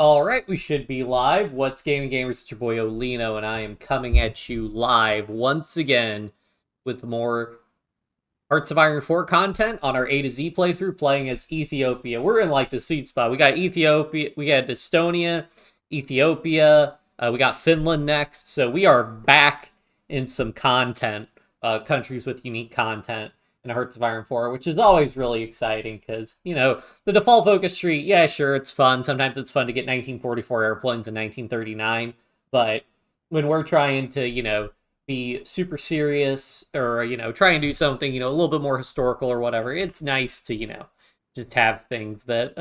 Alright, we should be live. What's Gaming Gamers? It's your boy Olino, and I am coming at you live once again with more Hearts of Iron 4 content on our A to Z playthrough, playing as Ethiopia. We're in like the sweet spot. We got Ethiopia, we got Estonia, Ethiopia, we got Finland next, so we are back in some content, countries with unique content in Hearts of Iron 4, which is always really exciting because, the default focus tree, yeah, sure, it's fun. Sometimes it's fun to get 1944 airplanes in 1939, but when we're trying to, be super serious or, try and do something, a little bit more historical or whatever, it's nice to, just have things that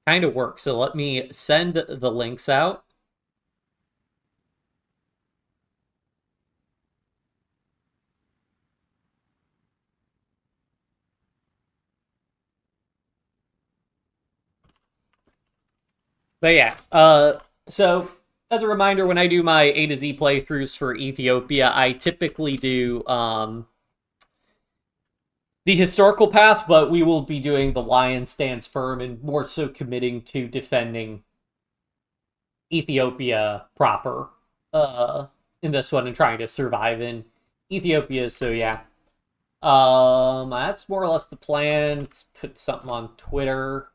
kind of work. So let me send the links out. But yeah, so as a reminder, when I do my A to Z playthroughs for Ethiopia, I typically do the historical path, but we will be doing the Lion Stands Firm and more so committing to defending Ethiopia proper in this one and trying to survive in Ethiopia. So yeah, that's more or less the plan. Let's put something on Twitter.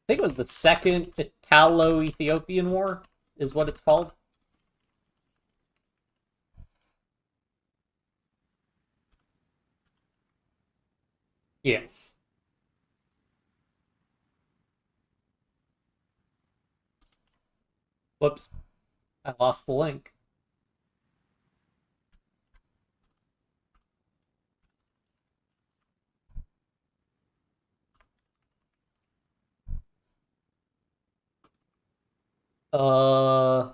I think it was the Second Italo-Ethiopian War, is what it's called. Yes. Whoops. I lost the link. Uh...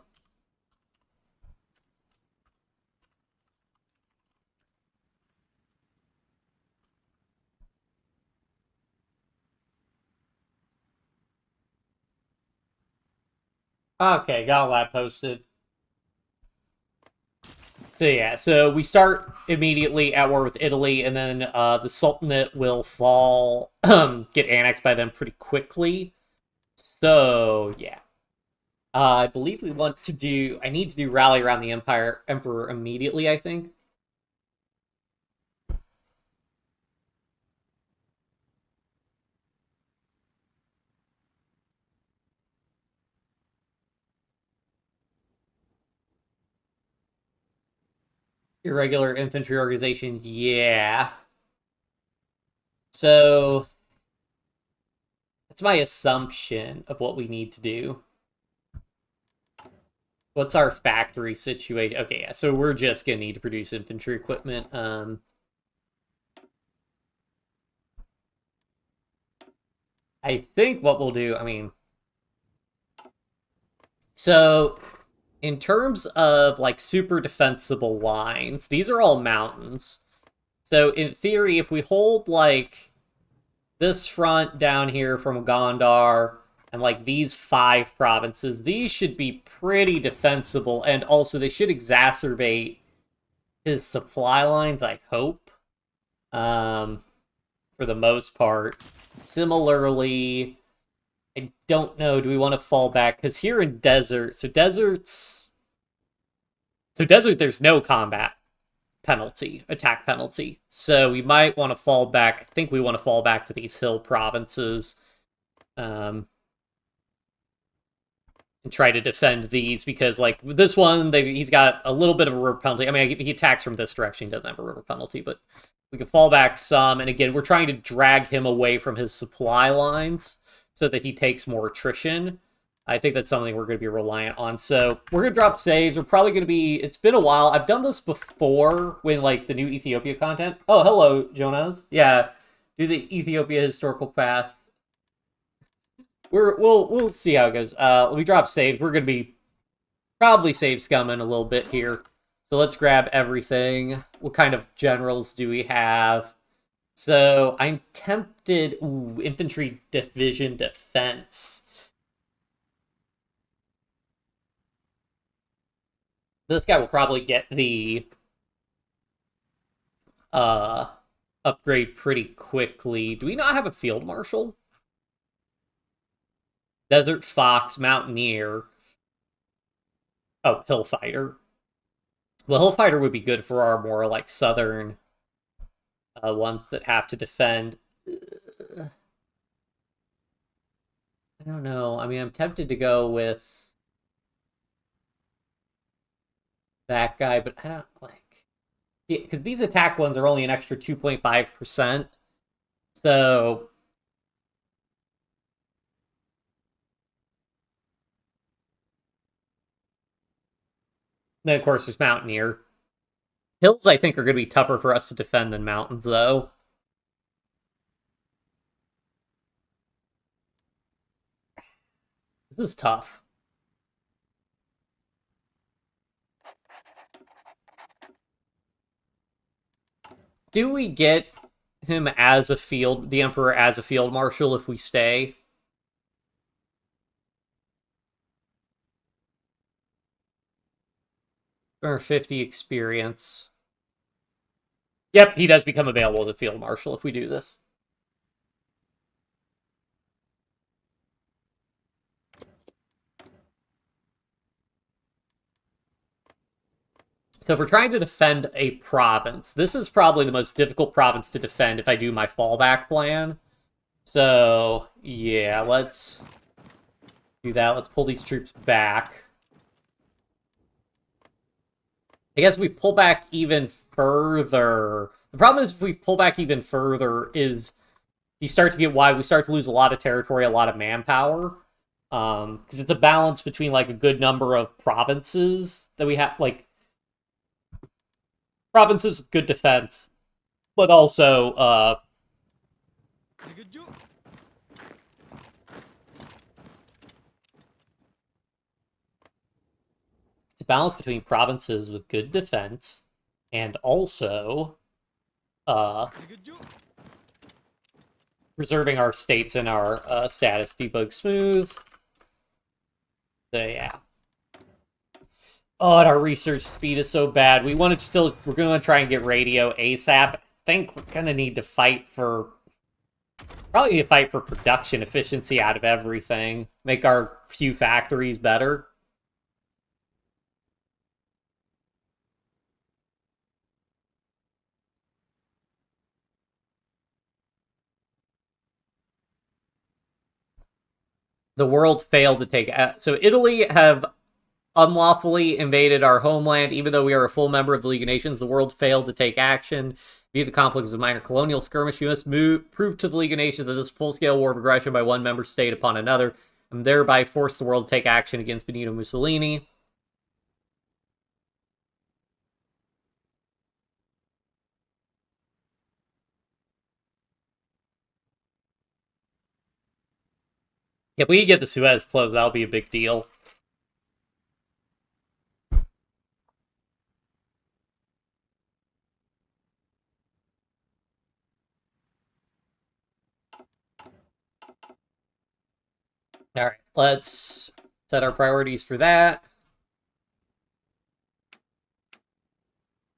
Okay, got all that posted. So yeah, so we start immediately at war with Italy, and then the Sultanate will fall, get annexed by them pretty quickly. So yeah, I believe we want to do. I need to do rally around the Emperor immediately. I think. Irregular infantry organization, yeah. So that's my assumption of what we need to do. What's our factory situation? Okay, yeah, so we're just gonna need to produce infantry equipment. I think what we'll do, so in terms of like super defensible lines, these are all mountains. So in theory, if we hold like this front down here from Gondar and like these 5 provinces, these should be pretty defensible, and also they should exacerbate his supply lines, I hope. For the most part. Similarly, I don't know, do we want to fall back? Because here in desert, so desert, there's no combat penalty, attack penalty. So we might want to fall back. I think we want to fall back to these hill provinces. And try to defend these, because like this one, he's got a little bit of a river penalty. I mean, he attacks from this direction, he doesn't have a river penalty, but we can fall back some. And again, we're trying to drag him away from his supply lines so that he takes more attrition. I think that's something we're going to be reliant on. So we're going to drop saves. We're probably going to be... It's been a while. I've done this before when, like, the new Ethiopia content... Oh, hello, Jonas. Yeah, do the Ethiopia historical path. We'll see how it goes. We drop saves. We're going to be probably save scumming a little bit here. So let's grab everything. What kind of generals do we have? So I'm tempted... Ooh, infantry division defense. This guy will probably get the uh upgrade pretty quickly. Do we not have a field marshal? Desert Fox, Mountaineer. Oh, Hillfighter. Well, Hillfighter would be good for our more like southern ones that have to defend. I don't know. I mean, I'm tempted to go with that guy, but I don't like. Yeah, because these attack ones are only an extra 2.5%. So then, of course, there's Mountaineer. Hills, I think, are going to be tougher for us to defend than mountains, though. This is tough. Do we get him as the Emperor as a field marshal if we stay? Or 50 experience. Yep, he does become available as a field marshal if we do this. So if we're trying to defend a province, this is probably the most difficult province to defend if I do my fallback plan. So, yeah, let's do that. Let's pull these troops back. I guess we pull back even further. The problem is if we pull back even further is you start to get wide. We start to lose a lot of territory, a lot of manpower. Because it's a balance between like a good number of provinces that we have, like provinces with good defense, but also it's a balance between provinces with good defense and also preserving our states and our status. Debug smooth. So yeah. Oh, and our research speed is so bad. We're going to try and get radio ASAP. I think we're going to need to probably need to fight for production efficiency out of everything. Make our few factories better. The world failed to take... So Italy have unlawfully invaded our homeland. Even though we are a full member of the League of Nations, the world failed to take action. Via the conflict as a minor colonial skirmish, we must prove to the League of Nations that this full-scale war of aggression by one member state upon another, and thereby force the world to take action against Benito Mussolini. If we get the Suez closed, that'll be a big deal. All right, let's set our priorities for that.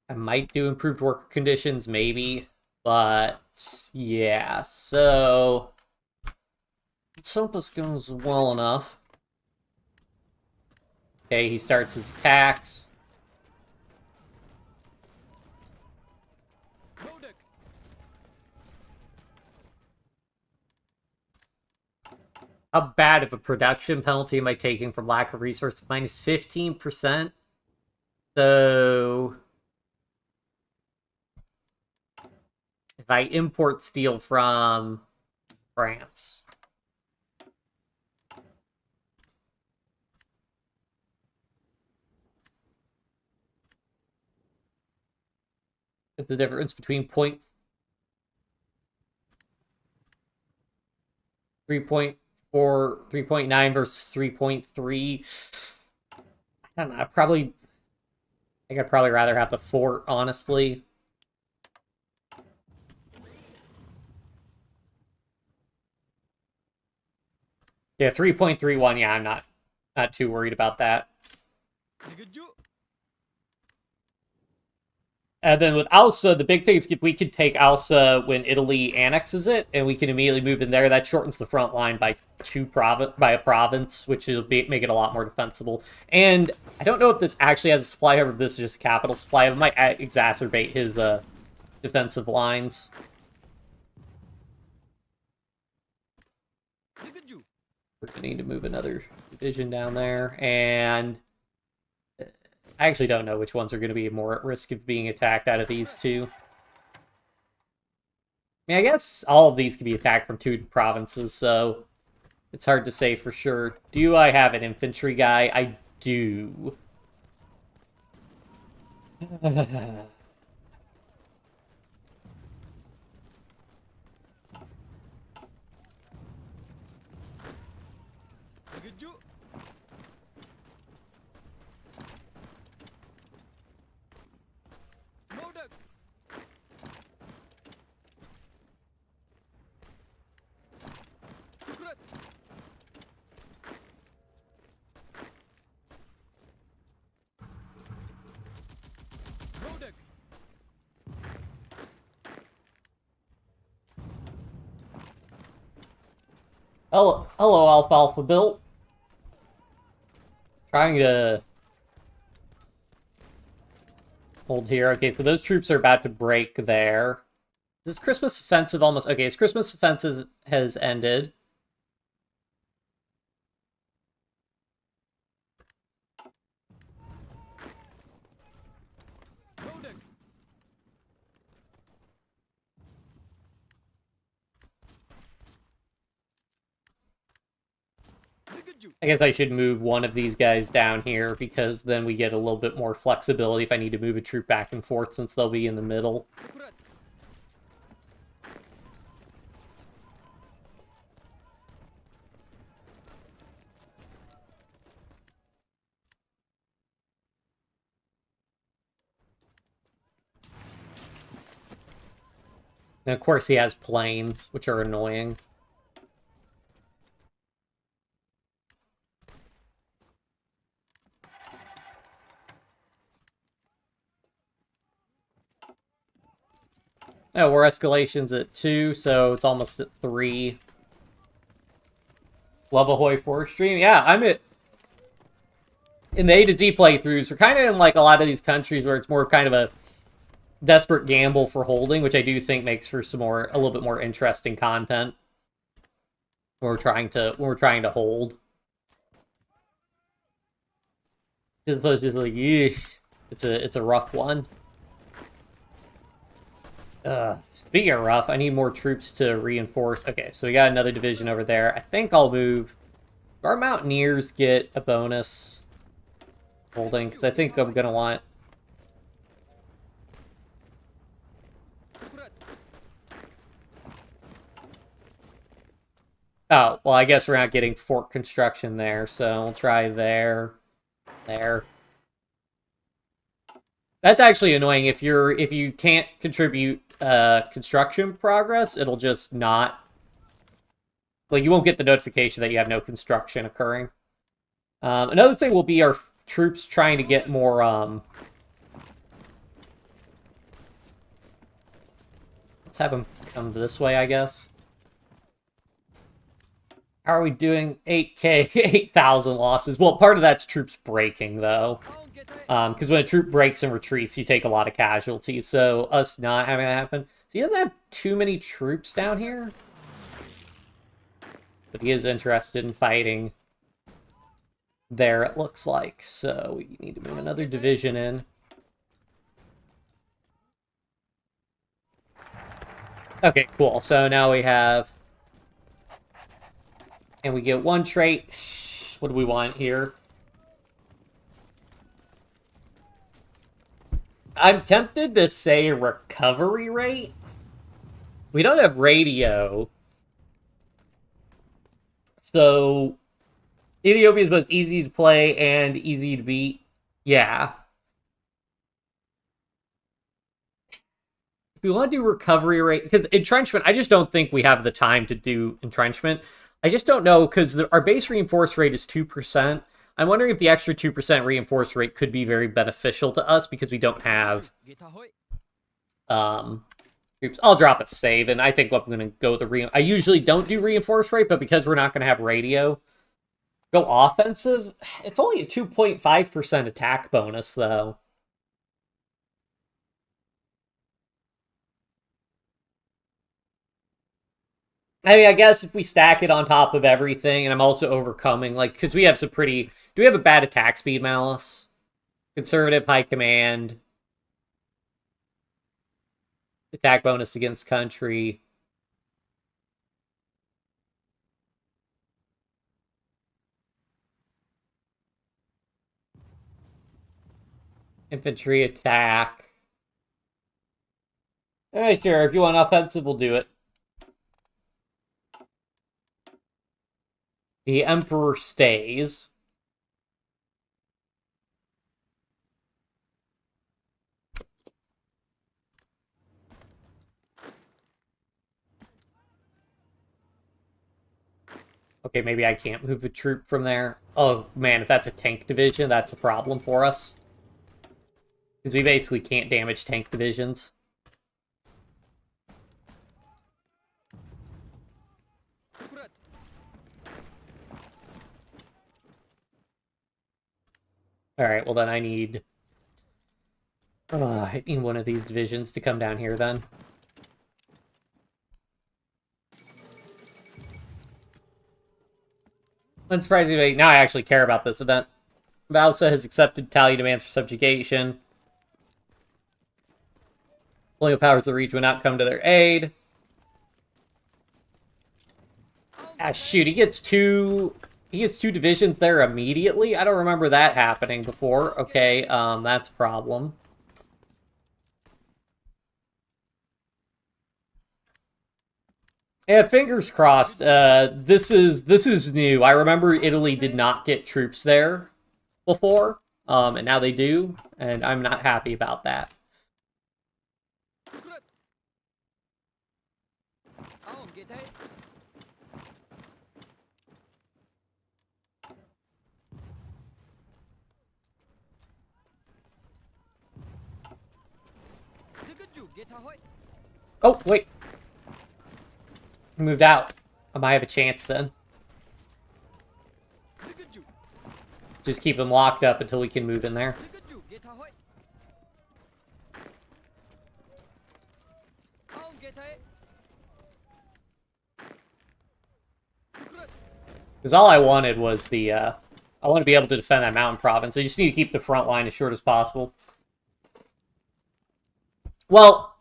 I might do improved worker conditions, maybe, but yeah, so let's hope this goes well enough. Okay, he starts his attacks. How bad of a production penalty am I taking from lack of resources? Minus 15%. So if I import steel from France, the difference between 3.4, 3.9 versus 3.3. I don't know. I think I'd probably rather have the fort, honestly. Yeah, 3.31. Yeah, I'm not too worried about that. And then with Alsa, the big thing is if we could take Alsa when Italy annexes it, and we can immediately move in there, that shortens the front line by by a province, which will make it a lot more defensible. And I don't know if this actually has a supply hub, or if this is just capital supply. It might exacerbate his defensive lines. We're gonna need to move another division down there, and I actually don't know which ones are going to be more at risk of being attacked out of these two. I mean, I guess all of these can be attacked from two provinces, so it's hard to say for sure. Do I have an infantry guy? I do. Hello, Alfalfa Bill. Trying to hold here. Okay, so those troops are about to break there. This Christmas offensive almost... Okay, his Christmas offensive has ended. I guess I should move one of these guys down here, because then we get a little bit more flexibility if I need to move a troop back and forth, since they'll be in the middle. And of course he has planes, which are annoying. Oh, war escalation's at 2, so it's almost at 3. Love a HOI4 stream. Yeah, I'm at... In the A to Z playthroughs, we're kind of in like a lot of these countries where it's more kind of a desperate gamble for holding, which I do think makes for some more, a little bit more interesting content. When we're trying to hold. It's just like, yeesh. It's a rough one. Speaking of rough, I need more troops to reinforce. Okay, so we got another division over there. I think I'll move... Our Mountaineers get a bonus holding, because I think I'm going to want... Oh, well, I guess we're not getting fort construction there, so we'll try there. There. That's actually annoying. If you can't contribute construction progress, it'll just not... Like, you won't get the notification that you have no construction occurring. Another thing will be our troops trying to get more... Let's have them come this way, I guess. How are we doing? 8k, 8,000 losses. Well, part of that's troops breaking, though. Because when a troop breaks and retreats, you take a lot of casualties. So us not having that happen. So he doesn't have too many troops down here. But he is interested in fighting there, it looks like. So we need to move another division in. Okay, cool. So now we have... And we get one trait. What do we want here? I'm tempted to say recovery rate. We don't have radio. So, Ethiopia is both easy to play and easy to beat. Yeah. If we want to do recovery rate... Because entrenchment, I just don't think we have the time to do entrenchment. I just don't know, because our base reinforce rate is 2%. I'm wondering if the extra 2% reinforce rate could be very beneficial to us, because we don't have Troops. I'll drop a save, and I think I'm going to go I usually don't do reinforce rate, but because we're not going to have radio, go offensive. It's only a 2.5% attack bonus, though. I mean, I guess if we stack it on top of everything, and I'm also overcoming, like, because we have some pretty... Do we have a bad attack speed, Malice? Conservative, high command. Attack bonus against country. Infantry attack. Sure, if you want offensive, we'll do it. The Emperor stays. Okay, maybe I can't move a troop from there. Oh, man, if that's a tank division, that's a problem for us. Because we basically can't damage tank divisions. Alright, well then I need one of these divisions to come down here then. Unsurprisingly, now I actually care about this event. Valsa has accepted Italian demands for subjugation. Colonial powers of the region would not come to their aid. Ah, shoot, he gets two divisions there immediately? I don't remember that happening before. Okay, that's a problem. Yeah, fingers crossed. This is new. I remember Italy did not get troops there before, and now they do, and I'm not happy about that. Oh, wait. He moved out. I might have a chance then. Just keep him locked up until we can move in there. Because all I wanted was the, I want to be able to defend that mountain province. I just need to keep the front line as short as possible. Well,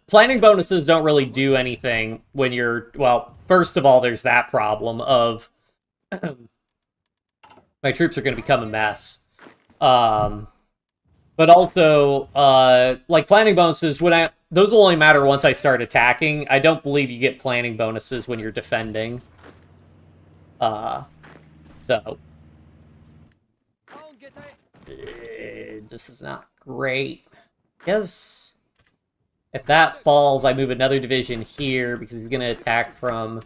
planning bonuses don't really do anything when you're... Well, first of all, there's that problem of... my troops are going to become a mess. But also, like, planning bonuses, those will only matter once I start attacking. I don't believe you get planning bonuses when you're defending. So... this is not great. Yes. If that falls, I move another division here because he's going to attack from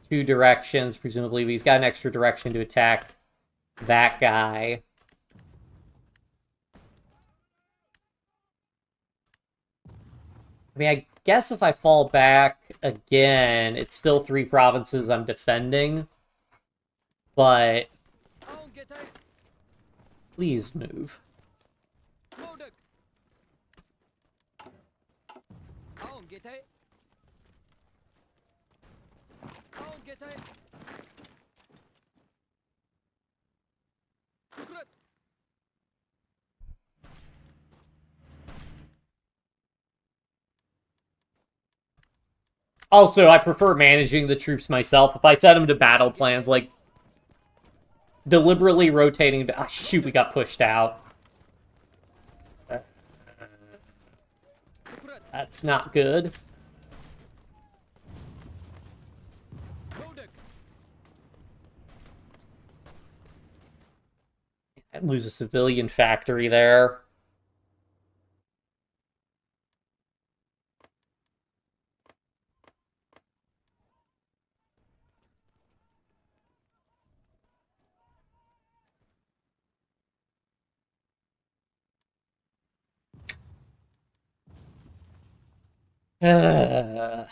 two directions, presumably. But he's got an extra direction to attack that guy. I mean, I guess if I fall back again, it's still 3 provinces I'm defending. But... please move. Also, I prefer managing the troops myself. If I set them to battle plans, like deliberately rotating... Ah, shoot, we got pushed out. That's not good. I lose a civilian factory there. I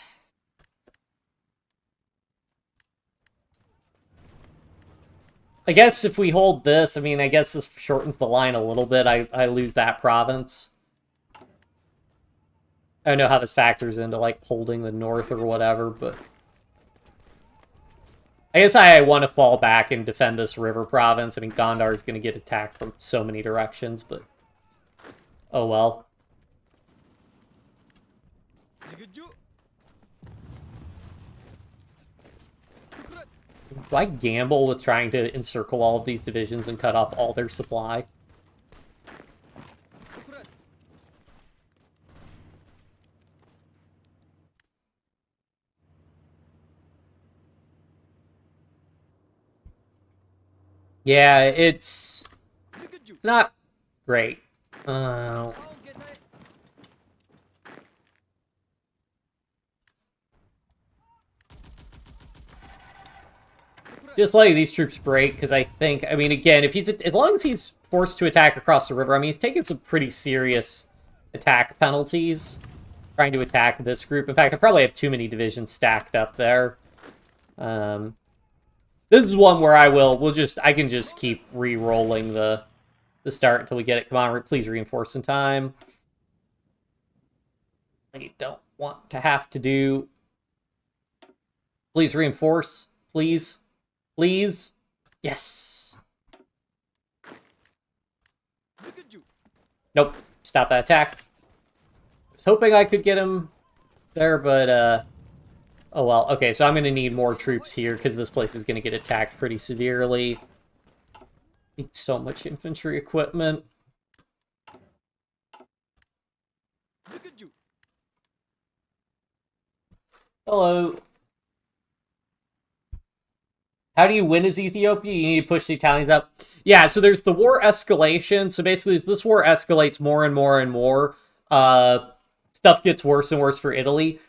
guess if we hold this, I mean, I guess this shortens the line a little bit. I lose that province. I don't know how this factors into, like, holding the north or whatever, but... I guess I want to fall back and defend this river province. I mean, Gondar is going to get attacked from so many directions, but... Oh well. Do I gamble with trying to encircle all of these divisions and cut off all their supply? Yeah, it's not great. Just letting these troops break, because I think, I mean, again, if he's, as long as he's forced to attack across the river, I mean, he's taking some pretty serious attack penalties trying to attack this group. In fact, I probably have too many divisions stacked up there. This is one where I can just keep re-rolling the start until we get it. Come on, please reinforce in time. I don't want to have to do... Please reinforce, please. Please. Yes. Nope. Stop that attack. I was hoping I could get him there, but, oh well. Okay, so I'm going to need more troops here, because this place is going to get attacked pretty severely. Need so much infantry equipment. Hello. How do you win as Ethiopia? You need to push the Italians up. Yeah, so there's the war escalation. So basically, as this war escalates more and more and more, stuff gets worse and worse for Italy.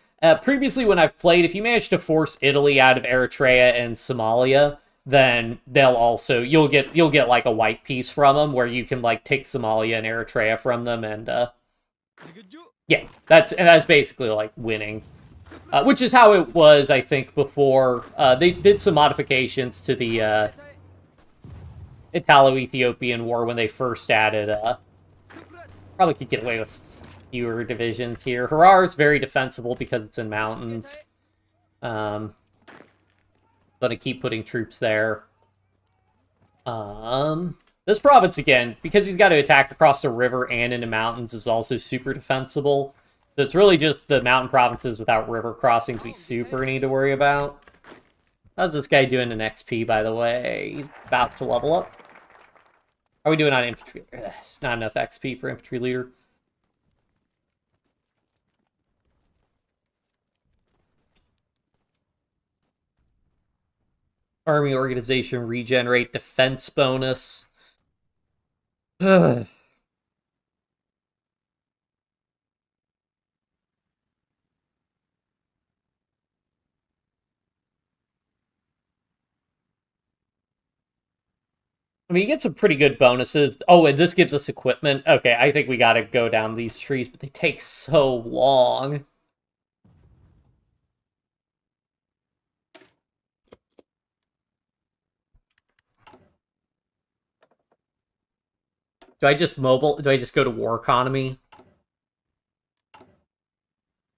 Previously, when I've played, if you manage to force Italy out of Eritrea and Somalia, then you'll get like a white piece from them, where you can like take Somalia and Eritrea from them, and yeah, that's basically like winning. Which is how it was, I think, before. They did some modifications to the Italo-Ethiopian War when they first added... probably could get away with fewer divisions here. Harar is very defensible because it's in mountains. Gonna keep putting troops there. This province, again, because he's got to attack across the river and into mountains, is also super defensible. So it's really just the mountain provinces without river crossings we super need to worry about. How's this guy doing in XP, by the way? He's about to level up. How are we doing on infantry? It's not enough XP for infantry leader. Army organization, regenerate, defense bonus. I mean, you get some pretty good bonuses. Oh, and this gives us equipment. Okay, I think we gotta go down these trees, but they take so long. Do I just go to war economy?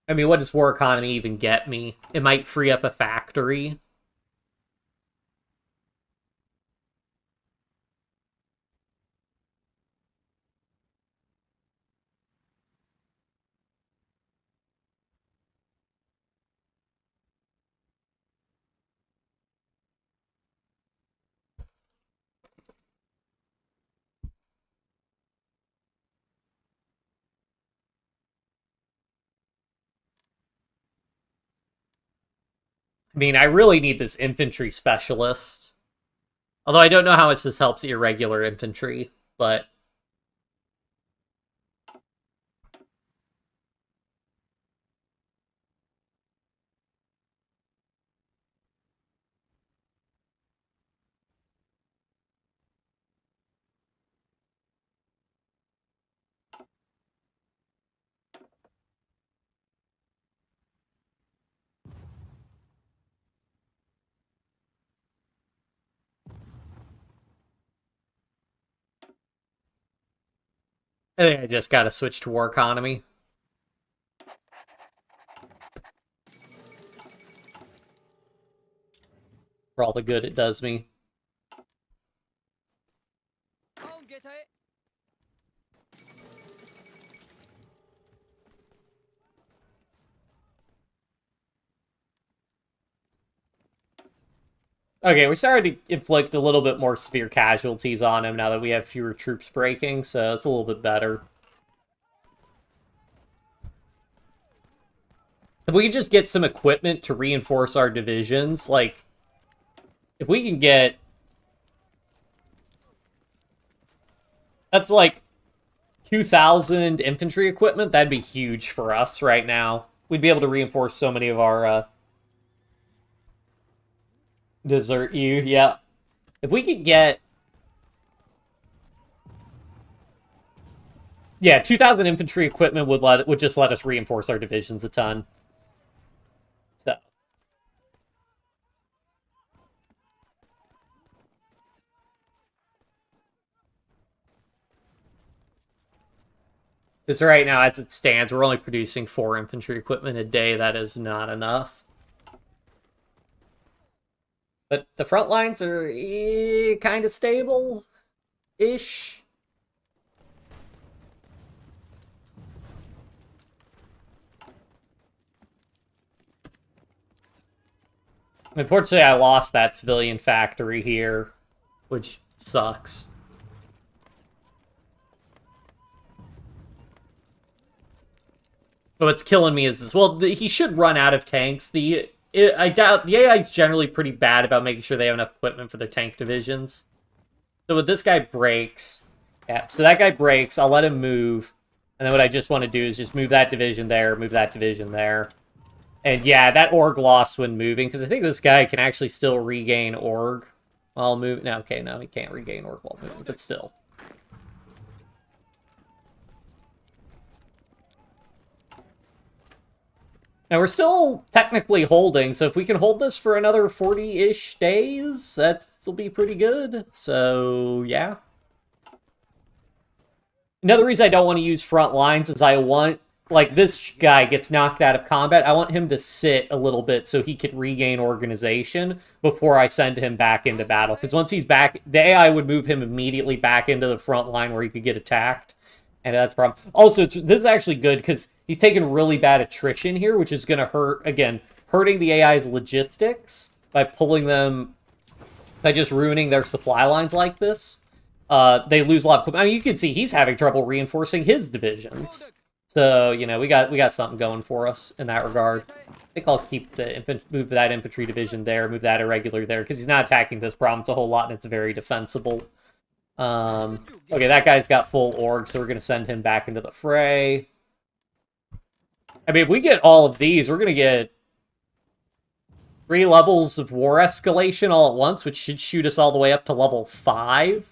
I mean, what does war economy even get me? It might free up a factory. I mean, I really need this infantry specialist. Although I don't know how much this helps irregular infantry, but... I think I just gotta switch to war economy. For all the good it does me. Okay, we're starting to inflict a little bit more severe casualties on him now that we have fewer troops breaking, so it's a little bit better. If we can just get some equipment to reinforce our divisions, like, if we can get... That's like 2,000 infantry equipment, that'd be huge for us right now. We'd be able to reinforce so many of our, Desert you, yeah. If we could get... Yeah, 2,000 infantry equipment would just let us reinforce our divisions a ton. So. Because right now, as it stands, we're only producing 4 infantry equipment a day. That is not enough. But the front lines are kind of stable-ish. Unfortunately, I lost that civilian factory here, which sucks. But what's killing me is this. Well, he should run out of tanks. I doubt the AI is generally pretty bad about making sure they have enough equipment for their tank divisions. So what this guy breaks, yeah. So that guy breaks. I'll let him move, and then what I just want to do is just move that division there, move that division there, and yeah, that org lost when moving because I think this guy can actually still regain org while moving. No, okay, no, he can't regain org while moving, but still. And we're still technically holding, so if we can hold this for another 40-ish days, that'll be pretty good. So, yeah. Another reason I don't want to use front lines is I want, like, this guy gets knocked out of combat. I want him to sit a little bit so he can regain organization before I send him back into battle. Because once he's back, the AI would move him immediately back into the front line where he could get attacked. And that's a problem. Also, this is actually good because he's taking really bad attrition here, which is going to hurt, again, hurting the AI's logistics by pulling them, by just ruining their supply lines like this. They lose a lot of equipment. I mean, you can see he's having trouble reinforcing his divisions. So, you know, we got something going for us in that regard. I think I'll keep move that infantry division there, move that irregular there, because he's not attacking this province a whole lot, and it's very defensible. Okay, that guy's got full org, so we're going to send him back into the fray. I mean, if we get all of these, we're going to get 3 levels of war escalation all at once, which should shoot us all the way up to level 5.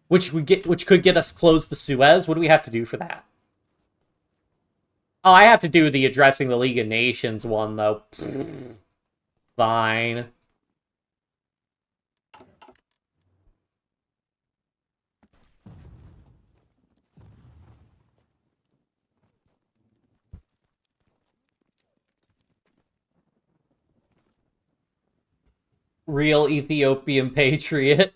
Which could get us close to Suez. What do we have to do for that? Oh, I have to do the addressing the League of Nations one, though. Fine. Real Ethiopian patriot.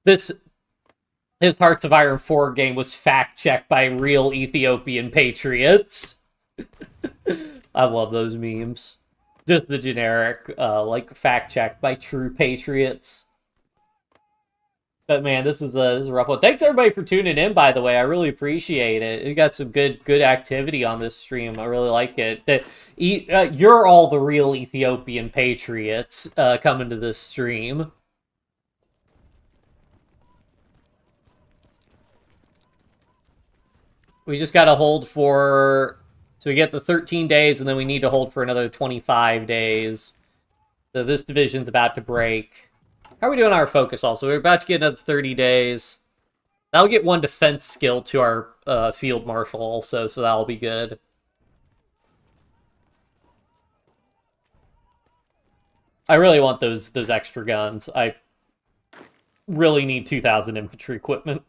His Hearts of Iron 4 game was fact-checked by real Ethiopian patriots. I love those memes. Just the generic, like, fact-checked by true patriots. But man, this is a rough one. Thanks everybody for tuning in, by the way. I really appreciate it. We got some good activity on this stream. I really like it. You're all the real Ethiopian patriots coming to this stream. We just gotta hold for... So we get the 13 days, and then we need to hold for another 25 days. So this division's about to break. How are we doing on our focus also? We're about to get another 30 days. That'll get 1 defense skill to our field marshal also, so that'll be good. I really want those extra guns. I really need 2,000 infantry equipment.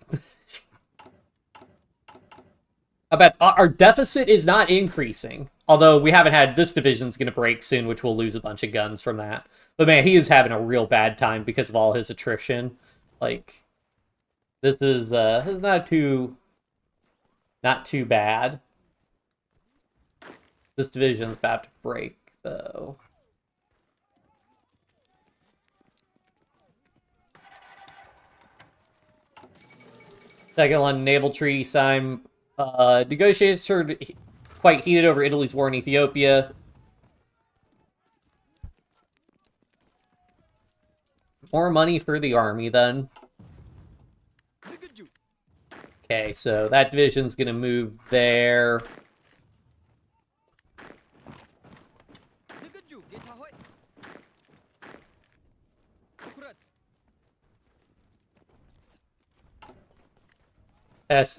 I bet our deficit is not increasing. Although we haven't had this division's going to break soon, which we'll lose a bunch of guns from that. But man, he is having a real bad time because of all his attrition. Like, this is not too bad. This division's about to break, though. Second London Naval Treaty signed. Negotiations turned quite heated over Italy's war in Ethiopia. More money for the army, then. Okay, so that division's gonna move there.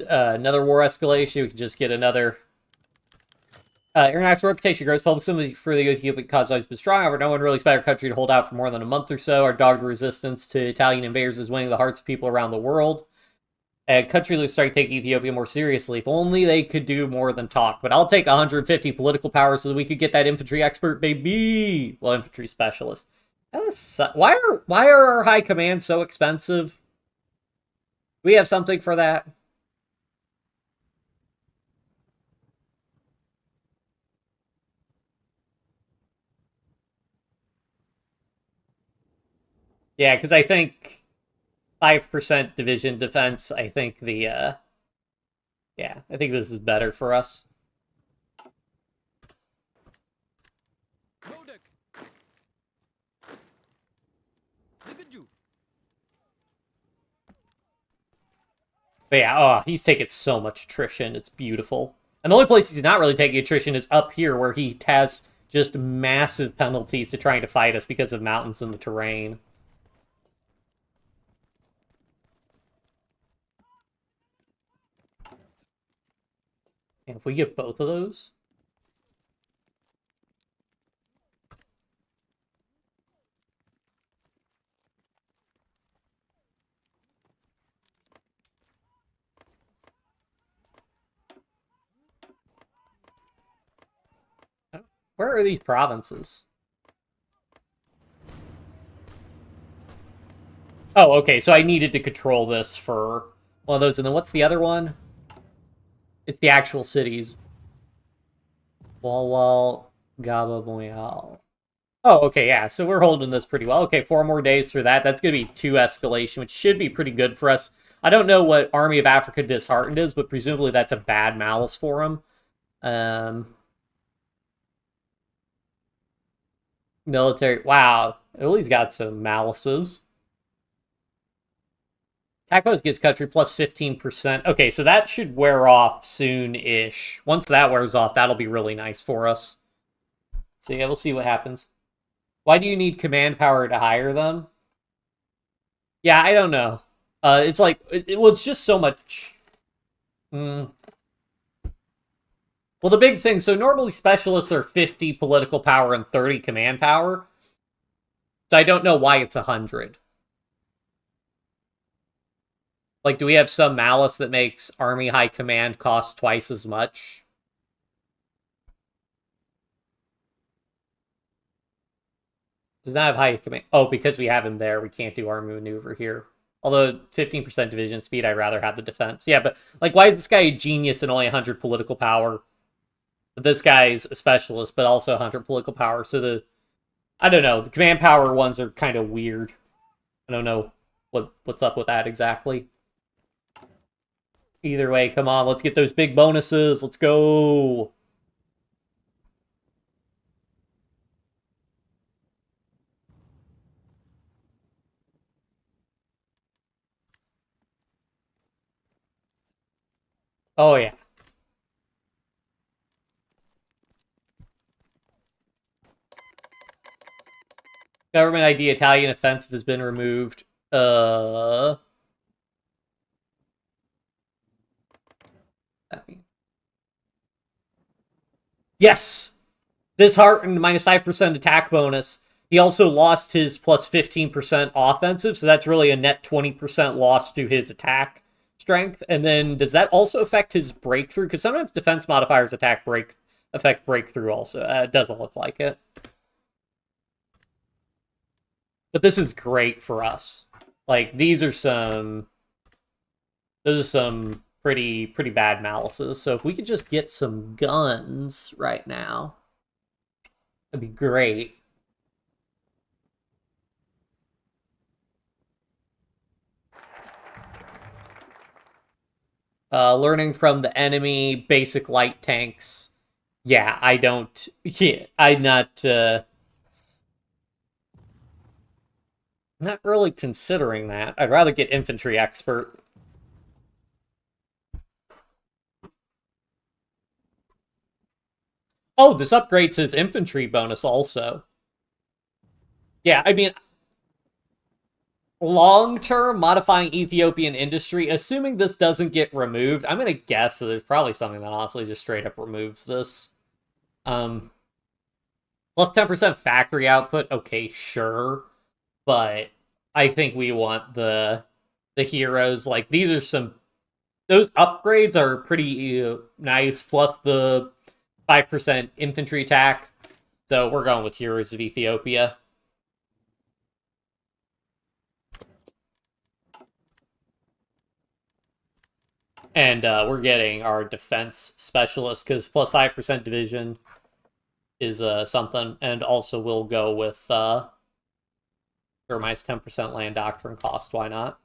Another war escalation. We can just get another. International reputation grows. Public sympathy for the Ethiopian cause has been strong. However, no one really expected our country to hold out for more than a month or so. Our dogged resistance to Italian invaders is winning the hearts of people around the world. And countries are starting to take Ethiopia more seriously. If only they could do more than talk. But I'll take 150 political power so that we could get that infantry expert, baby. Well, infantry specialist. Why are our high commands so expensive? Do we have something for that? Yeah, because I think 5% division defense, I think I think this is better for us. But yeah, oh, he's taking so much attrition. It's beautiful. And the only place he's not really taking attrition is up here, where he has just massive penalties to trying to fight us because of mountains and the terrain. And if we get both of those... Where are these provinces? Oh, okay, so I needed to control this for one of those. And then what's the other one? It's the actual cities. Walwal, Gaba, Moyal. Oh, okay, yeah, so we're holding this pretty well. Okay, 4 more days for that. That's going to be 2 escalation, which should be pretty good for us. I don't know what Army of Africa Disheartened is, but presumably that's a bad malice for him. Military. Wow, Italy's got some malices. Tacos gets country plus 15%. Okay, so that should wear off soon-ish. Once that wears off, that'll be really nice for us. So yeah, we'll see what happens. Why do you need command power to hire them? Yeah, I don't know. It's like, well, it's just so much... Well, the big thing, so normally specialists are 50 political power and 30 command power. So I don't know why it's 100. Like, do we have some malice that makes Army High Command cost twice as much? Does not have High Command. Oh, because we have him there, we can't do Army Maneuver here. Although 15% division speed, I'd rather have the defense. Yeah, but, like, why is this guy a genius and only 100 political power? But this guy's a specialist, but also 100 political power. So I don't know, the command power ones are kind of weird. I don't know what's up with that exactly. Either way, come on, let's get those big bonuses. Let's go. Oh, yeah. Government ID Italian offensive has been removed. I mean... Yes! Disheartened, minus 5% attack bonus. He also lost his plus 15% offensive, so that's really a net 20% loss to his attack. strength, and then does that also affect his breakthrough? Because sometimes defense modifiers affect breakthrough also. It doesn't look like it. But this is great for us. Like, those are some pretty bad malices. So if we could just get some guns right now, that'd be great. Learning from the enemy, basic light tanks. Yeah, I don't. Yeah, I'm not really considering that. I'd rather get infantry expert. Oh, this upgrades his infantry bonus also. Yeah, I mean, long-term modifying Ethiopian industry, assuming this doesn't get removed, I'm going to guess that there's probably something that honestly just straight up removes this. Plus 10% factory output, okay, sure. But I think we want the heroes. Like, these are some... Those upgrades are pretty nice, plus the 5% infantry attack. So we're going with Heroes of Ethiopia. And we're getting our defense specialist, because plus 5% division is something. And also we'll go with sure, minus 10% land doctrine cost. Why not?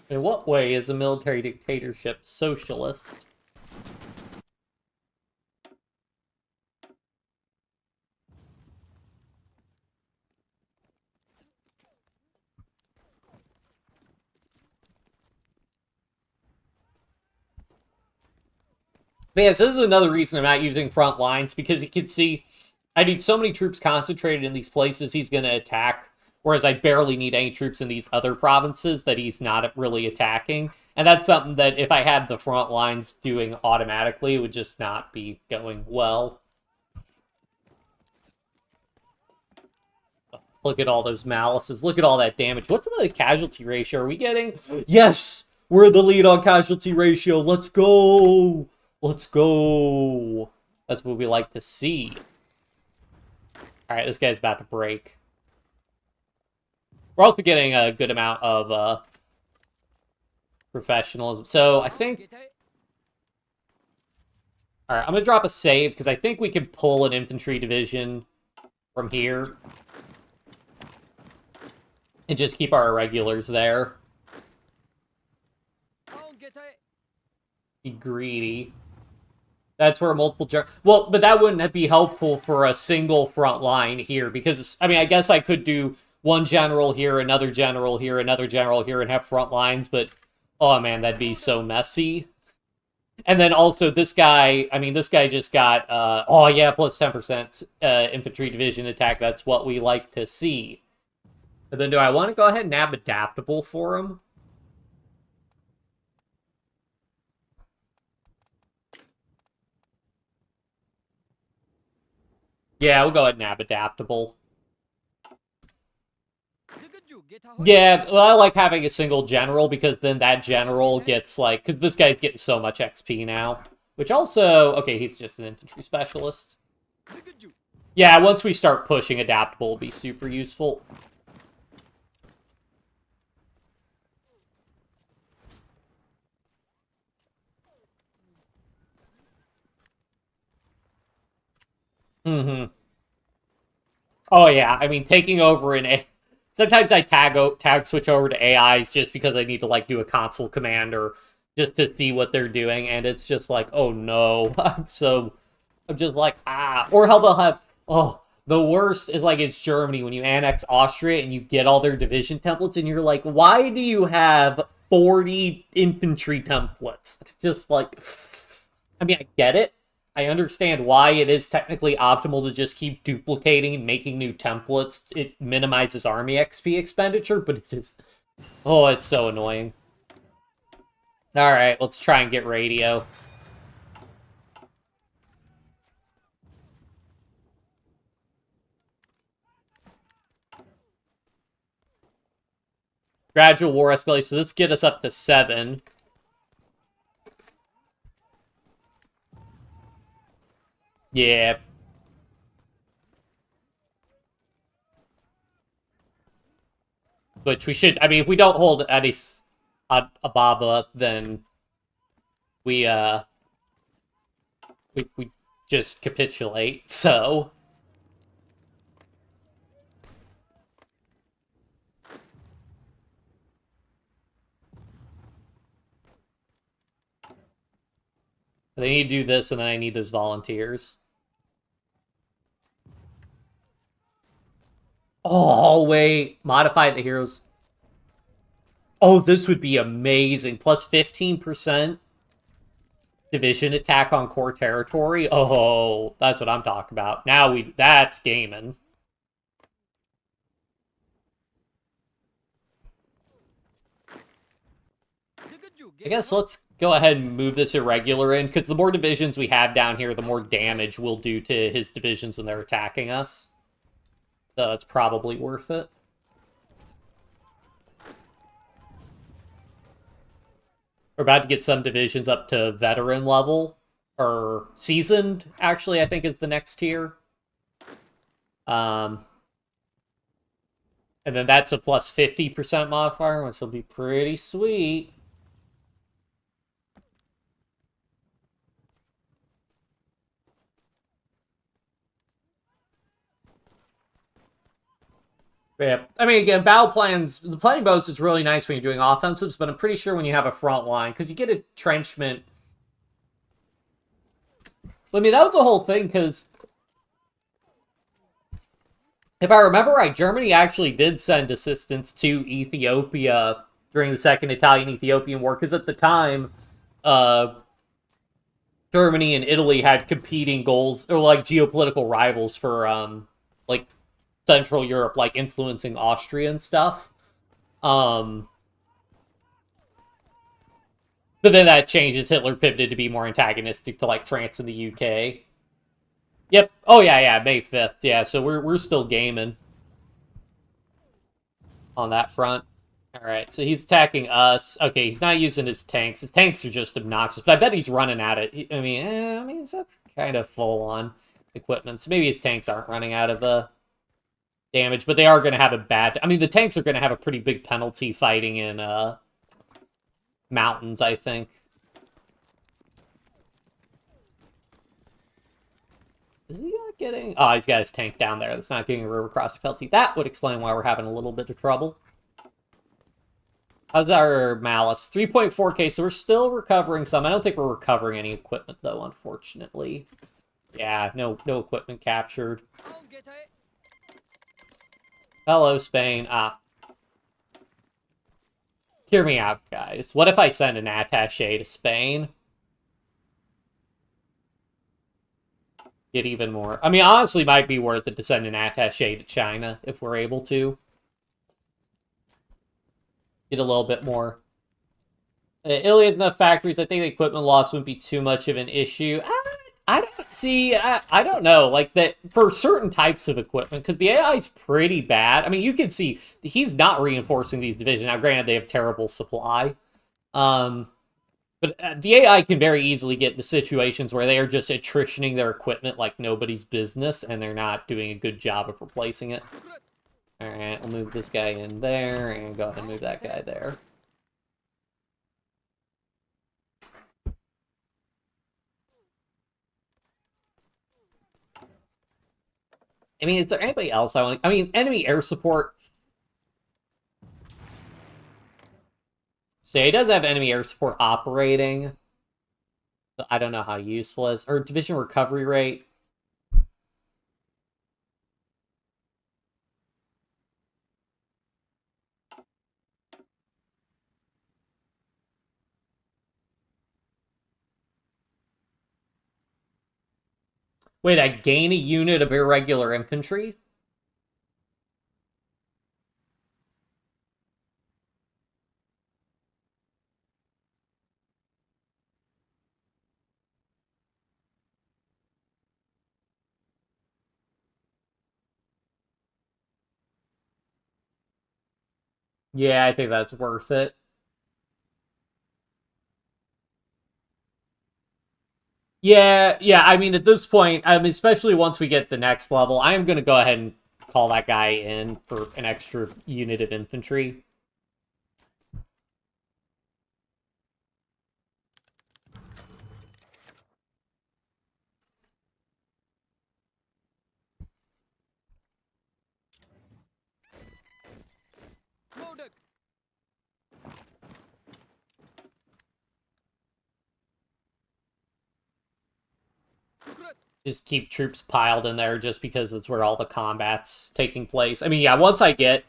In what way is a military dictatorship socialist? But yes, this is another reason I'm not using front lines, because you can see I need so many troops concentrated in these places he's going to attack, whereas I barely need any troops in these other provinces that he's not really attacking. And that's something that if I had the front lines doing automatically, it would just not be going well. Look at all those malices. Look at all that damage. What's the casualty ratio? Are we getting? Yes! We're the lead on casualty ratio. Let's go! Let's go! That's what we like to see. Alright, this guy's about to break. We're also getting a good amount of professionalism. So, I think... Alright, I'm going to drop a save, because I think we can pull an infantry division from here. And just keep our irregulars there. Be greedy. That's where multiple... Well, but that wouldn't be helpful for a single front line here, because, I mean, I guess I could do one general here, another general here, another general here, and have front lines, but, oh man, that'd be so messy. And then also this guy, I mean, this guy just got, oh yeah, plus 10% infantry division attack. That's what we like to see. And then do I want to go ahead and nab adaptable for him? Yeah, we'll go ahead and nab adaptable. Yeah, well, I like having a single general, because then that general gets, like... Because this guy's getting so much XP now. Which also... Okay, he's just an infantry specialist. Yeah, once we start pushing, adaptable will be super useful. Mm-hmm. Oh, yeah. I mean, taking over an A... Sometimes I tag switch over to AIs just because I need to, like, do a console command or just to see what they're doing, and it's just like, oh, no. I'm just like, ah. Or how they'll have... Oh, the worst is, like, it's Germany when you annex Austria and you get all their division templates, and you're like, why do you have 40 infantry templates? Just like... I mean, I get it. I understand why it is technically optimal to just keep duplicating and making new templates. It minimizes army XP expenditure, but it is... Oh, it's so annoying. Alright, let's try and get radio. Gradual war escalation. So let's get us up to 7. Yeah. Which we should... I mean, if we don't hold Addis Ababa, then we, we just capitulate, so... They need to do this, and then I need those volunteers. Oh, wait. Modify the heroes. Oh, this would be amazing. Plus 15% division attack on core territory. Oh, that's what I'm talking about. Now that's gaming. I guess let's go ahead and move this irregular in, because the more divisions we have down here, the more damage we'll do to his divisions when they're attacking us. So it's probably worth it. We're about to get some divisions up to veteran level, or seasoned, actually, I think is the next tier. And then that's a plus 50% modifier, which will be pretty sweet. Yeah, I mean, again, battle plans, the playing bows is really nice when you're doing offensives, but I'm pretty sure when you have a front line, because you get entrenchment. I mean, that was the whole thing, because if I remember right, Germany actually did send assistance to Ethiopia during the Second Italian-Ethiopian War, because at the time, Germany and Italy had competing goals, or like geopolitical rivals for, like, Central Europe, like influencing Austria and stuff. But then that changes. Hitler pivoted to be more antagonistic to like France and the UK. Yep. Oh yeah, May 5th. Yeah, so we're still gaming on that front. Alright, so he's attacking us. Okay, he's not using his tanks. His tanks are just obnoxious, but I bet he's running out of... I mean, he's kind of full on equipment, so maybe his tanks aren't running out of damage, but they are going to have a bad... I mean, the tanks are going to have a pretty big penalty fighting in mountains, I think. Is he not getting... Oh, he's got his tank down there. That's not getting a river crossing penalty. That would explain why we're having a little bit of trouble. How's our Malice? 3.4k, so we're still recovering some. I don't think we're recovering any equipment, though, unfortunately. Yeah, no equipment captured. Hello, Spain. Hear me out, guys. What if I send an attaché to Spain? Get even more. I mean, honestly, might be worth it to send an attaché to China, if we're able to. Get a little bit more. Italy has enough factories. I think the equipment loss wouldn't be too much of an issue. I don't see. I don't know. Like that for certain types of equipment, because the AI is pretty bad. I mean, you can see he's not reinforcing these divisions. Now, granted, they have terrible supply. But the AI can very easily get into situations where they are just attritioning their equipment like nobody's business, and they're not doing a good job of replacing it. Alright, we'll move this guy in there, and go ahead and move that guy there. I mean, is there anybody else I want? I mean, enemy air support. So he does have enemy air support operating. But I don't know how useful it is. Or division recovery rate. Wait, I gain a unit of irregular infantry? Yeah, I think that's worth it. Yeah, I mean, at this point, I mean, especially once we get the next level, I am going to go ahead and call that guy in for an extra unit of infantry. Just keep troops piled in there just because it's where all the combat's taking place. I mean, yeah, once I get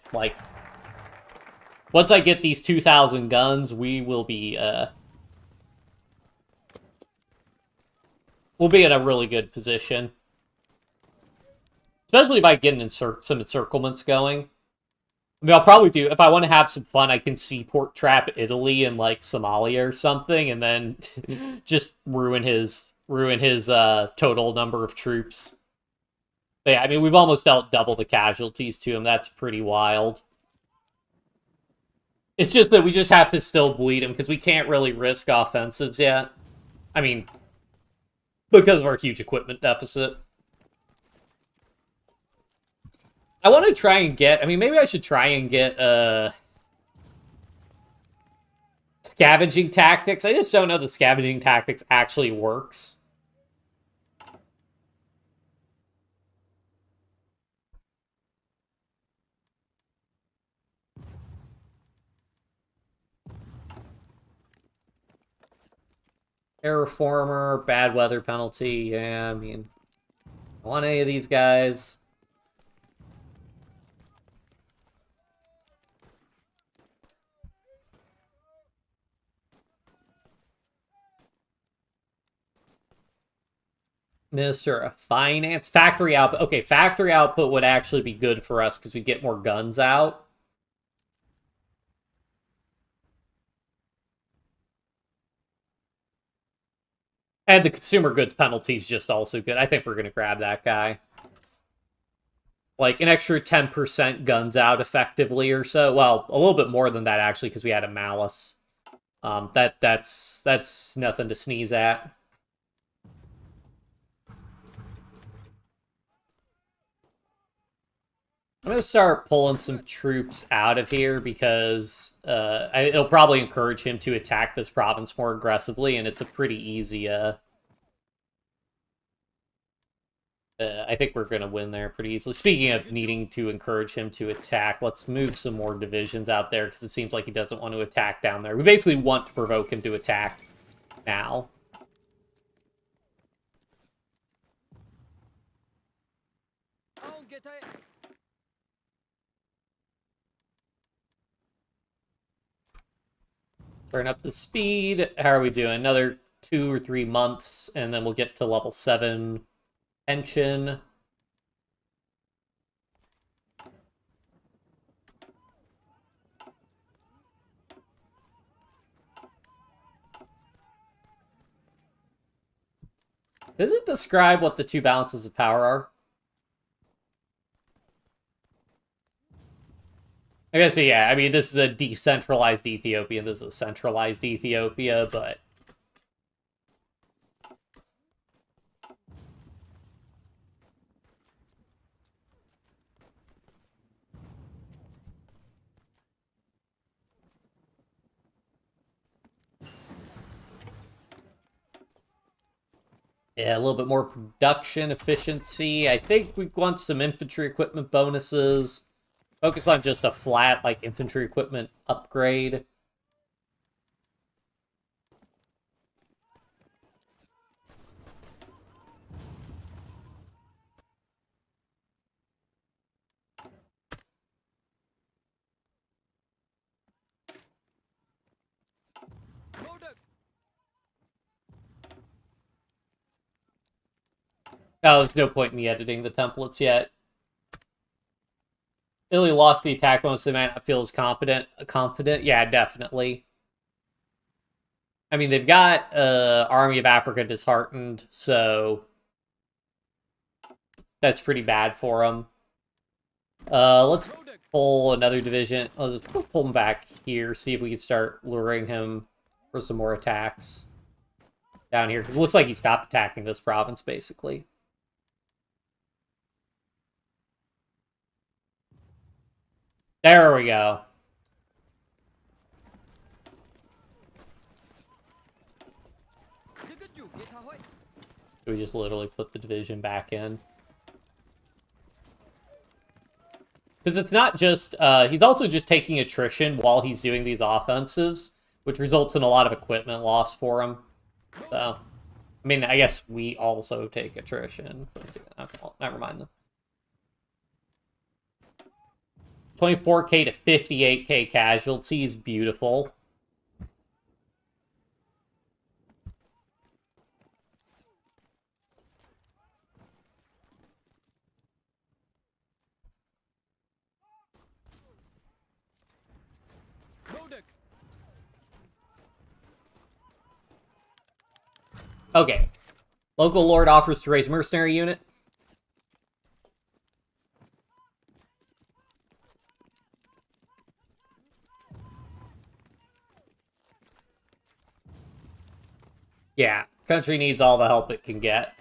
these 2,000 guns, we'll be in a really good position. Especially by getting some encirclements going. I mean, I'll probably do, if I want to have some fun, I can seaport trap Italy and like Somalia or something, and then just ruin his total number of troops. But yeah, I mean, we've almost dealt double the casualties to him. That's pretty wild. It's just that we just have to still bleed him because we can't really risk offensives yet. I mean, because of our huge equipment deficit. I want to try and get, I mean, maybe I should try and get scavenging tactics. I just don't know the scavenging tactics actually works. Terraformer, bad weather penalty. Yeah, I mean, I want any of these guys. Minister of Finance. Factory output. Okay, factory output would actually be good for us because we get more guns out. And the consumer goods penalty is just also good. I think we're going to grab that guy. Like an extra 10% guns out effectively or so. Well, a little bit more than that actually because we had a malice. That's nothing to sneeze at. I'm going to start pulling some troops out of here because it'll probably encourage him to attack this province more aggressively, and it's a pretty easy... I think we're going to win there pretty easily. Speaking of needing to encourage him to attack, let's move some more divisions out there because it seems like he doesn't want to attack down there. We basically want to provoke him to attack now. Turn up the speed. How are we doing? Another 2 or 3 months, and then we'll get to level 7 pension. Does it describe what the two balances of power are? I guess, yeah, I mean, this is a decentralized Ethiopia, and this is a centralized Ethiopia, but... Yeah, a little bit more production efficiency. I think we want some infantry equipment bonuses. Focus on just a flat, like, infantry equipment upgrade. Oh, there's no point in me editing the templates yet. Illy lost the attack bonus, the man feels confident. Yeah, definitely. I mean, they've got Army of Africa disheartened, so let's pretty bad for them. Let's pull another division. I'll just pull him back here, see if we can start luring him for some more attacks down here. Because it looks like he stopped attacking this province, basically. There we go. We just literally put the division back in. Because it's not just... he's also just taking attrition while he's doing these offensives, which results in a lot of equipment loss for him. So, I mean, I guess we also take attrition. Never mind them. 24k to 58k casualties, beautiful. Okay. Local lord offers to raise mercenary unit. Yeah, country needs all the help it can get.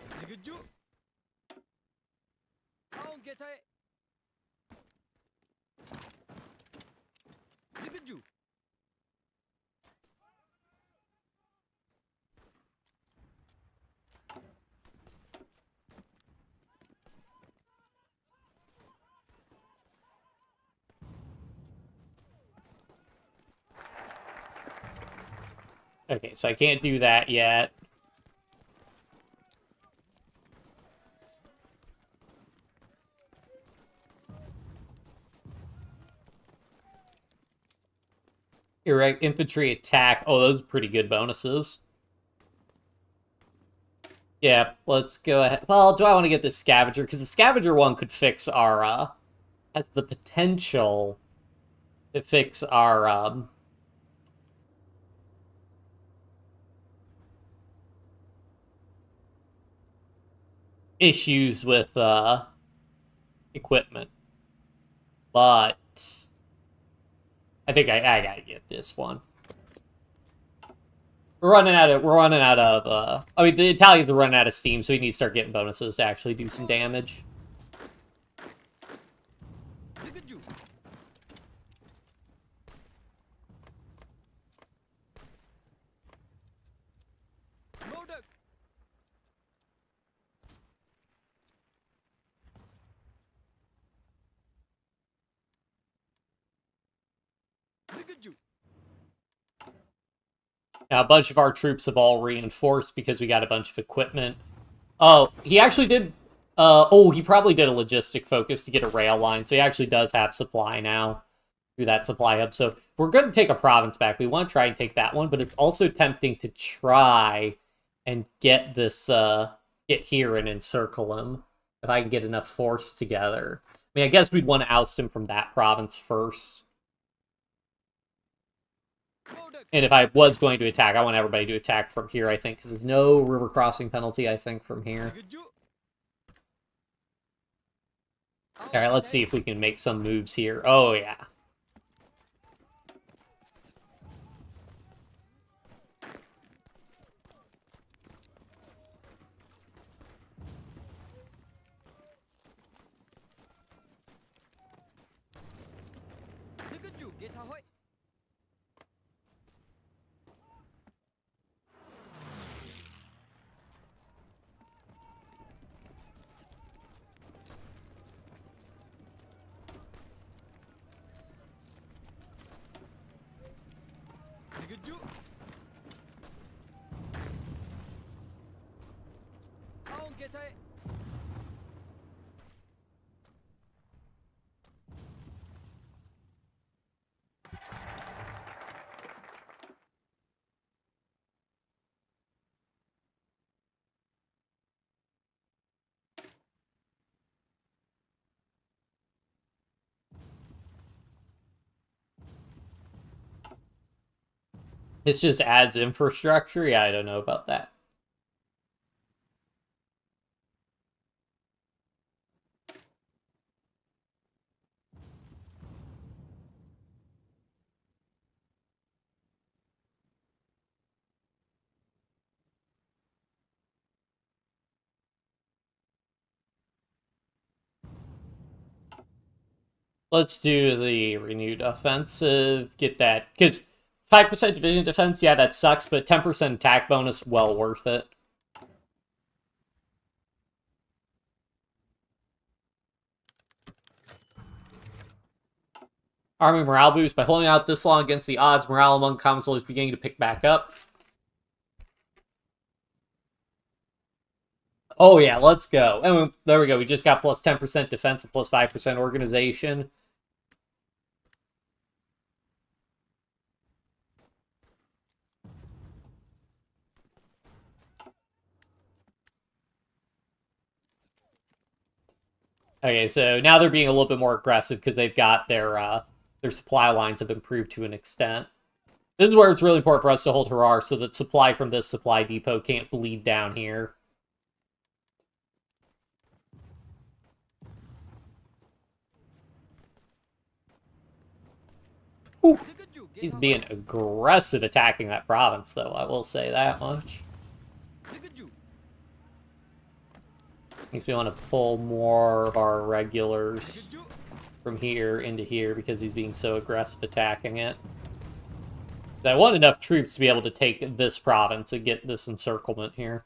Okay, so I can't do that yet. Erect infantry attack. Oh, those are pretty good bonuses. Yeah, let's go ahead. Well, do I want to get this scavenger? Because the scavenger one could fix our, has the potential to fix our, issues with, equipment. But I think I gotta get this one. We're running out of, I mean, the Italians are running out of steam, so we need to start getting bonuses to actually do some damage. Now, a bunch of our troops have all reinforced because we got a bunch of equipment. Oh, he actually did... oh, he probably did a logistic focus to get a rail line, so he actually does have supply now through that supply hub. So if we're going to take a province back, we want to try and take that one, but it's also tempting to try and get this... get here and encircle him, if I can get enough force together. I mean, I guess we'd want to oust him from that province first. And if I was going to attack, I want everybody to attack from here, I think, because there's no river crossing penalty, I think, from here. Alright, let's see if we can make some moves here. Oh, yeah. This just adds infrastructure? Yeah, I don't know about that. Let's do the renewed offensive. Get that. Because 5% division defense, yeah, that sucks, but 10% attack bonus, well worth it. Army morale boost. By holding out this long against the odds, morale among common soldiers is beginning to pick back up. Oh yeah, let's go. And there we go. We just got plus 10% defense and plus 5% organization. Okay, so now they're being a little bit more aggressive because they've got their supply lines have improved to an extent. This is where it's really important for us to hold Harar so that supply from this supply depot can't bleed down here. Ooh. He's being aggressive attacking that province, though, I will say that much. If we want to pull more of our regulars from here into here because he's being so aggressive attacking it. I want enough troops to be able to take this province and get this encirclement here.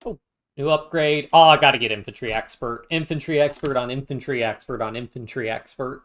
Oh, new upgrade. Oh, I gotta get infantry expert. Infantry expert on infantry expert on infantry expert.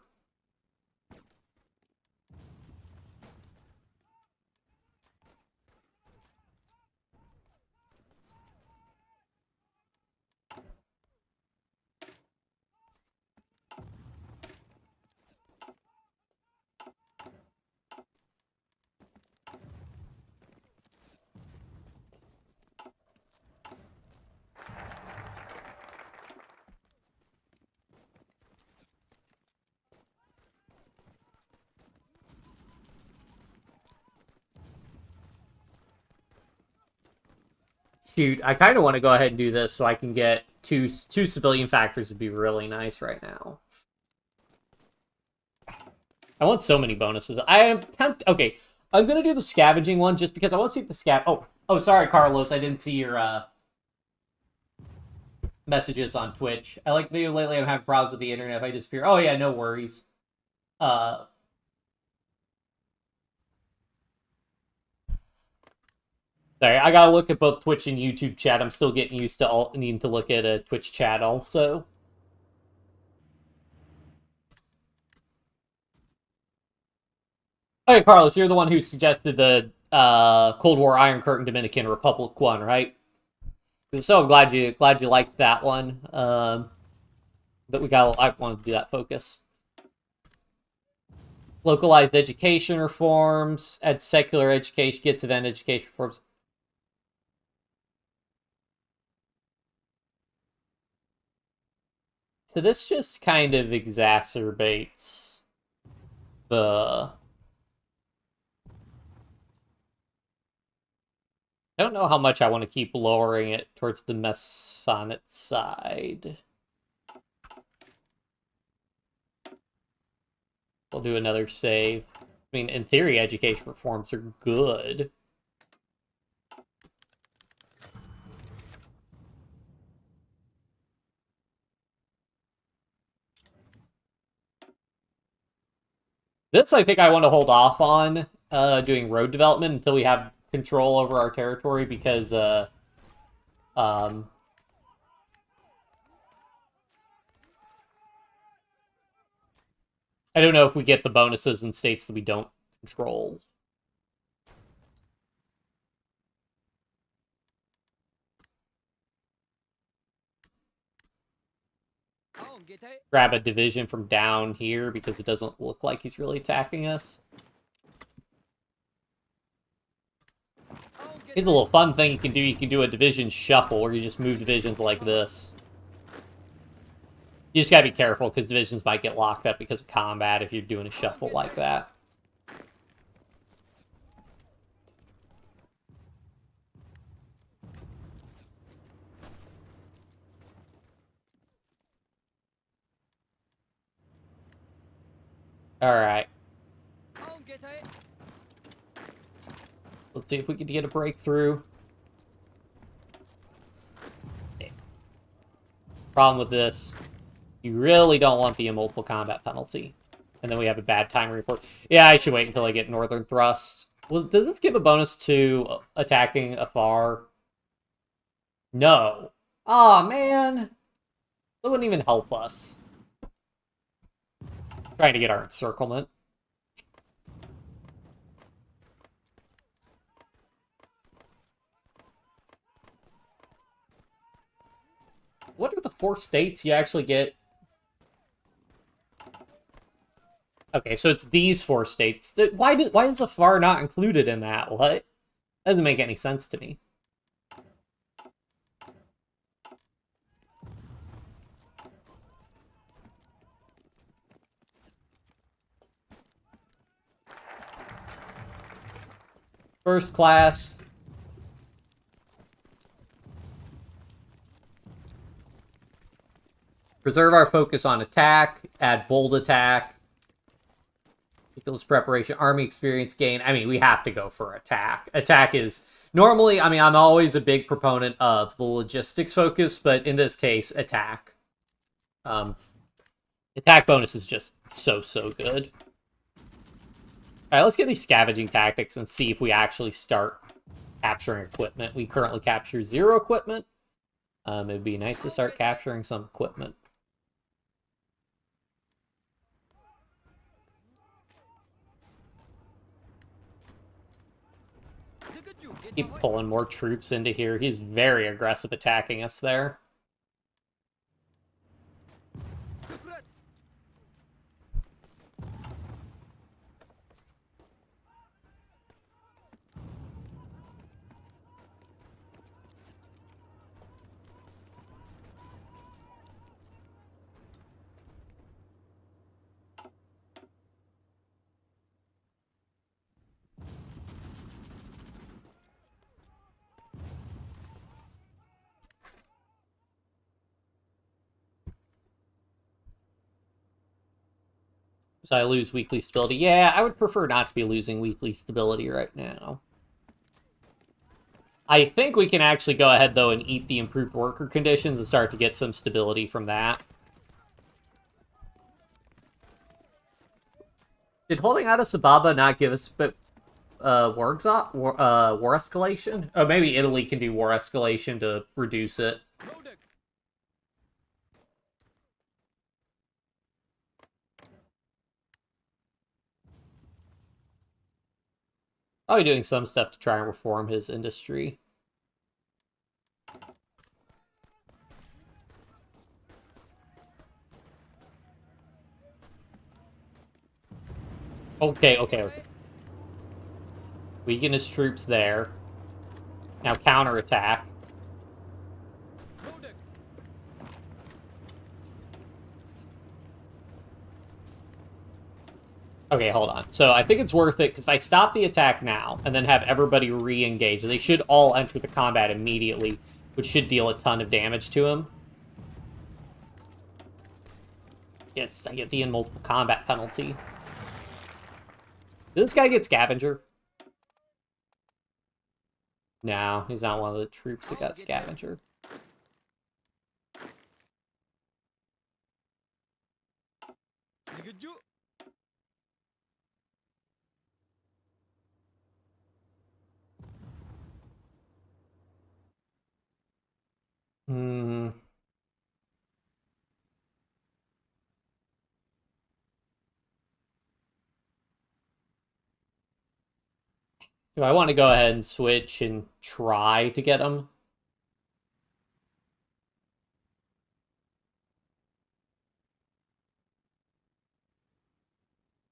Shoot, I kind of want to go ahead and do this so I can get two civilian factors would be really nice right now. I want so many bonuses. I am tempted. Okay, I'm gonna do the scavenging one just because I want to see if the Oh, sorry, Carlos. I didn't see your messages on Twitch. I like video lately. I'm having problems with the internet. If I disappear, oh yeah, no worries. Sorry, I gotta look at both Twitch and YouTube chat. I'm still getting used to needing to look at a Twitch chat also. Okay, Carlos, you're the one who suggested the Cold War Iron Curtain Dominican Republic one, right? So I'm glad you liked that one. That we got. I wanted to do that focus. Localized education reforms, add secular education, gets event education reforms. So this just kind of exacerbates the... I don't know how much I want to keep lowering it towards the Mesphonate side. We'll do another save. I mean, in theory, education reforms are good. This, I think I want to hold off on doing road development until we have control over our territory, because I don't know if we get the bonuses in states that we don't control. Grab a division from down here because it doesn't look like he's really attacking us. Here's a little fun thing you can do. You can do a division shuffle where you just move divisions like this. You just gotta be careful because divisions might get locked up because of combat if you're doing a shuffle like that. Alright. Let's see if we can get a breakthrough. Problem with this, you really don't want the multiple combat penalty. And then we have a bad time report. Yeah, I should wait until I get Northern Thrust. Well, does this give a bonus to attacking afar? No. Aw, man. That wouldn't even help us. Trying to get our encirclement. What are the 4 states you actually get? Okay, so it's these 4 states. Why is Afar not included in that? What? That doesn't make any sense to me. First class. Preserve our focus on attack. Add bold attack. Skills preparation. Army experience gain. I mean, we have to go for attack. Attack is... Normally, I mean, I'm always a big proponent of the logistics focus, but in this case, attack. Attack bonus is just so good. Alright, let's get these scavenging tactics and see if we actually start capturing equipment. We currently capture 0 equipment. It'd be nice to start capturing some equipment. Keep pulling more troops into here. He's very aggressive attacking us there. So I lose weekly stability. Yeah, I would prefer not to be losing weekly stability right now. I think we can actually go ahead, though, and eat the improved worker conditions and start to get some stability from that. Did holding out of Sababa not give us war escalation? Oh, maybe Italy can do war escalation to reduce it. Probably doing some stuff to try and reform his industry. Okay. Weaken his troops there. Now counterattack. Okay, hold on. So I think it's worth it, because if I stop the attack now, and then have everybody re-engage, they should all enter the combat immediately, which should deal a ton of damage to him. Yes, I get the multiple combat penalty. Did this guy get Scavenger? No, he's not one of the troops that got Scavenger. Hmm. Do I want to go ahead and switch and try to get him?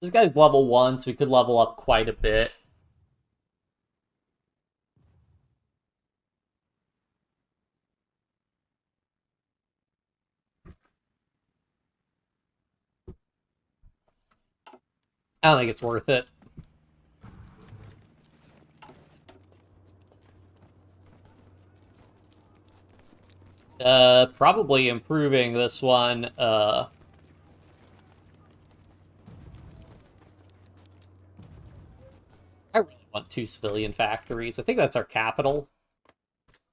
This guy's level 1, so we could level up quite a bit. I don't think it's worth it. Probably improving this one, I really want 2 civilian factories. I think that's our capital.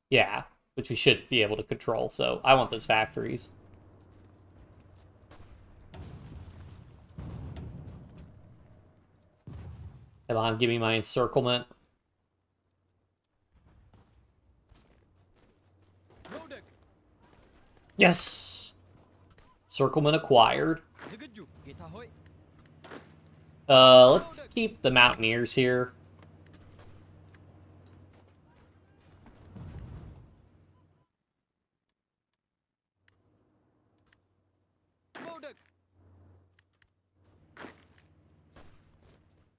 Yeah, which we should be able to control, so I want those factories. Come on, give me my encirclement. Yes! Encirclement acquired. Let's keep the Mountaineers here.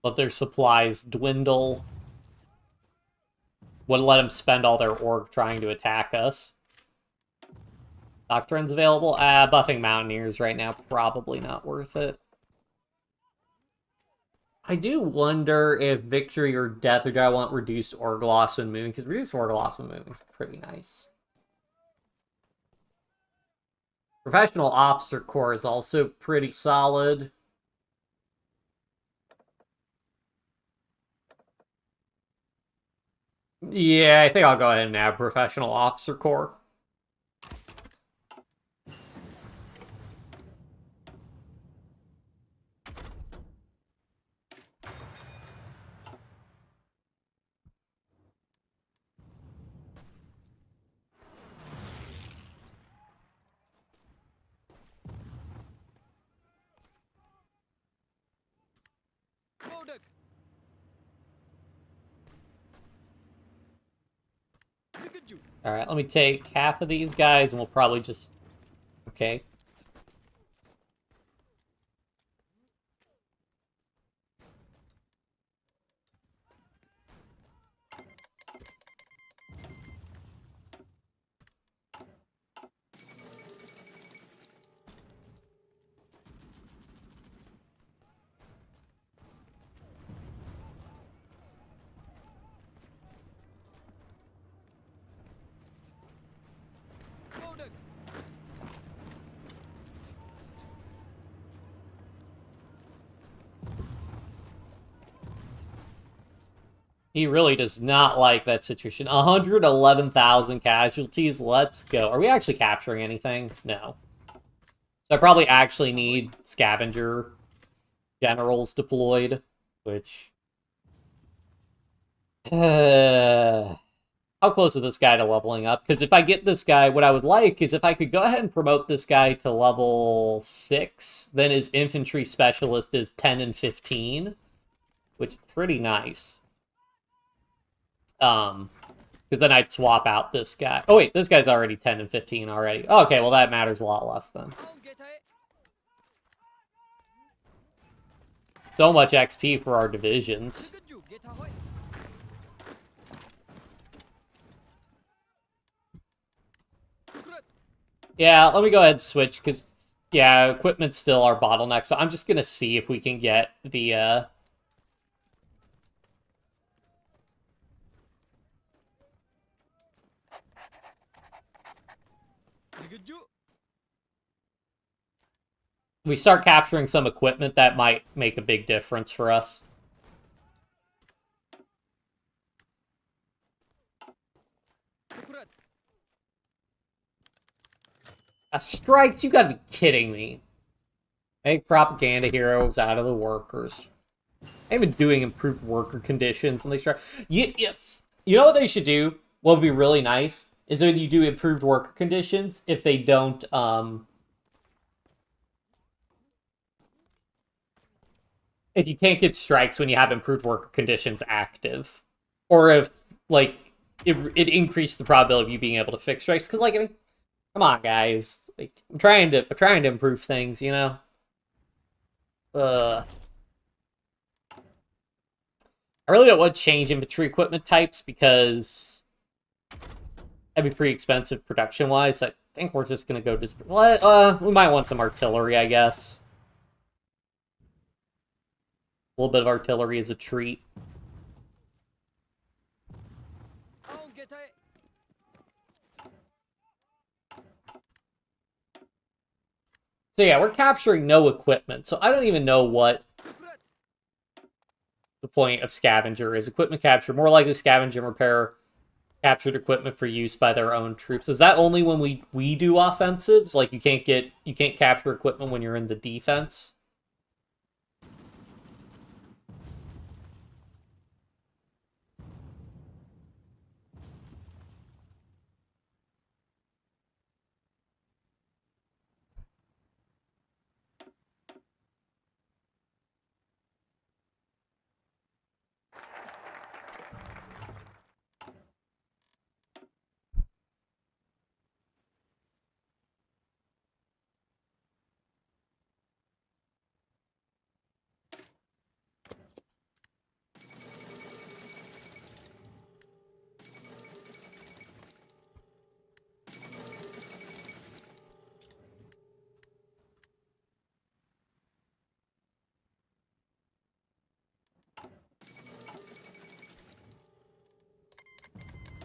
Let their supplies dwindle. Wouldn't let them spend all their org trying to attack us. Doctrines available? Buffing Mountaineers right now, probably not worth it. I do wonder if victory or death, or do I want reduced org loss when moving? Because reduced org loss when moving is pretty nice. Professional Officer Corps is also pretty solid. Yeah, I think I'll go ahead and add Professional Officer Corps. Alright, let me take half of these guys and we'll probably just... Okay. He really does not like that situation. 111,000 casualties. Let's go. Are we actually capturing anything? No. So I probably actually need scavenger generals deployed, which... how close is this guy to leveling up? Because if I get this guy, what I would like is if I could go ahead and promote this guy to level 6, then his infantry specialist is 10 and 15, which is pretty nice. Because then I'd swap out this guy. Oh wait, this guy's already 10 and 15 already. Okay, well that matters a lot less then. So much XP for our divisions. Yeah, let me go ahead and switch, because, yeah, equipment's still our bottleneck, so I'm just gonna see if we can get the, we start capturing some equipment, that might make a big difference for us. Strikes? You gotta be kidding me. Make propaganda heroes out of the workers. I'm even doing improved worker conditions, and they strike. You know what they should do? What would be really nice is when you do improved worker conditions, if they don't, if you can't get strikes when you have improved worker conditions active, or if, like, it increased the probability of you being able to fix strikes. Because, like, I mean, come on, guys. Like, I'm trying to improve things, you know? I really don't want to change infantry equipment types, because that'd be pretty expensive production-wise. I think we're just gonna go we might want some artillery, I guess. A little bit of artillery is a treat. So yeah, we're capturing no equipment, so I don't even know what the point of scavenger is. Equipment capture, more likely scavenge and repair captured equipment for use by their own troops. Is that only when we do offensives? Like, you can't capture equipment when you're in the defense?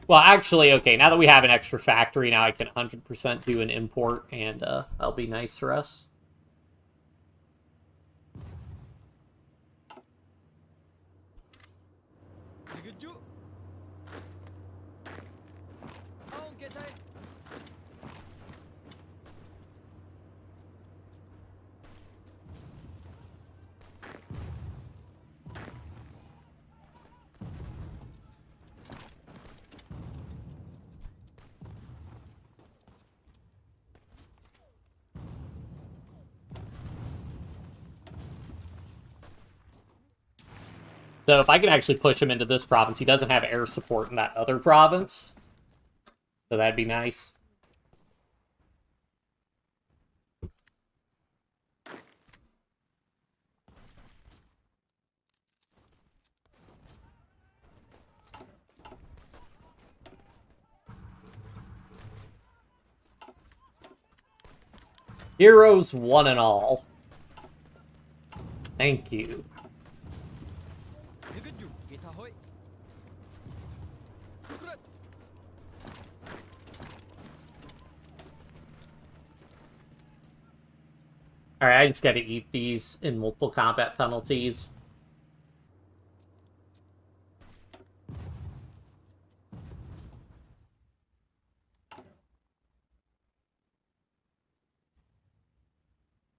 Well, actually, okay, now that we have an extra factory, now I can 100% do an import, and that'll be nice for us. So if I can actually push him into this province, he doesn't have air support in that other province. So that'd be nice. Heroes one and all. Thank you. Alright, I just gotta eat these in multiple combat penalties.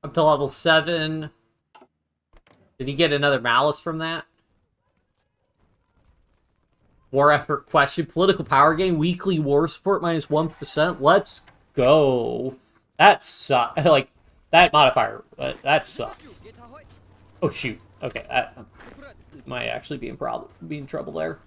Up to level 7. Did he get another malice from that? War effort question. Political power gain. Weekly war support minus 1%. Let's go. That sucks. Like, that modifier. That sucks. Oh, shoot. Okay, that might actually be in trouble there.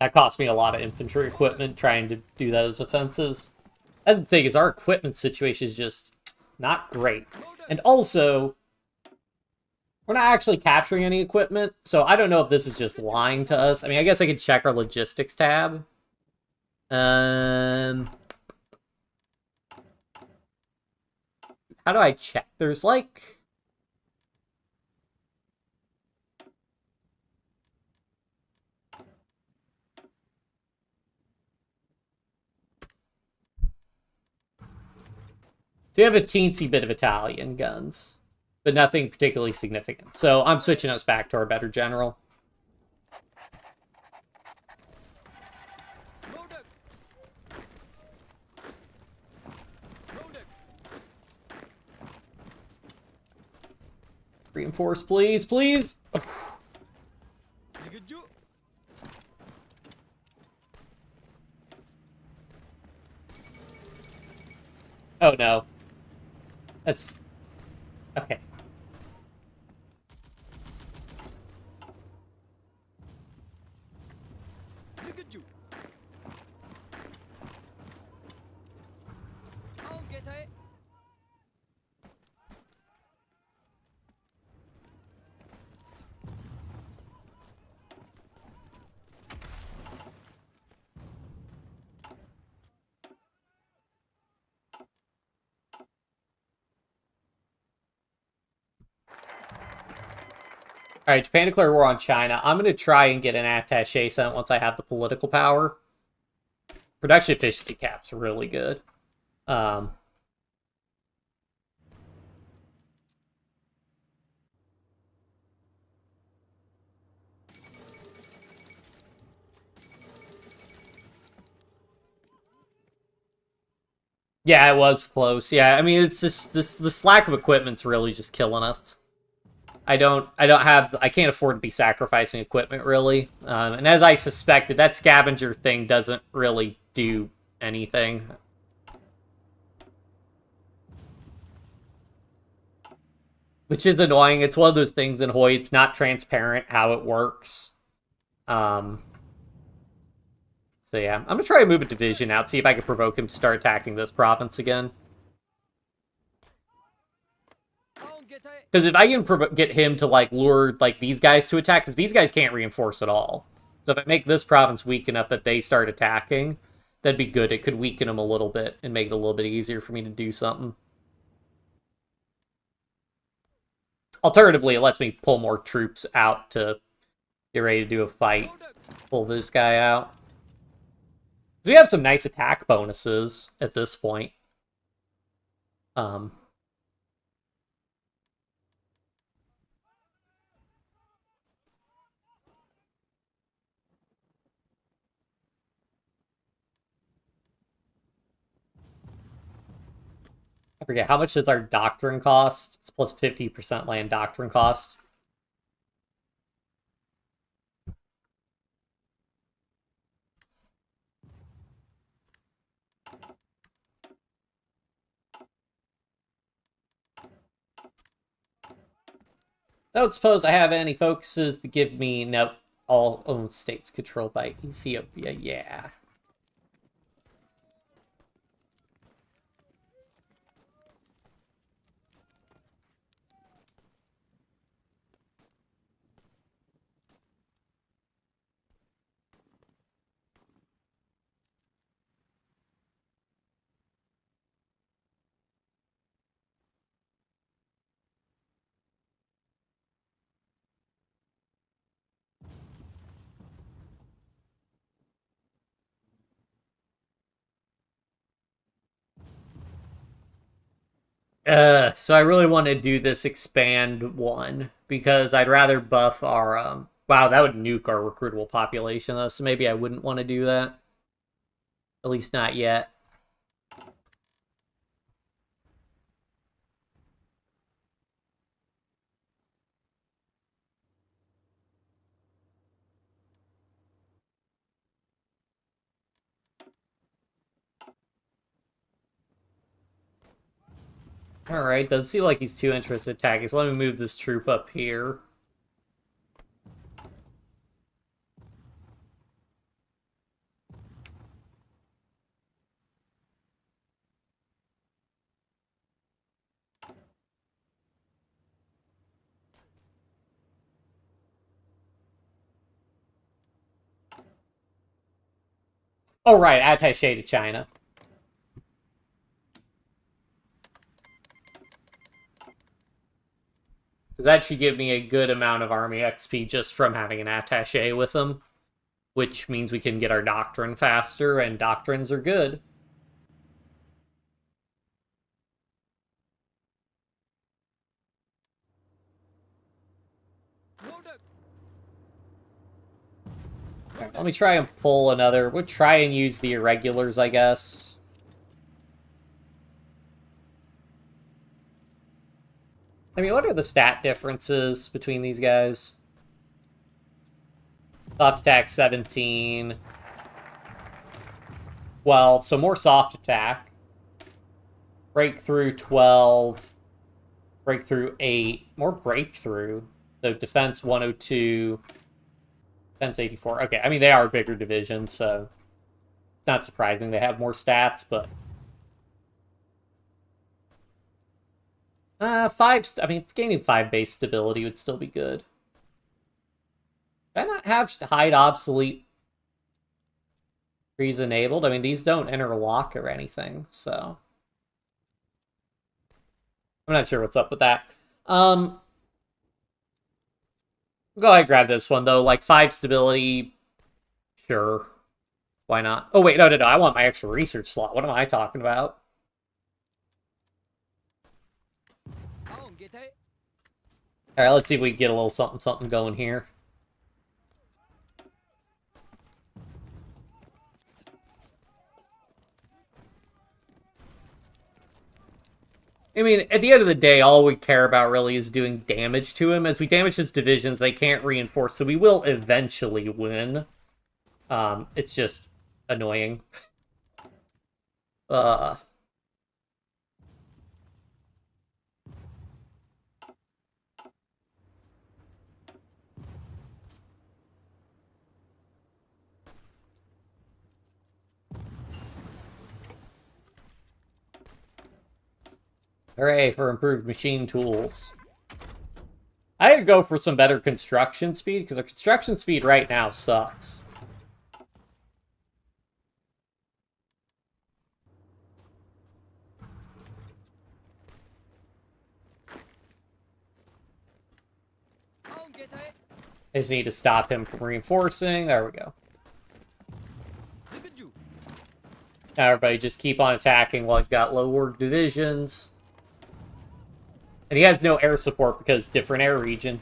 That cost me a lot of infantry equipment trying to do those offenses. That's the thing, is our equipment situation is just not great. And also, we're not actually capturing any equipment, so I don't know if this is just lying to us. I mean, I guess I could check our logistics tab. How do I check? There's like... So you have a teensy bit of Italian guns, but nothing particularly significant. So I'm switching us back to our better general. Reinforce, please, please! Oh no. That's... okay. Alright, Japan declared war on China. I'm going to try and get an attaché sent once I have the political power. Production efficiency cap's really good. Yeah, it was close. Yeah, I mean, it's just this lack of equipment's really just killing us. I can't afford to be sacrificing equipment, really. And as I suspected, that scavenger thing doesn't really do anything. Which is annoying. It's one of those things in HOI, it's not transparent how it works. So yeah, I'm gonna try to move a division out, see if I can provoke him to start attacking this province again. Because if I can get him to, like, lure, like, these guys to attack, because these guys can't reinforce at all. So if I make this province weak enough that they start attacking, that'd be good. It could weaken them a little bit and make it a little bit easier for me to do something. Alternatively, it lets me pull more troops out to get ready to do a fight. Pull this guy out. So we have some nice attack bonuses at this point. I forget, how much does our doctrine cost? It's plus 50% land doctrine cost. I don't suppose I have any focuses to give me... Nope. All owned states controlled by Ethiopia, yeah. So I really want to do this expand one because I'd rather buff our wow, that would nuke our recruitable population though, so maybe I wouldn't want to do that. At least not yet. Alright, doesn't seem like he's too interested in attacking, so let me move this troop up here. Oh, right, attaché to China. That should give me a good amount of army XP just from having an attaché with them, which means we can get our doctrine faster, and doctrines are good. Right, let me try and pull another... We'll try and use the irregulars, I guess. I mean, what are the stat differences between these guys? Soft attack 17. 12, so more soft attack. Breakthrough 12. Breakthrough 8. More breakthrough. So defense 102. Defense 84. Okay, I mean, they are bigger divisions, so it's not surprising they have more stats, but... I mean, gaining 5 base stability would still be good. Did I not have hide obsolete trees enabled? I mean, these don't interlock or anything, so... I'm not sure what's up with that. Go ahead and grab this one, though. Like, 5 stability, sure. Why not? Oh, wait, no. I want my extra research slot. What am I talking about? Alright, let's see if we can get a little something going here. I mean, at the end of the day, all we care about really is doing damage to him. As we damage his divisions, they can't reinforce, so we will eventually win. It's just annoying. Hooray for improved machine tools. I had to go for some better construction speed, because our construction speed right now sucks. I just need to stop him from reinforcing. There we go. Now everybody just keep on attacking while he's got low org divisions. And he has no air support because different air region.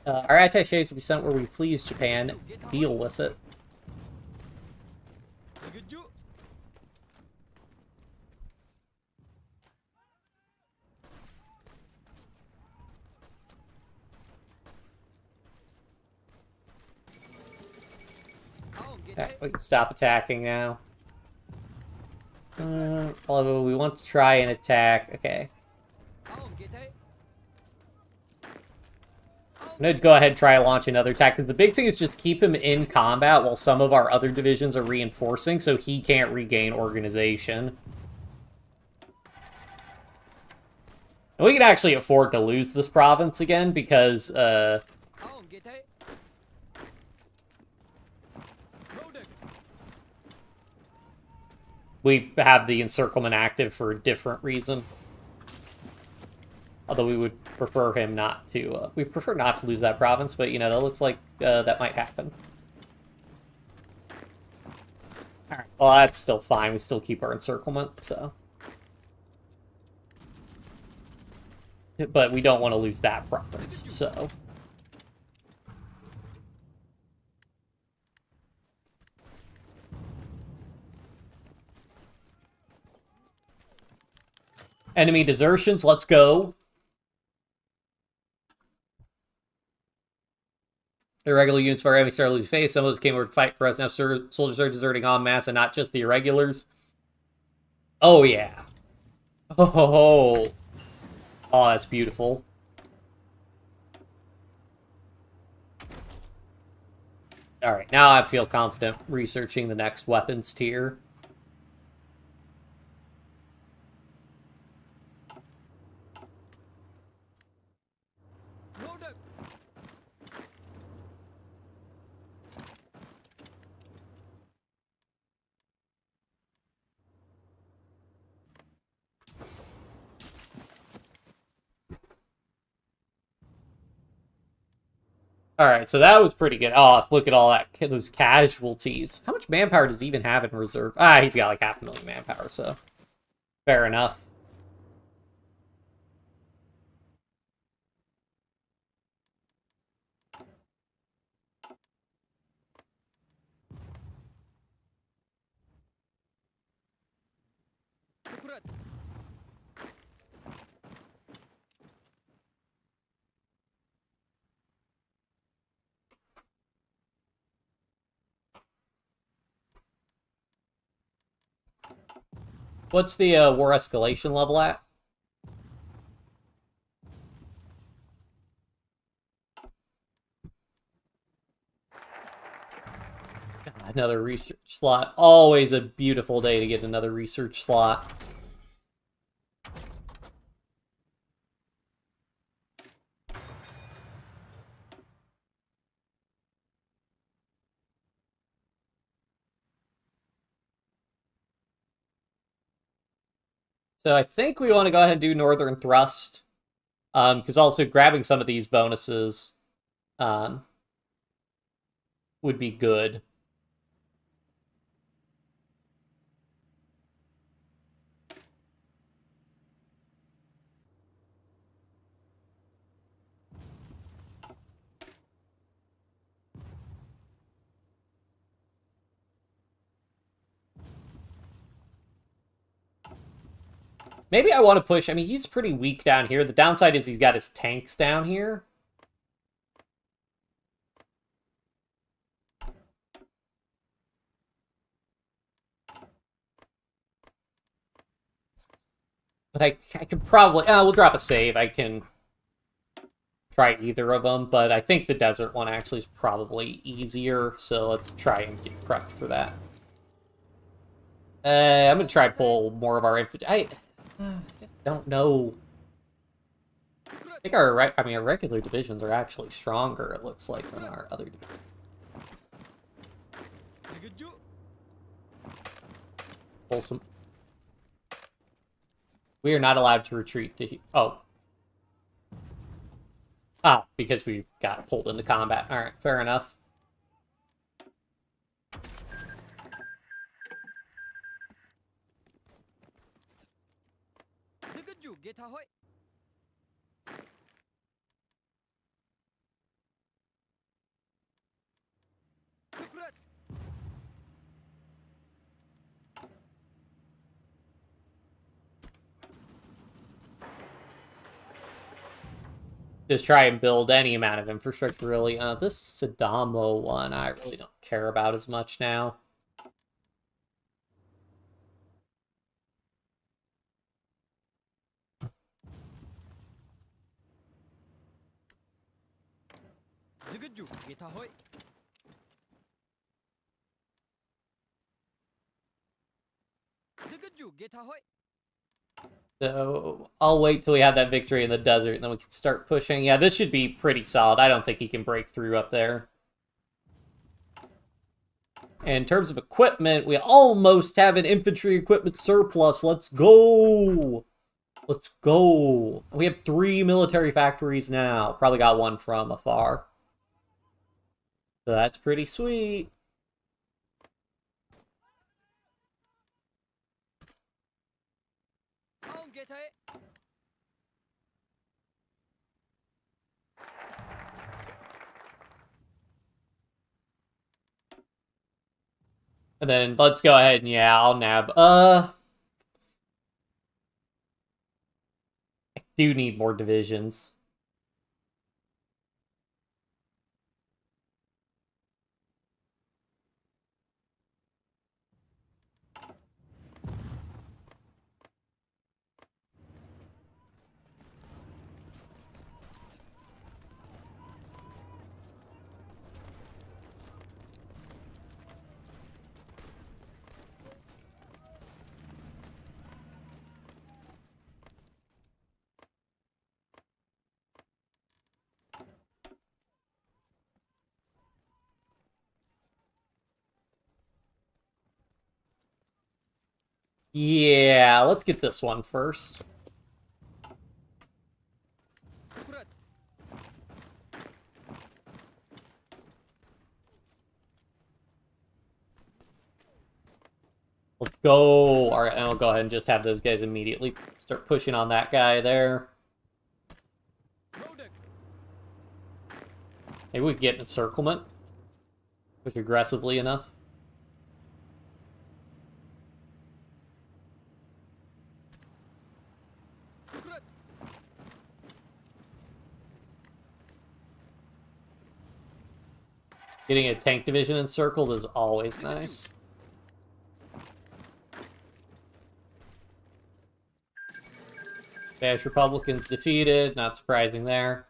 Our attaches will be sent where we please, Japan. Deal with it. Okay, we can stop attacking now. Although we want to try and attack. Okay. I'm going to go ahead and try to launch another attack, because the big thing is just keep him in combat while some of our other divisions are reinforcing, so he can't regain organization. And we can actually afford to lose this province again, because, we have the encirclement active for a different reason. Although we would prefer him not to, we prefer not to lose that province, but, you know, that looks like that might happen. Alright, well, that's still fine. We still keep our encirclement, so. But we don't want to lose that province, so. Enemy desertions, let's go. Irregular units of our enemy started losing faith. Some of those came over to fight for us. Now soldiers are deserting en masse, and not just the irregulars. Oh, yeah. Oh, that's beautiful. Alright, now I feel confident researching the next weapons tier. Alright, so that was pretty good. Oh, look at all that, those casualties. How much manpower does he even have in reserve? Ah, he's got like 500,000 manpower, so fair enough. What's the war escalation level at? Another research slot. Always a beautiful day to get another research slot. So I think we want to go ahead and do Northern Thrust. Because also grabbing some of these bonuses would be good. Maybe I want to push. I mean, he's pretty weak down here. The downside is he's got his tanks down here. But I can probably... we'll drop a save. I can try either of them, but I think the desert one actually is probably easier, so let's try and get prepped for that. I'm gonna try to pull more of our infantry. I just don't know. I think our regular divisions are actually stronger, it looks like, than our other divisions. Pull some. We are not allowed to retreat to. Oh. Ah, because we got pulled into combat. Alright, fair enough. Just try and build any amount of infrastructure, really. This Sadamo one, I really don't care about as much now. So I'll wait till we have that victory in the desert, and then we can start pushing. Yeah, this should be pretty solid. I don't think he can break through up there. And in terms of equipment, we almost have an infantry equipment surplus. Let's go! Let's go! We have 3 military factories now. Probably got one from afar. So that's pretty sweet. And then let's go ahead and, yeah, I'll nab. I do need more divisions. Yeah, let's get this one first. Let's go. All right, and I'll go ahead and just have those guys immediately start pushing on that guy there. Maybe we can get an encirclement. Push aggressively enough. Getting a tank division encircled is always nice. Spanish Republicans defeated, not surprising there.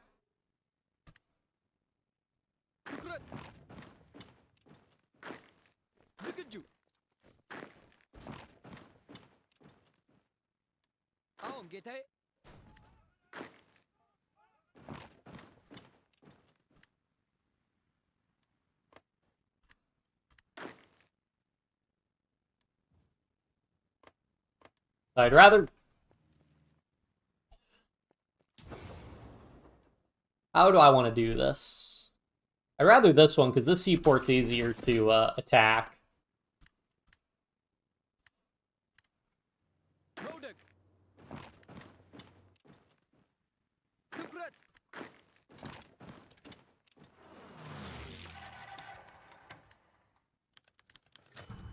I'd rather... How do I want to do this? I'd rather this one, because this seaport's easier to attack.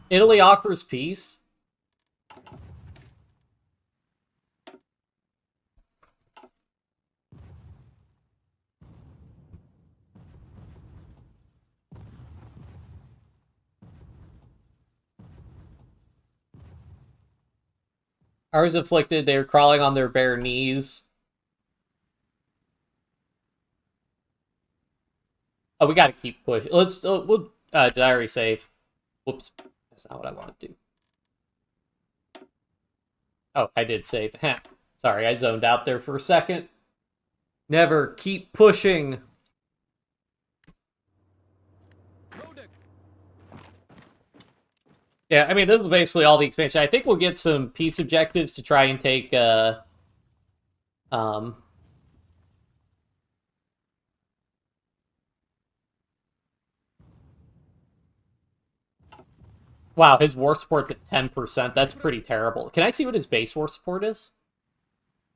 Italy offers peace. Ours afflicted, they're crawling on their bare knees. Oh, we gotta keep pushing. Let's, we'll, did I already save? Whoops. That's not what I want to do. Oh, I did save. Sorry, I zoned out there for a second. Never keep pushing. Yeah, I mean, this is basically all the expansion. I think we'll get some peace objectives to try and take, um... Wow, his war support's at 10%. That's pretty terrible. Can I see what his base war support is?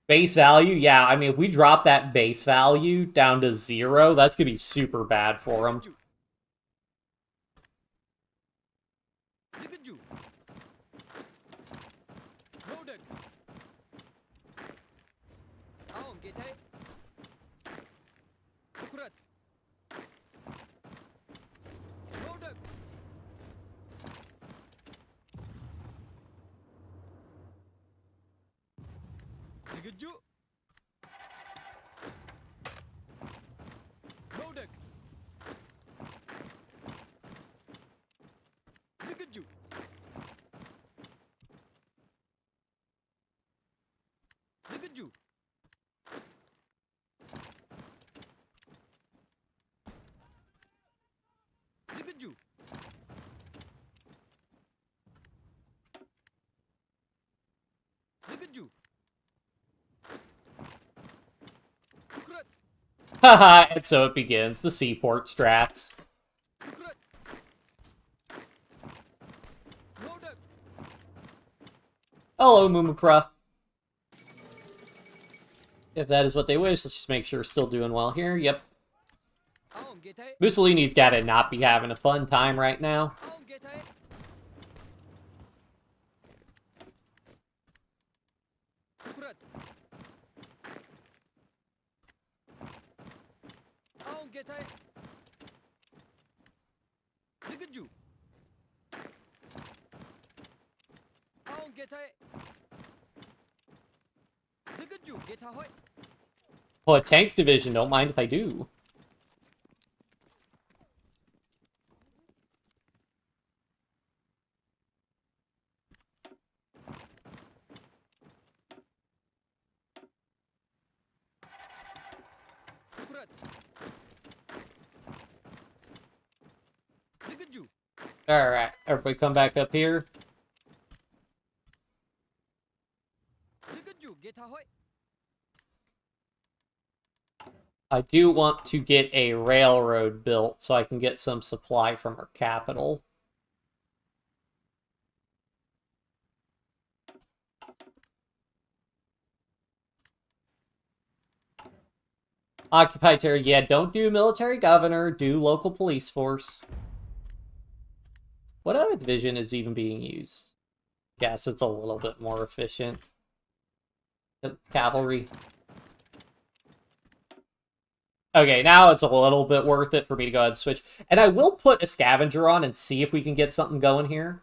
Base value? Yeah, I mean, if we drop that base value down to 0, that's gonna be super bad for him. Haha, and so it begins. The seaport strats. Hello, Mumapra. If that is what they wish, let's just make sure we're still doing well here. Yep. Mussolini's gotta not be having a fun time right now. Oh, a tank division. Don't mind if I do. Alright, everybody come back up here. I do want to get a railroad built so I can get some supply from our capital. Occupied territory. Yeah, don't do military governor. Do local police force. What other division is even being used? Guess it's a little bit more efficient. Because it's cavalry. Okay, now it's a little bit worth it for me to go ahead and switch. And I will put a scavenger on and see if we can get something going here.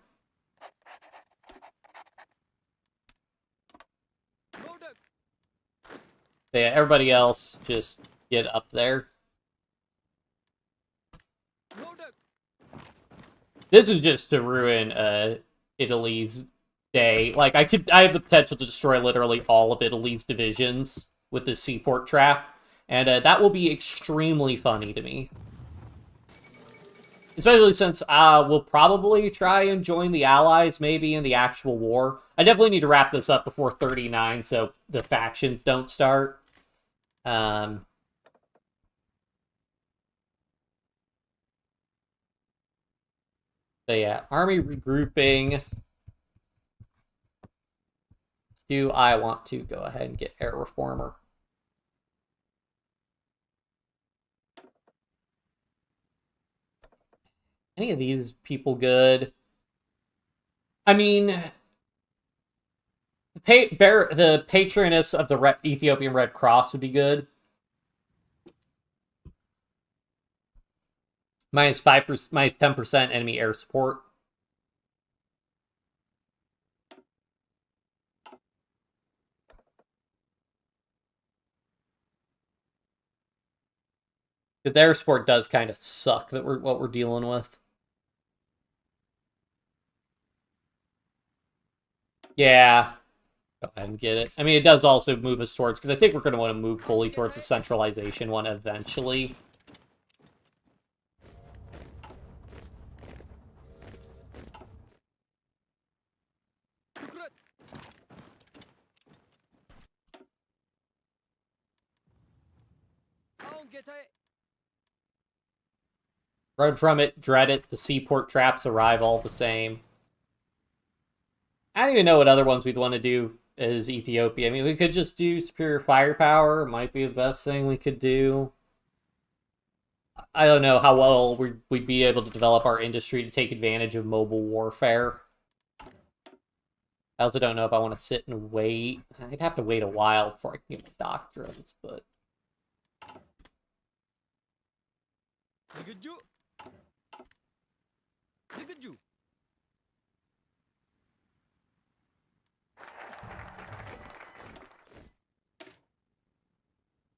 Yeah, everybody else just get up there. This is just to ruin Italy's day. Like, I have the potential to destroy literally all of Italy's divisions with this seaport trap. And that will be extremely funny to me. Especially since we'll probably try and join the Allies, maybe, in the actual war. I definitely need to wrap this up before 39, so the factions don't start. But yeah, army regrouping. Do I want to go ahead and get Air Reformer? Any of these people good? I mean, the patroness of the Ethiopian Red Cross would be good. Minus 5%, minus 10% enemy air support. The air support does kind of suck that what we're dealing with. Yeah. Go ahead and get it. I mean, it does also move us towards, because I think we're going to want to move fully towards the centralization one eventually. Run from it, dread it, the seaport traps arrive all the same. I don't even know what other ones we'd want to do as Ethiopia. I mean, we could just do superior firepower. It might be the best thing we could do. I don't know how well we'd be able to develop our industry to take advantage of mobile warfare. I also don't know if I want to sit and wait. I'd have to wait a while before I can get my doctrines, but...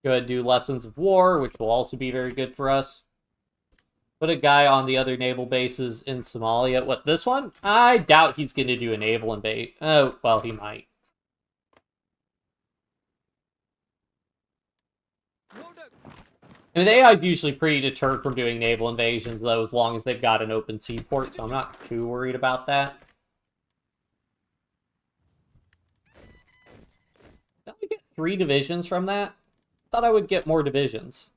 Go ahead and do Lessons of War, which will also be very good for us. Put a guy on the other naval bases in Somalia. What, this one? I doubt he's going to do a naval invade. Oh, well, he might. I mean, the AI is usually pretty deterred from doing naval invasions, though, as long as they've got an open seaport, so I'm not too worried about that. Did we get 3 divisions from that? Thought I would get more divisions.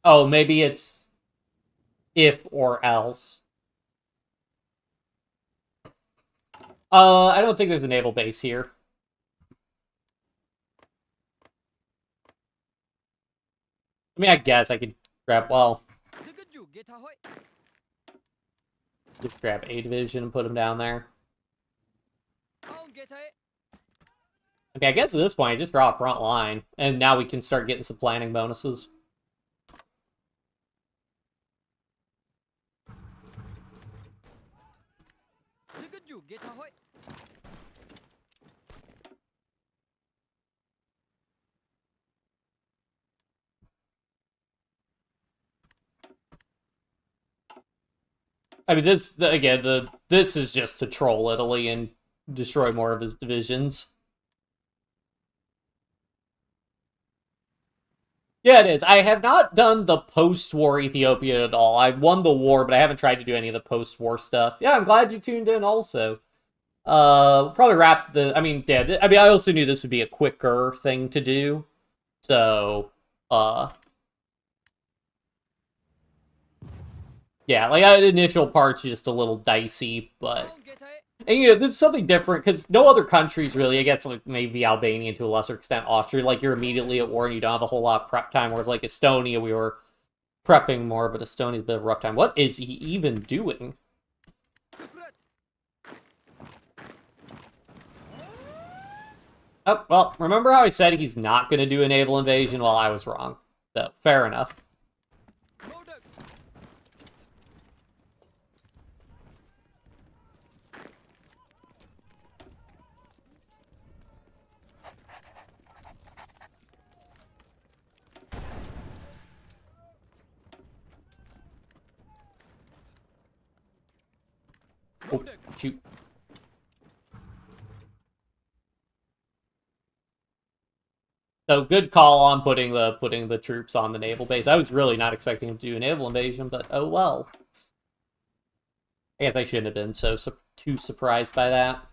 Oh, maybe it's if or else. I don't think there's a naval base here. I mean, I guess I could grab, well... just grab a division and put them down there. I mean, I guess at this point, I just draw a front line, and now we can start getting some planning bonuses. I mean, this is just to troll Italy and destroy more of his divisions. Yeah, it is. I have not done the post-war Ethiopia at all. I won the war, but I haven't tried to do any of the post-war stuff. Yeah, I'm glad you tuned in also. Probably wrap the... I mean, yeah, I also knew this would be a quicker thing to do. So, yeah, like, the initial part's just a little dicey, but... And, you know, this is something different, because no other countries really, I guess, like, maybe Albania to a lesser extent, Austria, like, you're immediately at war and you don't have a whole lot of prep time, whereas, like, Estonia, we were prepping more, but Estonia's a bit of a rough time. What is he even doing? Oh, well, remember how I said he's not going to do a naval invasion? Well, I was wrong. So, fair enough. Oh, shoot. So good call on putting the troops on the naval base. I was really not expecting him to do a naval invasion, but oh well. I guess I shouldn't have been too surprised by that.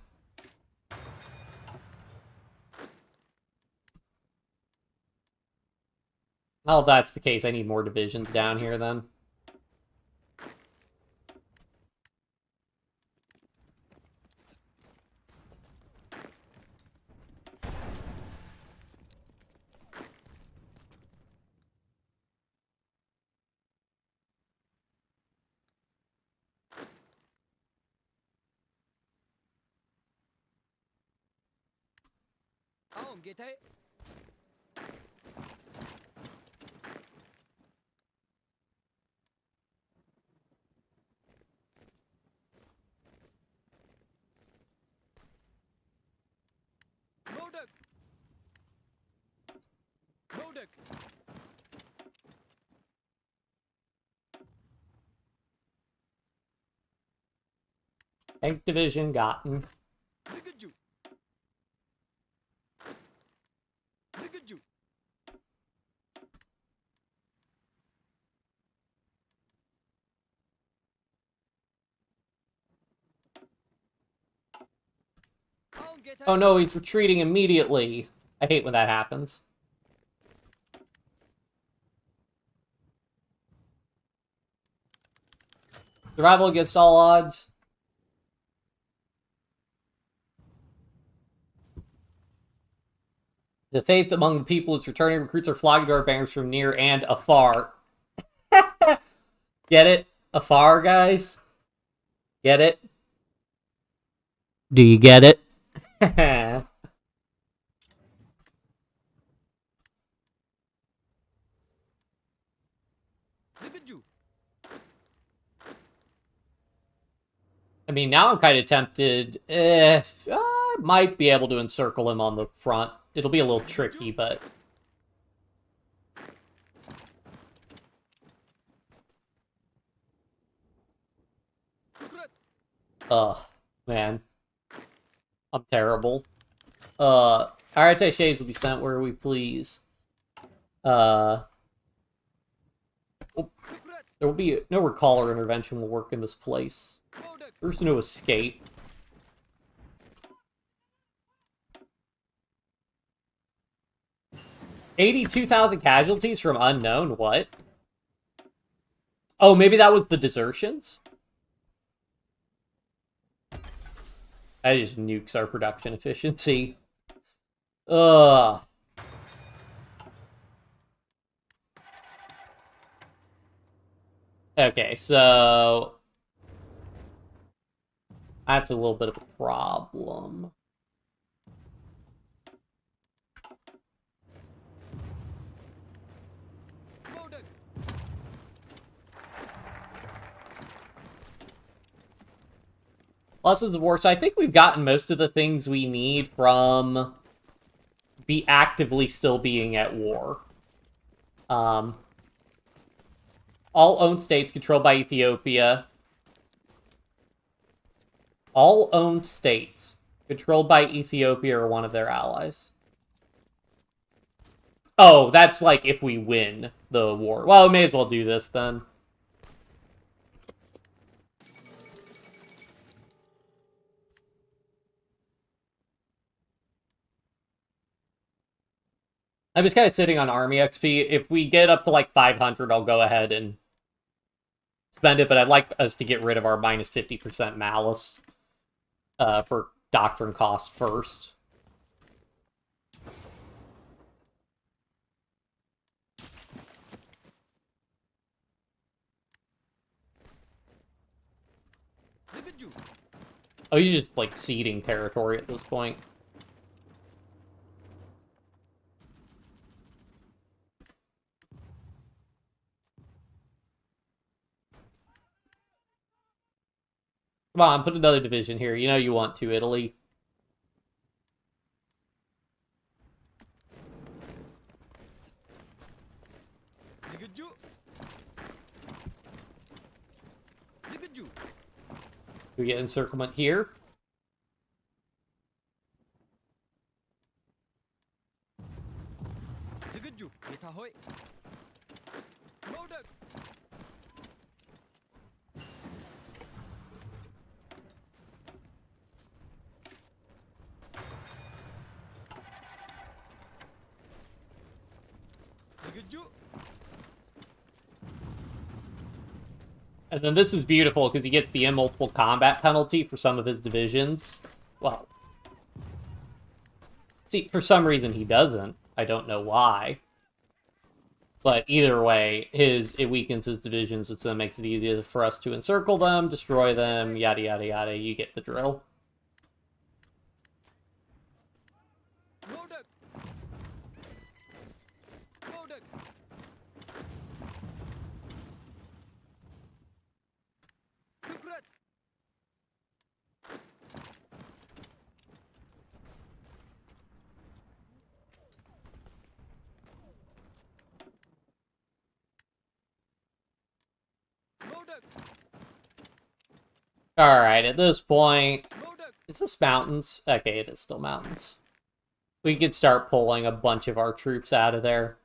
Well, if that's the case, I need more divisions down here then. Tank division gotten. Oh no, he's retreating immediately. I hate when that happens. Survival against all odds. The faith among the people is returning. Recruits are flocking to our banners from near and afar. Get it? Afar, guys? Get it? Do you get it? I mean, now I'm kind of tempted. I might be able to encircle him on the front. It'll be a little tricky, but... man. I'm terrible. Our attaches will be sent where we please. There will be no recall or intervention will work in this place. There's no escape. $82,000 casualties from unknown. What? Oh, maybe that was the desertions? That just nukes our production efficiency. Ugh. Okay, so... that's a little bit of a problem. Lessons of War. So I think we've gotten most of the things we need from be actively still being at war. All owned states controlled by Ethiopia. All owned states controlled by Ethiopia or one of their allies. Oh, that's like if we win the war. Well, we may as well do this then. I'm just kind of sitting on army XP. If we get up to like 500, I'll go ahead and spend it, but I'd like us to get rid of our minus 50% malice for doctrine costs first. Oh, he's just like ceding territory at this point. Come on, put another division here. You know you want to, Italy. We get encirclement here. And then this is beautiful because he gets the multiple combat penalty for some of his divisions. Well, see, for some reason he doesn't. I don't know why. But either way, it weakens his divisions, which then makes it easier for us to encircle them, destroy them, yada yada yada. You get the drill. Alright, at this point... Is this mountains? Okay, it is still mountains. We could start pulling a bunch of our troops out of there.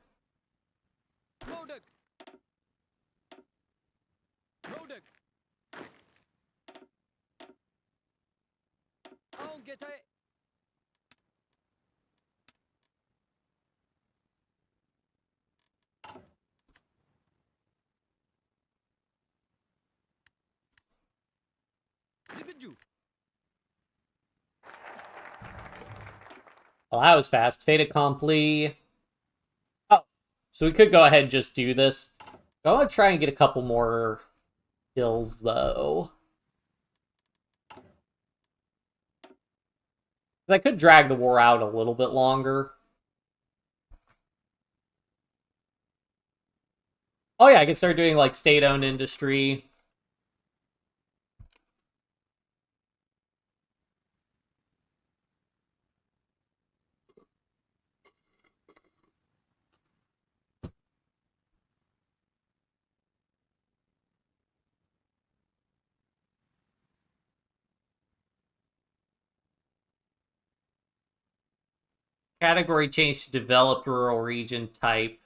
Well, that was fast. Fait accompli. Oh, so we could go ahead and just do this. I want to try and get a couple more kills, though. I could drag the war out a little bit longer. Oh yeah, I could start doing, like, state-owned industry. Category change to developed rural region type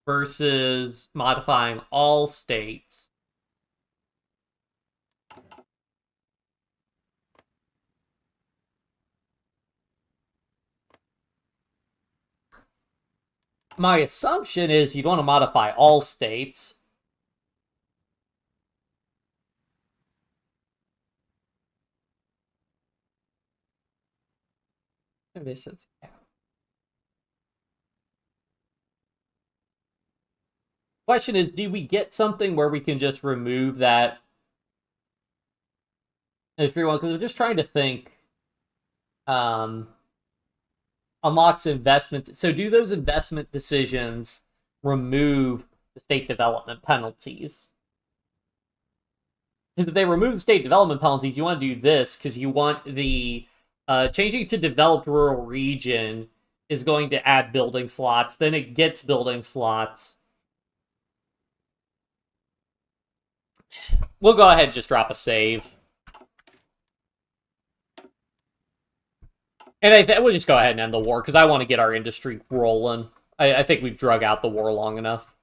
versus modifying all states. My assumption is you'd want to modify all states. Ambitions. Question is, do we get something where we can just remove that industry one? Because I'm just trying to think. Unlocks investment. So do those investment decisions remove the state development penalties? Because if they remove the state development penalties, you want to do this because you want the changing to developed rural region is going to add building slots. Then it gets building slots. We'll go ahead and just drop a save. And we'll just go ahead and end the war, because I want to get our industry rolling. I think we've drug out the war long enough.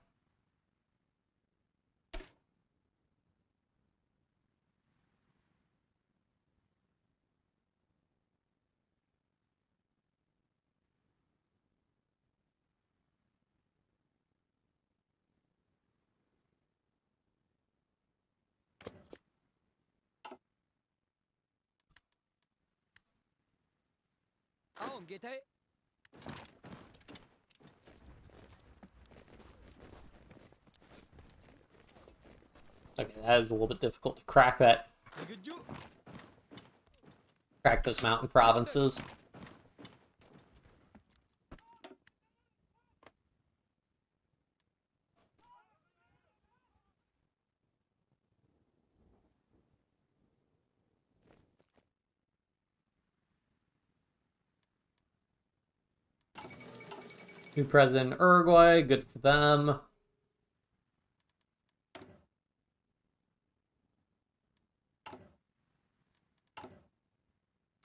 Okay, that is a little bit difficult to crack that. Crack those mountain provinces. New president Uruguay, good for them.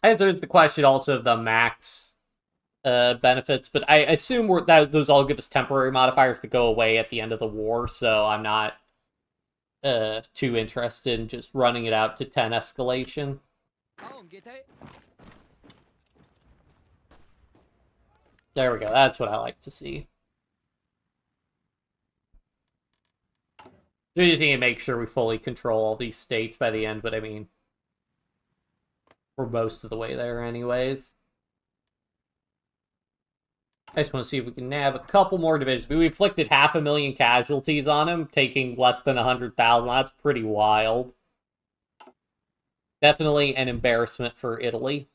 I guess there's the question also of the max benefits, but I assume that those all give us temporary modifiers that go away at the end of the war, so I'm not too interested in just running it out to 10 escalation. There we go, that's what I like to see. We just need to make sure we fully control all these states by the end, but I mean, we're most of the way there anyways. I just want to see if we can nab a couple more divisions. We inflicted 500,000 casualties on him, taking less than 100,000. That's pretty wild. Definitely an embarrassment for Italy.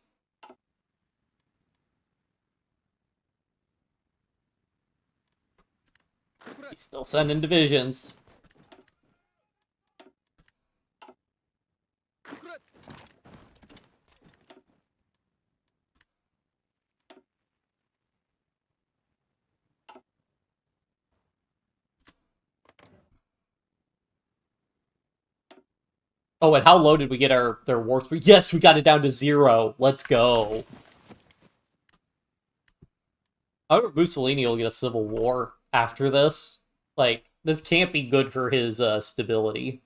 He's still sending divisions. Oh, and how low did we get their war speed? Yes, we got it down to 0. Let's go. I wonder if Mussolini will get a civil war after this. Like, this can't be good for his stability.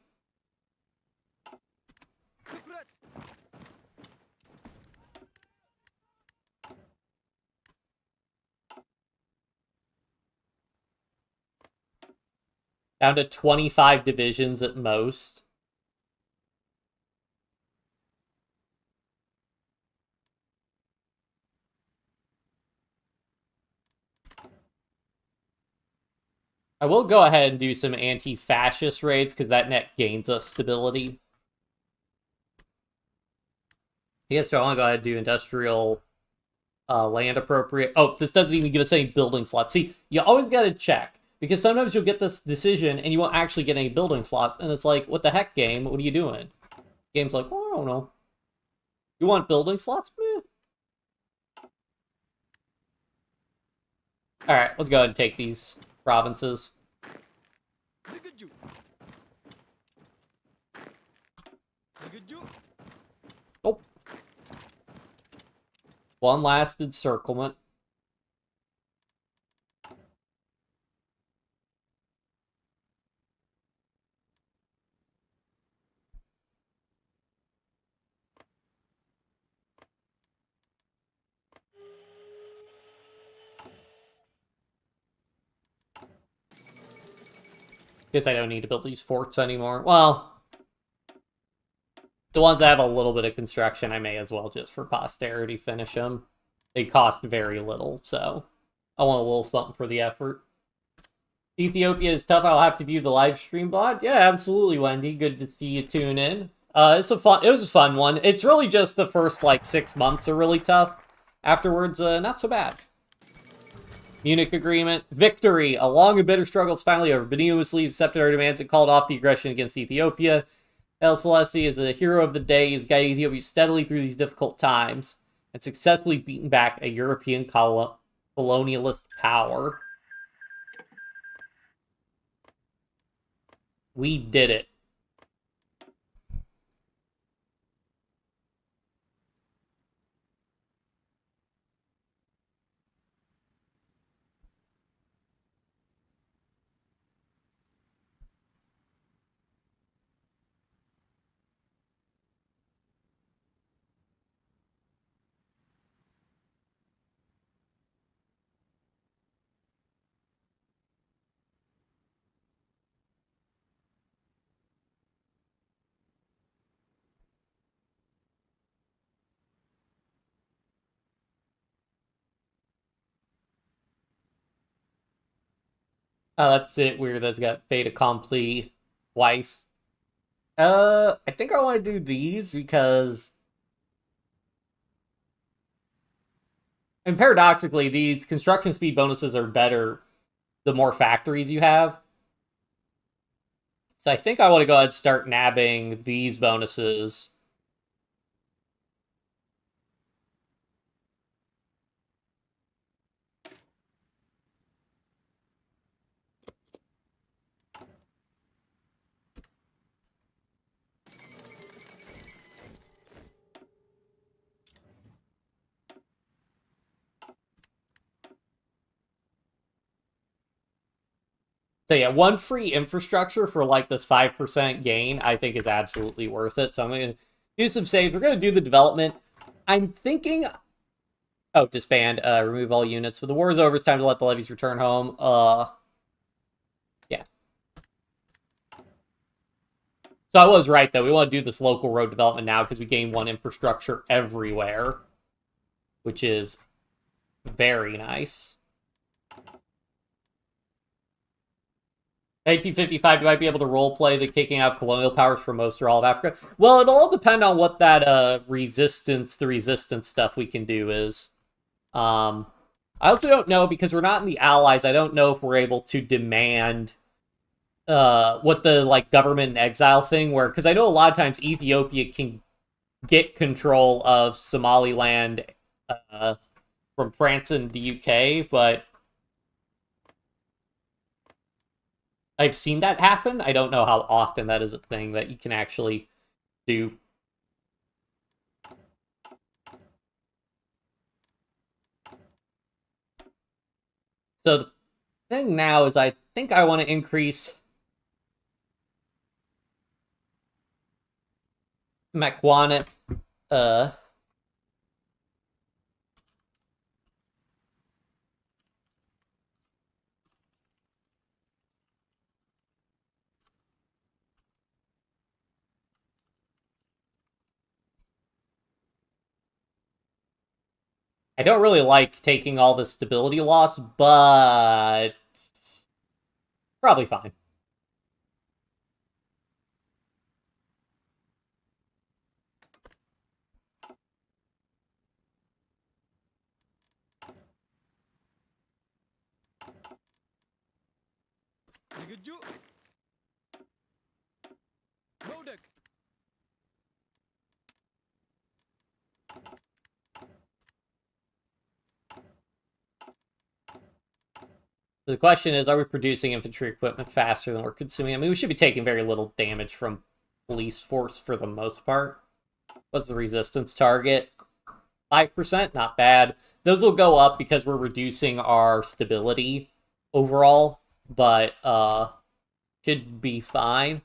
Down to 25 divisions at most. I will go ahead and do some anti-fascist raids, because that net gains us stability. Yes, so I want to go ahead and do industrial land appropriate. Oh, this doesn't even give us any building slots. See, you always got to check, because sometimes you'll get this decision and you won't actually get any building slots, and it's like, what the heck, game? What are you doing? Game's like, well, I don't know. You want building slots? Meh. Alright, let's go ahead and take these provinces. Oh. One last encirclement. Guess I don't need to build these forts anymore. Well, the ones that have a little bit of construction, I may as well just for posterity finish them. They cost very little, so I want a little something for the effort. Ethiopia is tough. I'll have to view the live stream bot. Yeah, absolutely, Wendy. Good to see you tune in. It was a fun one. It's really just the first like 6 months are really tough. Afterwards, not so bad. Munich Agreement. Victory. A long and bitter struggle is finally over. Benito Mussolini accepted our demands and called off the aggression against Ethiopia. El Selassie is a hero of the day. He's guiding Ethiopia steadily through these difficult times and successfully beaten back a European colonialist power. We did it. Oh, that's it. Weird. That's got fait accompli twice. I think I want to do these because, and paradoxically, these construction speed bonuses are better the more factories you have. So I think I want to go ahead and start nabbing these bonuses. So yeah, one free infrastructure for like this 5% gain, I think is absolutely worth it. So I'm going to do some saves. We're going to do the development. I'm thinking... Oh, disband. Remove all units. When the war is over, it's time to let the levies return home. Yeah. So I was right, though. We want to do this local road development now because we gain one infrastructure everywhere, which is very nice. 1955, you might be able to roleplay the kicking out colonial powers for most or all of Africa. Well, it'll all depend on what that the resistance stuff we can do is. I also don't know, because we're not in the Allies, I don't know if we're able to demand what the like government in exile thing where, because I know a lot of times Ethiopia can get control of Somaliland from France and the UK, but I've seen that happen. I don't know how often that is a thing that you can actually do. So the thing now is I think I want to increase Makwana. I don't really like taking all the stability loss, but probably fine. The question is, are we producing infantry equipment faster than we're consuming? I mean, we should be taking very little damage from police force for the most part. What's the resistance target? 5%, not bad. Those will go up because we're reducing our stability overall, but should be fine.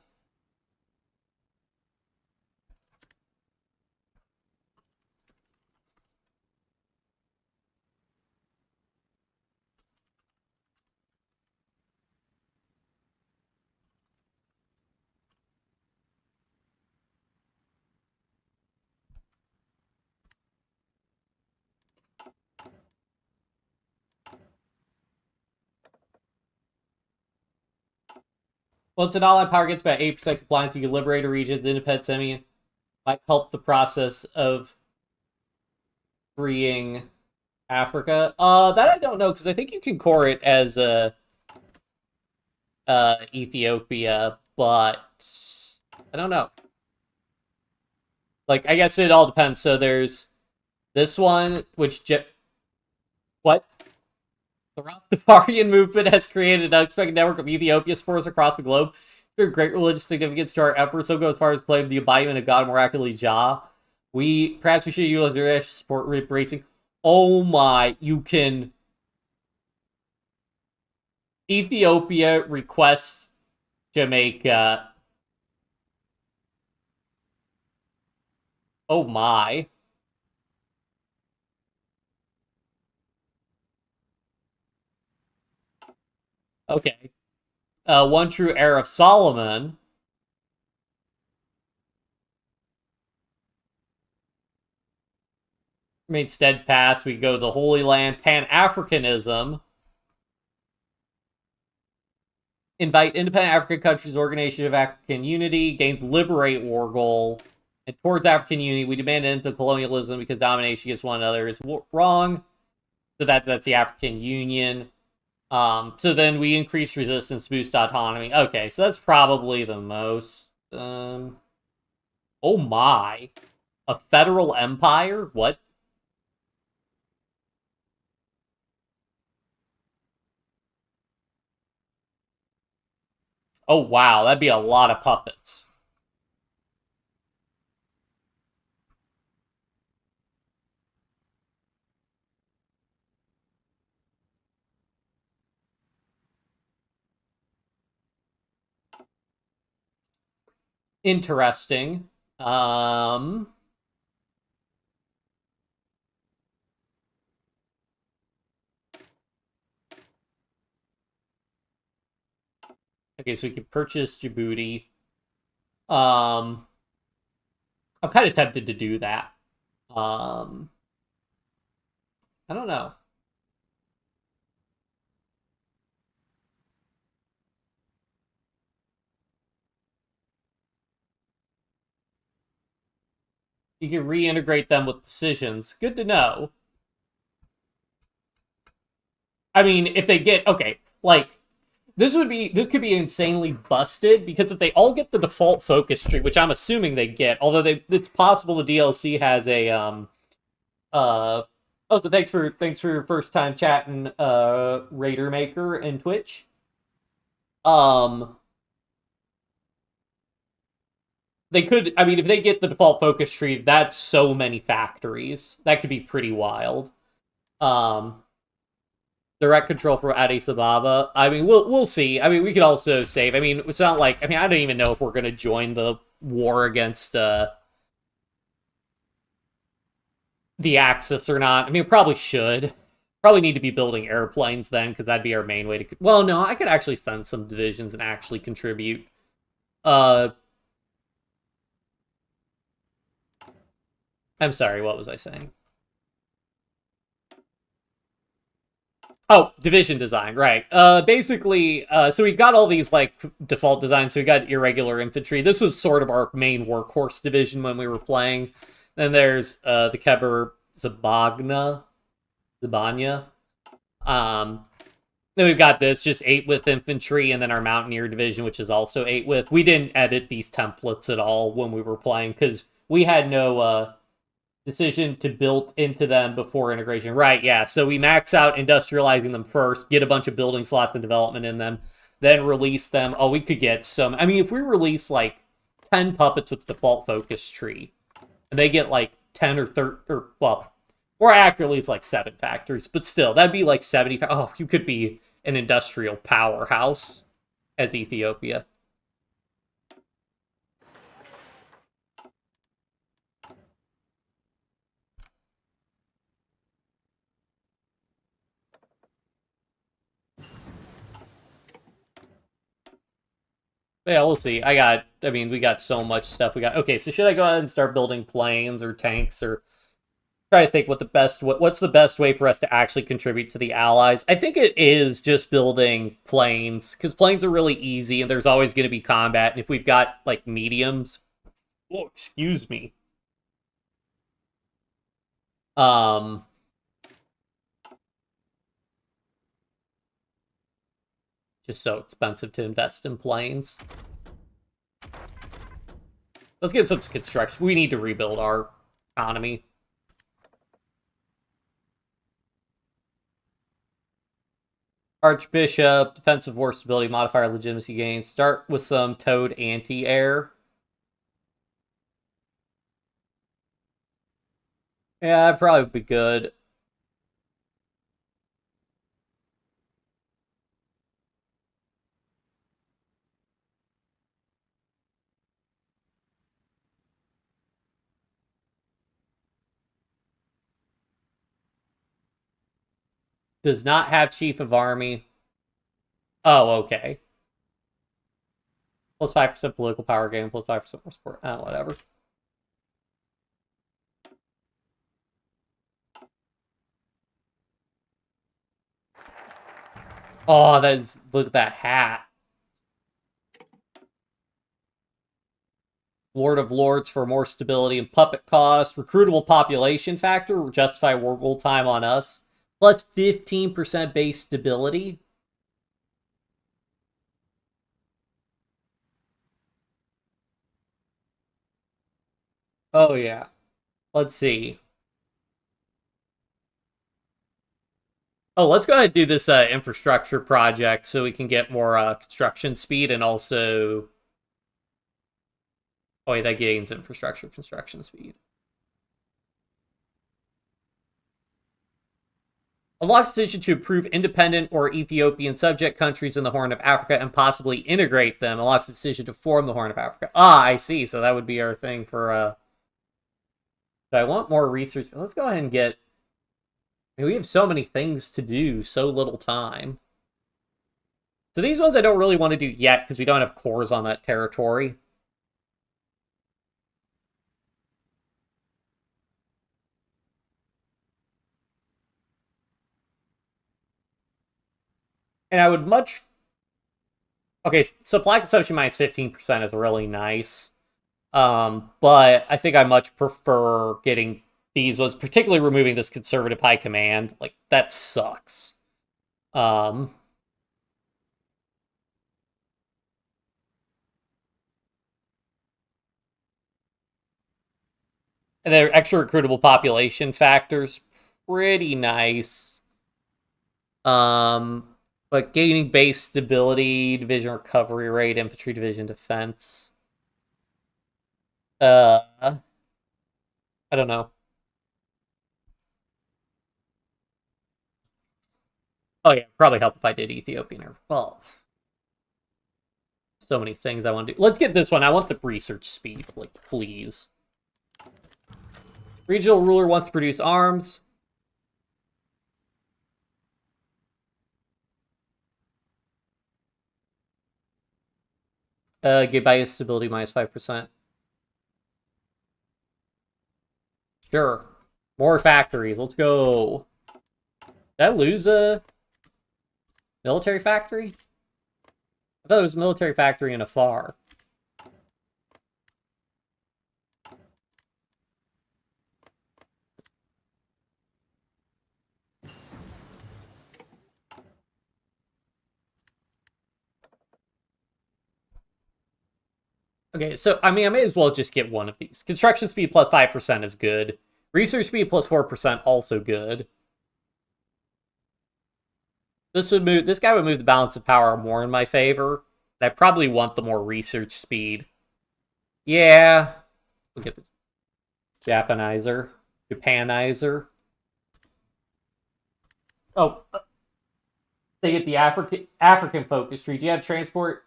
Once an allied power gets about 8% compliance, you can liberate a region. The independent semi might help the process of freeing Africa. That I don't know, because I think you can core it as Ethiopia, but I don't know. Like, I guess it all depends. So there's this one, which what? The Rastafarian movement has created an unexpected network of Ethiopia spores across the globe. Through great religious significance to our efforts, so go as far as claim the embodiment of God miraculously Jah. Perhaps we should utilize your support racing. Oh my, you can. Ethiopia requests Jamaica. Oh my. Okay. One true heir of Solomon. Remain steadfast. We go the Holy Land. Pan-Africanism. Invite independent African countries, Organization of African Unity. Gains liberate war goal. And towards African unity, we demand an end to colonialism because domination against one another is wrong. So that's the African Union. So then we increase resistance, boost autonomy. Okay, so that's probably the most. Oh my. A federal empire? What? Oh wow, that'd be a lot of puppets. Interesting. Okay, so we can purchase Djibouti. I'm kind of tempted to do that. I don't know. You can reintegrate them with decisions. Good to know. I mean, if they get okay, like this could be insanely busted because if they all get the default focus tree, which I'm assuming they get, although it's possible the DLC has a oh, so thanks for your first time chatting, Raider Maker and Twitch. Um They could, I mean, if they get the default focus tree, that's so many factories. That could be pretty wild. Um, direct control from Addis Ababa. I mean, we'll see. I mean, we could also save. I mean, it's not like, I mean, I don't even know if we're gonna join the war against the Axis or not. I mean, we probably should. Probably need to be building airplanes then, because that'd be our main way to. Well, no, I could actually send some divisions and actually contribute. Uh, I'm sorry. What was I saying? Oh, division design, right. Basically, so we got all these, like, default designs. So we got irregular infantry. This was sort of our main workhorse division when we were playing. Then there's, the Keber Zabanya. Um, then we've got this, just 8 with infantry, and then our Mountaineer division, which is also 8 with. We didn't edit these templates at all when we were playing, because we had no, decision to build into them before integration. Right, yeah. So we max out industrializing them first, get a bunch of building slots and development in them, then release them. Oh, we could get some. I mean, if we release like 10 puppets with the default focus tree, and they get like 10 or 30, or well, more accurately, it's like 7 factories, but still, that'd be like 70. Oh, you could be an industrial powerhouse as Ethiopia. Yeah, we'll see. I mean, we got so much stuff. Okay, so should I go ahead and start building planes or tanks or try to think what's the best way for us to actually contribute to the Allies? I think it is just building planes, because planes are really easy and there's always going to be combat. And if we've got, like, mediums, oh, excuse me. Um, just so expensive to invest in planes. Let's get some construction. We need to rebuild our economy. Archbishop, defensive war stability, modifier legitimacy gains. Start with some Toad anti-air. Yeah, that'd probably be good. Does not have chief of army. Oh, okay. Plus 5% political power gain, plus 5% more support. Oh, whatever. Oh, look at that hat. Lord of Lords for more stability and puppet cost. Recruitable population factor, justify war goal time on us. Plus 15% base stability. Oh, yeah. Let's see. Oh, let's go ahead and do this infrastructure project so we can get more construction speed and also. Oh, wait, that gains infrastructure construction speed. Unlocks decision to approve independent or Ethiopian subject countries in the Horn of Africa and possibly integrate them. Unlocks decision to form the Horn of Africa. Ah, I see. So that would be our thing for. But I want more research. Let's go ahead and get. I mean, we have so many things to do, so little time. So these ones I don't really want to do yet because we don't have cores on that territory. And I would much. Okay, supply consumption minus 15% is really nice. But I think I much prefer getting these ones, particularly removing this conservative high command. Like, that sucks. Um, and their extra recruitable population factors, pretty nice. But gaining base stability, division recovery rate, infantry division defense. I don't know. Oh yeah, probably help if I did Ethiopian or well. So many things I want to do. Let's get this one. I want the research speed, like please. Regional ruler wants to produce arms. Give bias stability minus 5%. Sure. More factories. Let's go. Did I lose a military factory? I thought it was a military factory in Afar. Okay, so I mean, I may as well just get one of these. Construction speed plus 5% is good. Research speed plus 4% also good. This guy would move the balance of power more in my favor. I probably want the more research speed. Yeah. We'll get the Japanizer. Oh, they get the African focus tree. Do you have transport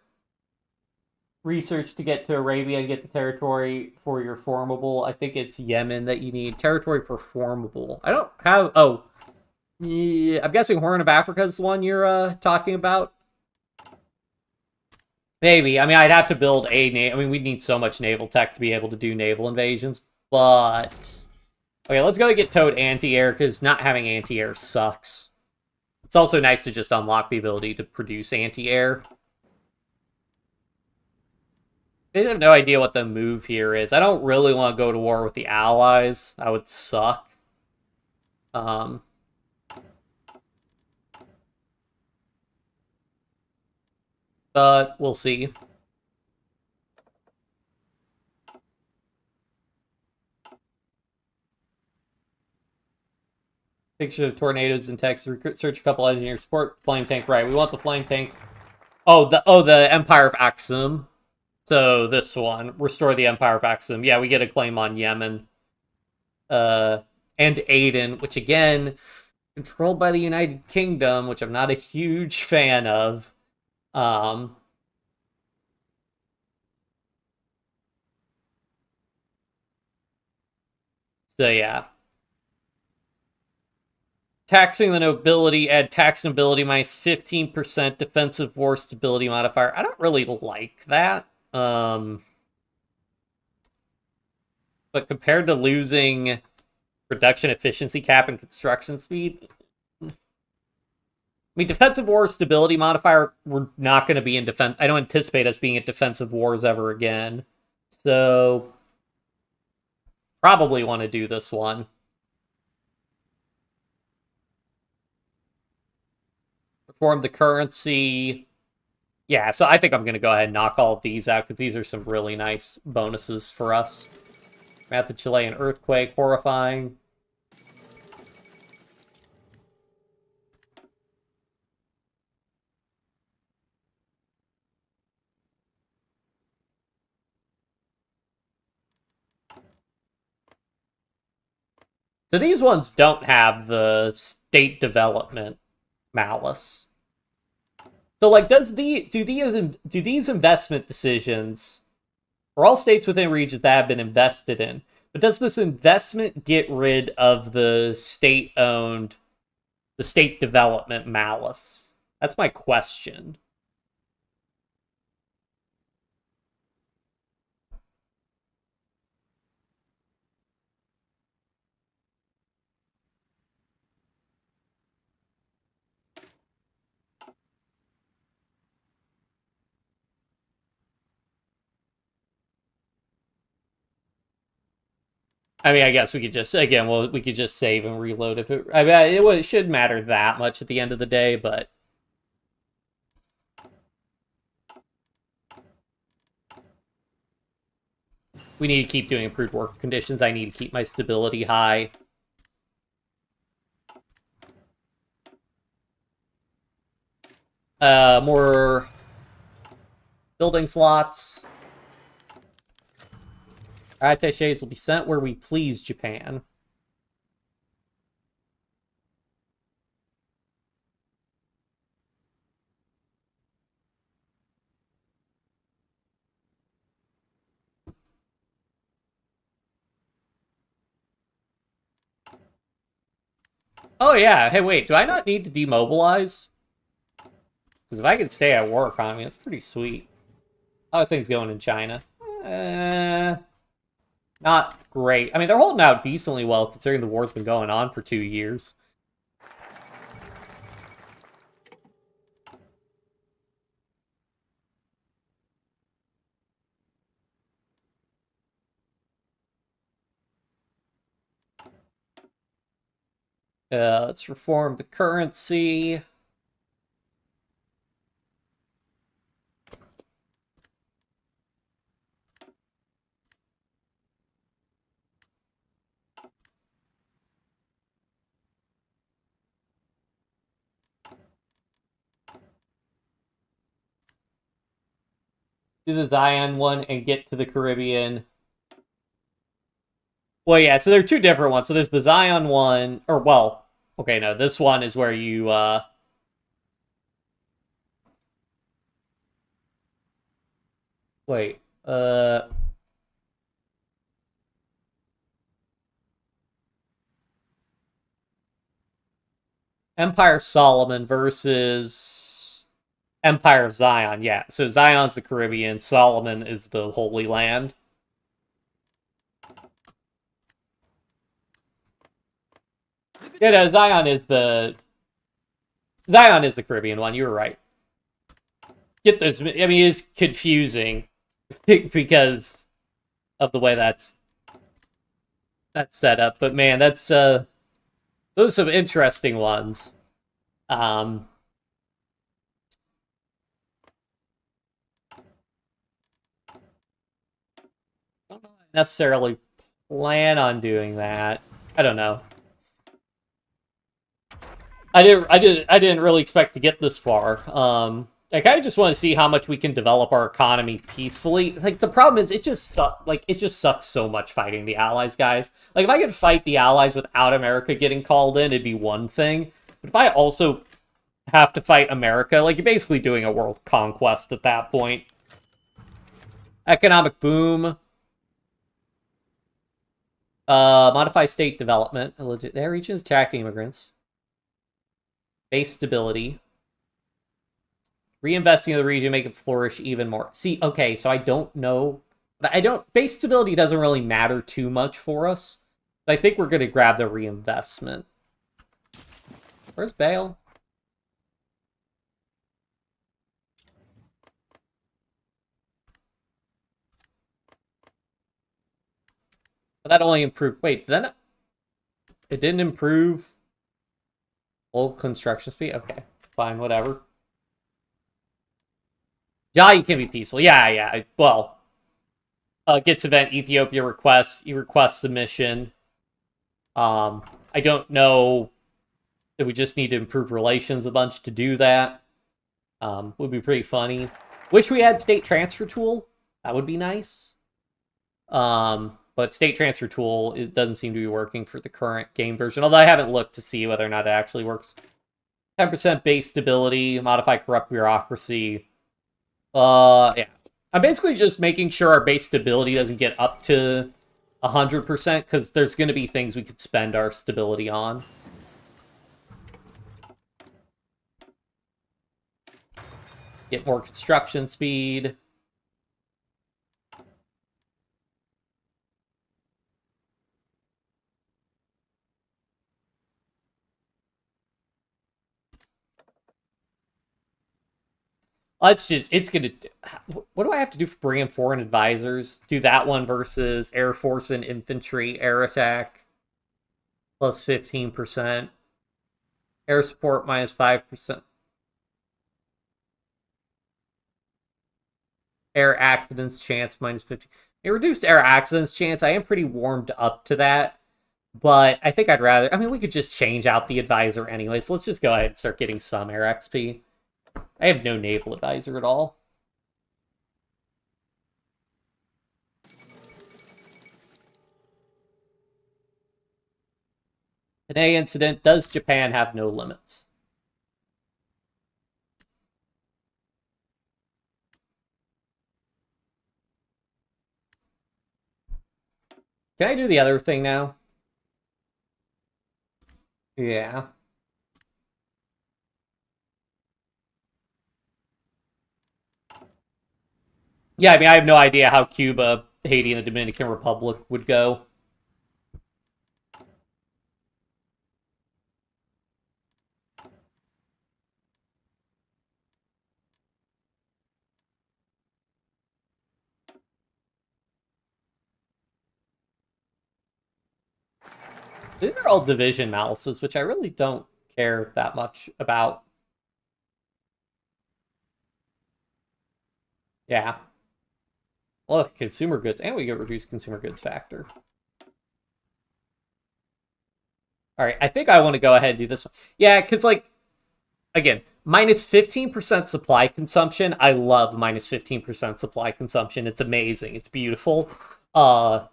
research to get to Arabia and get the territory for your formable? I think it's Yemen that you need territory for formable. I don't have. Oh, yeah, I'm guessing Horn of Africa is the one you're talking about. Maybe. I mean, I'd have to build I mean, we'd need so much naval tech to be able to do naval invasions, but okay, let's go get Toad anti-air because not having anti-air sucks. It's also nice to just unlock the ability to produce anti-air. I have no idea what the move here is. I don't really want to go to war with the Allies. That would suck. But we'll see. Picture of tornadoes in Texas. Search a couple engineers. Support flame tank. Right, we want the flame tank. Oh, the Empire of Axum. So this one, restore the Empire of Axum. Yeah, we get a claim on Yemen. And Aden, which again, controlled by the United Kingdom, which I'm not a huge fan of. So yeah. Taxing the nobility, add tax nobility minus 15% defensive war stability modifier. I don't really like that. But compared to losing production efficiency cap and construction speed, I mean, defensive war stability modifier, we're not going to be in defense. I don't anticipate us being at defensive wars ever again. So, probably want to do this one. Reform the currency. Yeah, so I think I'm going to go ahead and knock all of these out because these are some really nice bonuses for us. At the Chilean earthquake, horrifying. So these ones don't have the state development malice. So like, do these investment decisions for all states within regions that have been invested in? But does this investment get rid of the state development malice? That's my question. I mean, I guess we could just we could just save and reload if it. I mean, it shouldn't matter that much at the end of the day, but we need to keep doing improved work conditions. I need to keep my stability high. More building slots. Our attaches will be sent where we please, Japan. Oh yeah, hey wait, do I not need to demobilize? Because if I can stay at work, I mean, it's pretty sweet. How are things going in China? Not great. I mean, they're holding out decently well, considering the war's been going on for 2 years. Let's reform the currency. Do the Zion one and get to the Caribbean. Well, yeah, so there are two different ones. So there's the Zion one, or, well, okay, no, this one is where you, wait, Empire Solomon versus Empire of Zion. Yeah, so Zion's the Caribbean, Solomon is the Holy Land. Yeah, no, Zion is the Caribbean one. You were right. Get this. I mean, it's confusing because of the way that's set up. But man, that's those are some interesting ones. Don't necessarily plan on doing that. I don't know. I didn't really expect to get this far. Like, I just want to see how much we can develop our economy peacefully. Like, the problem is, it just sucks so much fighting the Allies, guys. Like, if I could fight the Allies without America getting called in, it'd be one thing. But if I also have to fight America, like, you're basically doing a world conquest at that point. Economic boom. Modify state development. Their regions attracting immigrants. Base stability. Reinvesting in the region, make it flourish even more. See, okay, so I don't know. Base stability doesn't really matter too much for us. But I think we're going to grab the reinvestment. Where's Bale? But that only improved. Wait, then it didn't improve old construction speed? Okay, fine, whatever. Yeah, you can be peaceful. Yeah. Well, gets event Ethiopia requests. You request submission. I don't know if we just need to improve relations a bunch to do that. Would be pretty funny. Wish we had state transfer tool. That would be nice. But state transfer tool, it doesn't seem to be working for the current game version. Although I haven't looked to see whether or not it actually works. 10% base stability, modify corrupt bureaucracy. Yeah. I'm basically just making sure our base stability doesn't get up to 100%, because there's going to be things we could spend our stability on. Get more construction speed. It's gonna, what do I have to do for bringing in foreign advisors? Do that one versus Air Force and Infantry Air Attack. Plus 15%. Air support minus 5%. Air accidents chance minus 50. A reduced air accidents chance, I am pretty warmed up to that. But I think I'd rather, I mean, we could just change out the advisor anyway, so let's just go ahead and start getting some air XP. I have no naval advisor at all. Panay incident. Does Japan have no limits? Can I do the other thing now? Yeah. Yeah, I mean, I have no idea how Cuba, Haiti, and the Dominican Republic would go. These are all division malices, which I really don't care that much about. Yeah. Well, consumer goods, and we get reduced consumer goods factor. All right, I think I want to go ahead and do this one. Yeah, because, like, again, minus 15% supply consumption. I love minus 15% supply consumption. It's amazing. It's beautiful. Uh,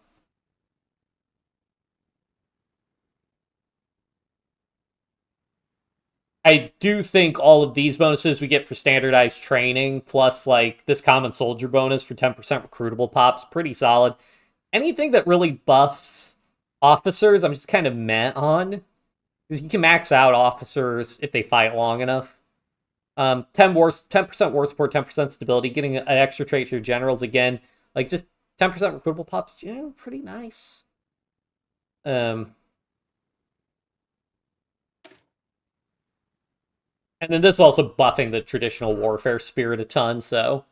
I do think all of these bonuses we get for standardized training, plus like this common soldier bonus for 10% recruitable pops, pretty solid. Anything that really buffs officers, I'm just kind of meh on. Because you can max out officers if they fight long enough. 10% war support, 10% stability, getting an extra trait to your generals again. Like just 10% recruitable pops, pretty nice. Um, and then this is also buffing the traditional warfare spirit a ton, so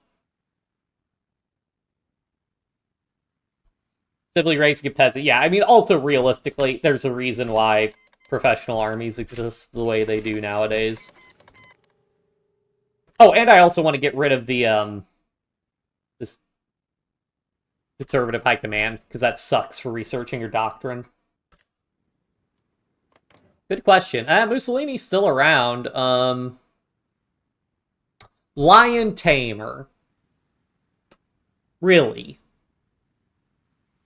simply raising a peasant. Yeah, I mean, also realistically, there's a reason why professional armies exist the way they do nowadays. Oh, and I also want to get rid of the this conservative high command because that sucks for researching your doctrine. Good question. Mussolini's still around. Lion Tamer. Really?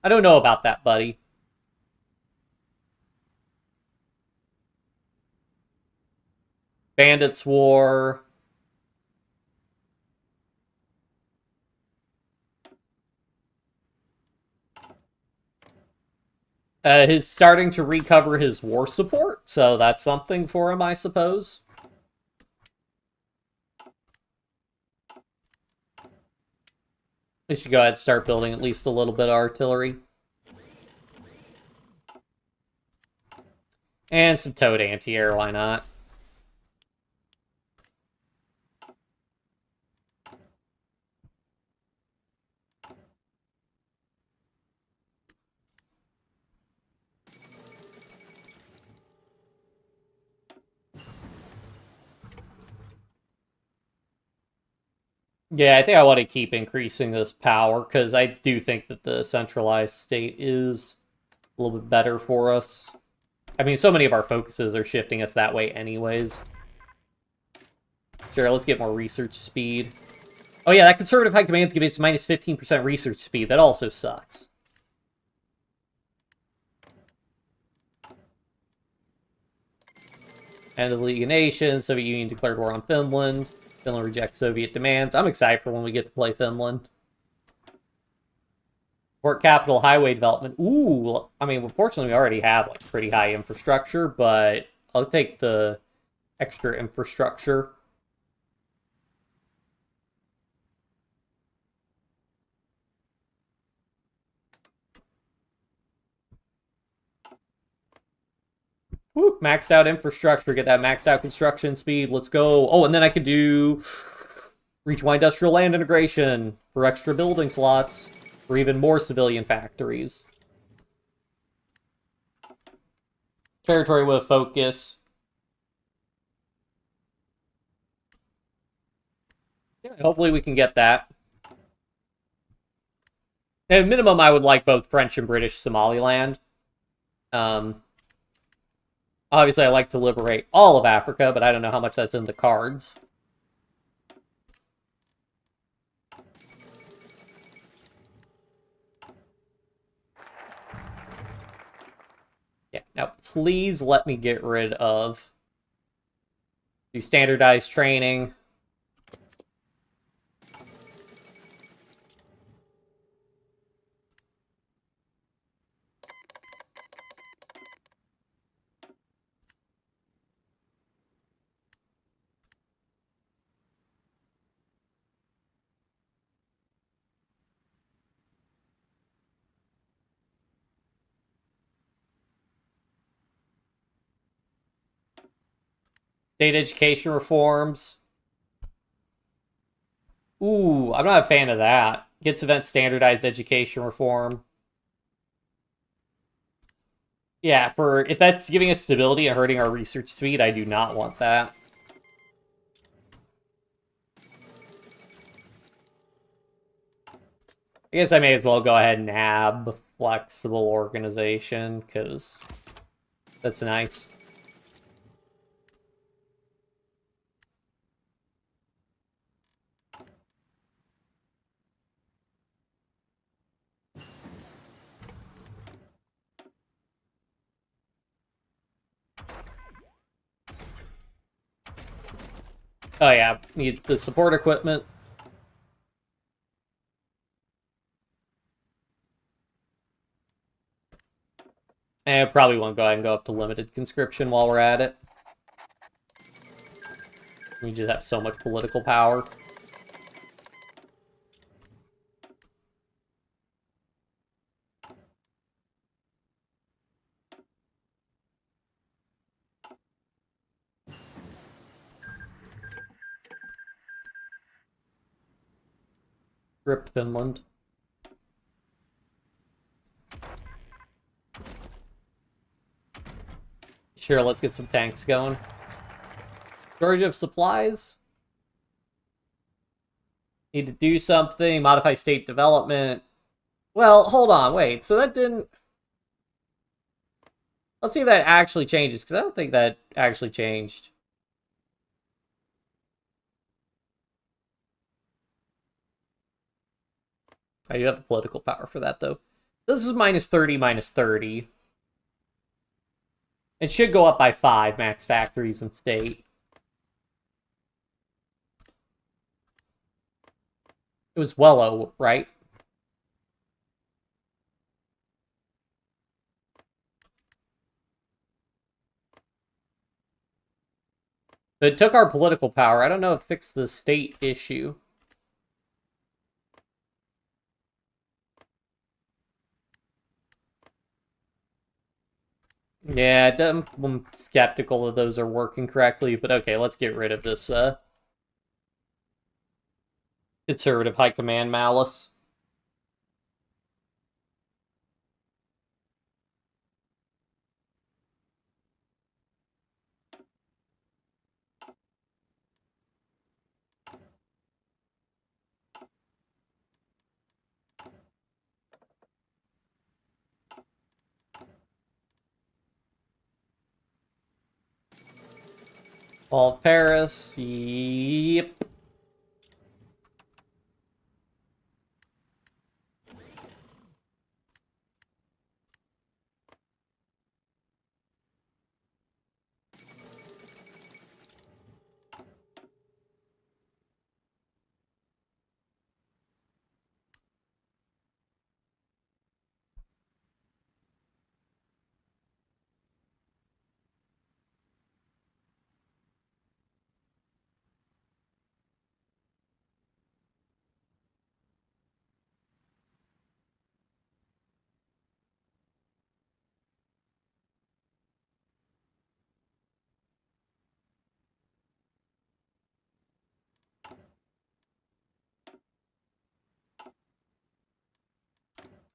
I don't know about that, buddy. Bandits War. He's starting to recover his war support, so that's something for him, I suppose. We should go ahead and start building at least a little bit of artillery. And some towed anti-air, why not? Yeah, I think I want to keep increasing this power, because I do think that the centralized state is a little bit better for us. I mean, so many of our focuses are shifting us that way anyways. Sure, let's get more research speed. Oh yeah, that conservative high command's giving us minus 15% research speed. That also sucks. End of the League of Nations. Soviet Union declared war on Finland. Finland rejects Soviet demands. I'm excited for when we get to play Finland. Port capital highway development. Ooh, I mean, unfortunately, we already have like pretty high infrastructure, but I'll take the extra infrastructure. Woo, maxed out infrastructure. Get that maxed out construction speed. Let's go. Oh, and then I could do reach my industrial land integration for extra building slots for even more civilian factories. Territory with focus. Yeah, hopefully we can get that. At minimum, I would like both French and British Somaliland. Obviously, I like to liberate all of Africa, but I don't know how much that's in the cards. Yeah, nope. please let me get rid of the standardized training. State education reforms. Ooh, I'm not a fan of that. Gets event standardized education reform. Yeah, for if that's giving us stability and hurting our research speed, I do not want that. I guess I may as well go ahead and nab flexible organization, because that's nice. Oh yeah, need the support equipment. And I probably won't go ahead and go up to limited conscription while we're at it. We just have so much political power. Rip Finland. Sure, let's get some tanks going. Storage of supplies. Need to do something. Modify state development. Well, hold on, wait. So that didn't... Let's see if that actually changes, because I don't think that actually changed. I do have the political power for that, though. This is minus 30, minus 30. It should go up by 5, max factories and state. It was Wello, right? It took our political power. I don't know if it fixed the state issue. Yeah, I'm skeptical that those are working correctly, but okay, let's get rid of this conservative high command malice. All of Paris, yep.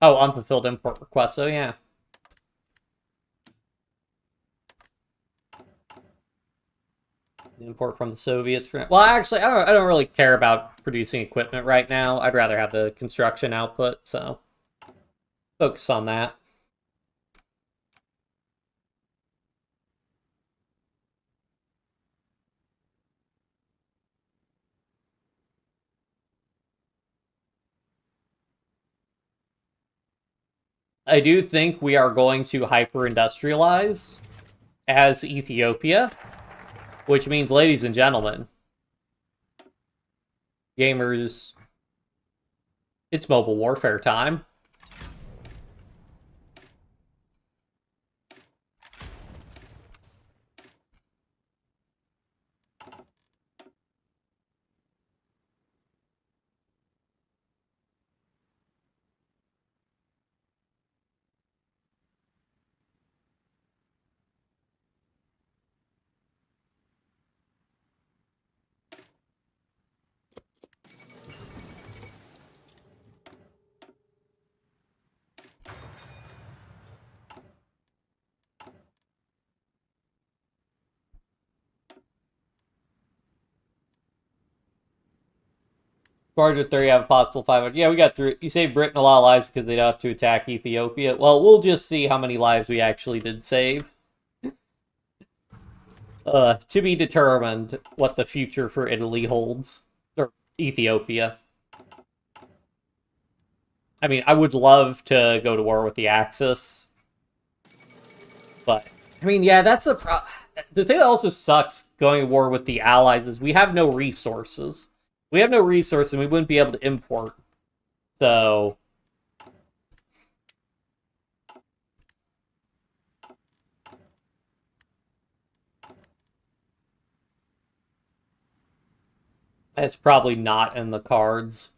Oh, unfulfilled import requests, so yeah. Import from the Soviets for... Well, actually, I don't really care about producing equipment right now. I'd rather have the construction output, so focus on that. I do think we are going to hyper-industrialize as Ethiopia, which means, ladies and gentlemen, gamers, it's mobile warfare time. Charge with 30, have a possible 500. Yeah, we got through it. You saved Britain a lot of lives because they don't have to attack Ethiopia. Well, we'll just see how many lives we actually did save. To be determined what the future for Italy holds. Or Ethiopia. I mean, I would love to go to war with the Axis. But, I mean, yeah, that's the problem. The thing that also sucks going to war with the Allies is we have no resources. We have no resources and we wouldn't be able to import. So, it's probably not in the cards.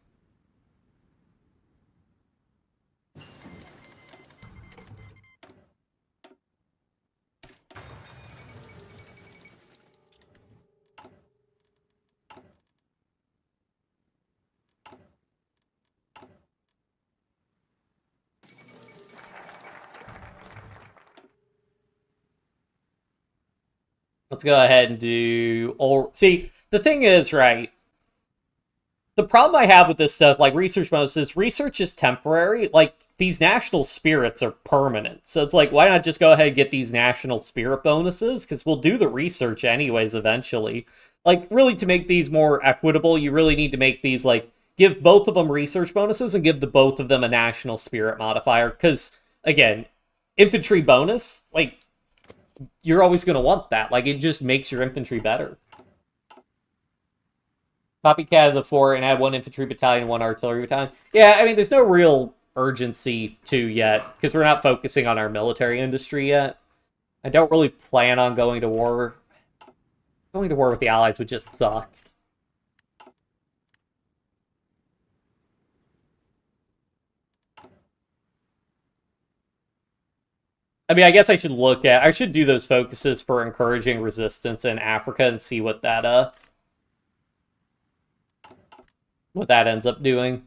Let's go ahead and do... Or see, the thing is, right, the problem I have with this stuff, like research bonuses, research is temporary. Like, these national spirits are permanent. So it's like, why not just go ahead and get these national spirit bonuses? Because we'll do the research anyways eventually. Like, really, to make these more equitable, you really need to make these, like, give both of them research bonuses and give the both of them a national spirit modifier. Because, again, infantry bonus, like, you're always going to want that. Like, it just makes your infantry better. Copycat of the fort and add one infantry battalion and one artillery battalion. Yeah, I mean, there's no real urgency to yet, because we're not focusing on our military industry yet. I don't really plan on going to war. Going to war with the Allies would just suck. I mean, I guess I should do those focuses for encouraging resistance in Africa and see what that ends up doing.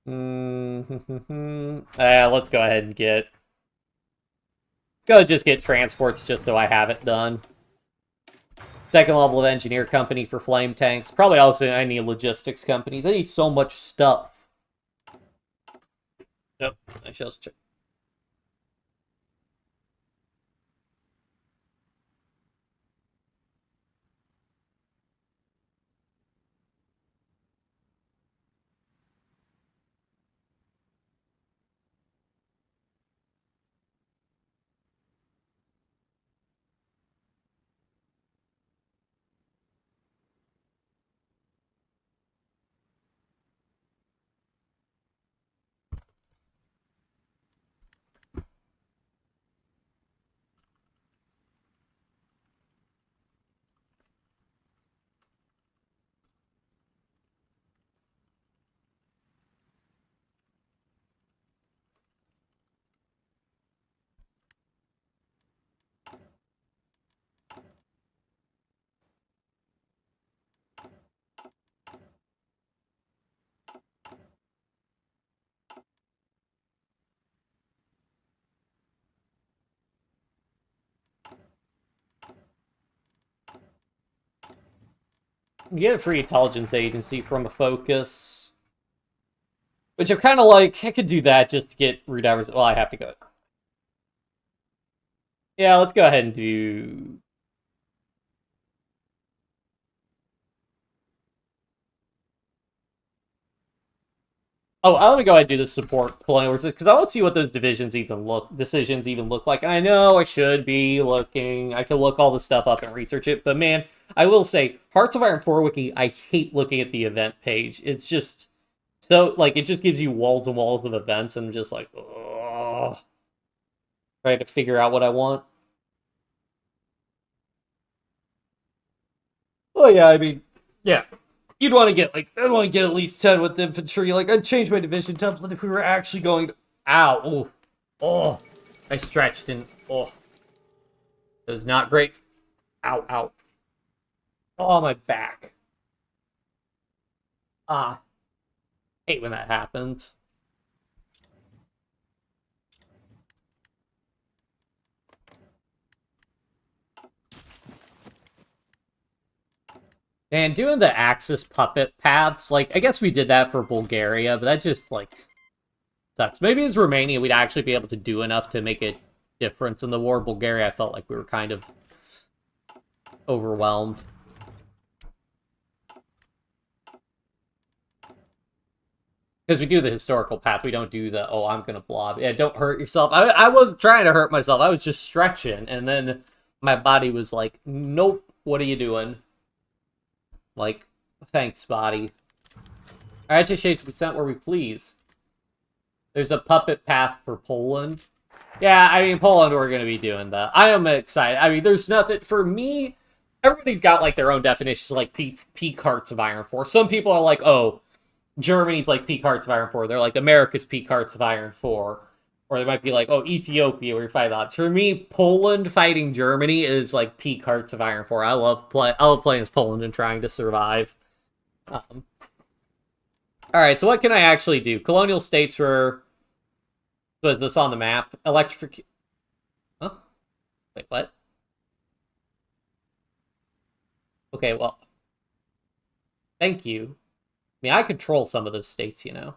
Let's go ahead and get... Let's go just get transports just so I have it done. Second level of engineer company for flame tanks. Probably also any logistics companies. I need so much stuff. Yep, I shall check. You get a free intelligence agency from a focus. Which I'm kind of like, I could do that just to get redivers. Well, I have to go. Yeah, let's go ahead and do... Oh, let me go ahead and do the support colonial wars because I want to see what those decisions even look like. And I know I should be looking. I can look all this stuff up and research it, but man, I will say, Hearts of Iron 4 wiki, I hate looking at the event page. It's just so like it just gives you walls and walls of events, and I'm just like, oh, trying to figure out what I want. Oh yeah, I mean, yeah. You'd want to get, like, I'd want to get at least 10 with infantry. Like, I'd change my division template if we were actually going to... Ow. Oh. Oh. I stretched and... Oh. It was not great. Ow, ow. Oh, my back. Ah. Hate when that happens. And doing the Axis puppet paths, like, I guess we did that for Bulgaria, but that just, like, sucks. Maybe as Romania, we'd actually be able to do enough to make a difference in the war. Bulgaria, I felt like we were kind of overwhelmed. Because we do the historical path, we don't do the, oh, I'm gonna blob. Yeah, don't hurt yourself. I wasn't trying to hurt myself, I was just stretching, and then my body was like, nope, what are you doing? Like, thanks, body. Alright, to shades we sent where we please. There's a puppet path for Poland. Yeah, I mean, Poland, we're going to be doing that. I am excited. I mean, there's nothing... For me, everybody's got, like, their own definitions of, like, peak Hearts of Iron 4. Some people are like, oh, Germany's, like, peak Hearts of Iron 4. They're like, America's peak Hearts of Iron 4. Or they might be like, oh, Ethiopia, where you fight odds. For me, Poland fighting Germany is, like, peak Hearts of Iron 4. I love playing as Poland and trying to survive. Alright, so what can I actually do? Colonial states were... Was this on the map? Electrific... Huh? Wait, what? Okay, well... Thank you. I mean, I control some of those states, you know.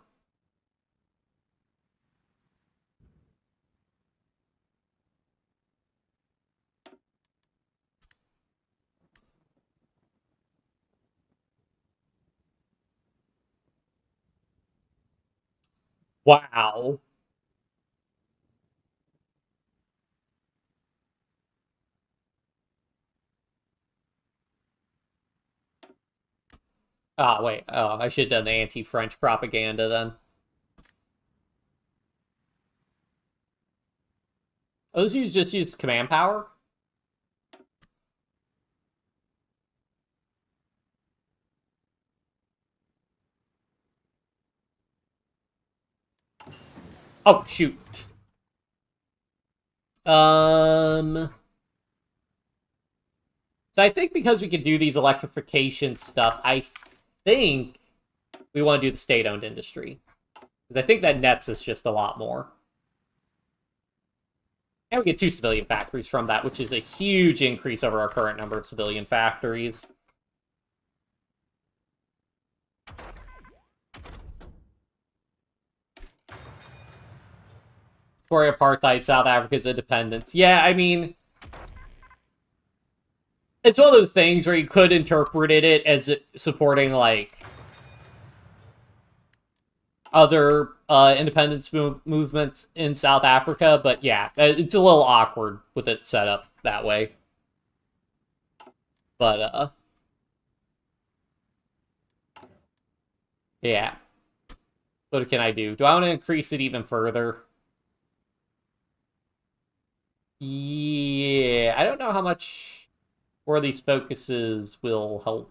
Wow. Ah, wait. Oh, I should have done the anti-French propaganda then. Oh, those just use command power? Oh, shoot. So I think because we can do these electrification stuff, I think we want to do the state-owned industry. Because I think that nets us just a lot more. And we get 2 civilian factories from that, which is a huge increase over our current number of civilian factories. Victoria Apartheid, South Africa's independence. Yeah, I mean... It's one of those things where you could interpret it as supporting, like... other independence movements in South Africa, but yeah, it's a little awkward with it set up that way. But, yeah. What can I do? Do I want to increase it even further? Yeah, I don't know how much where these focuses will help.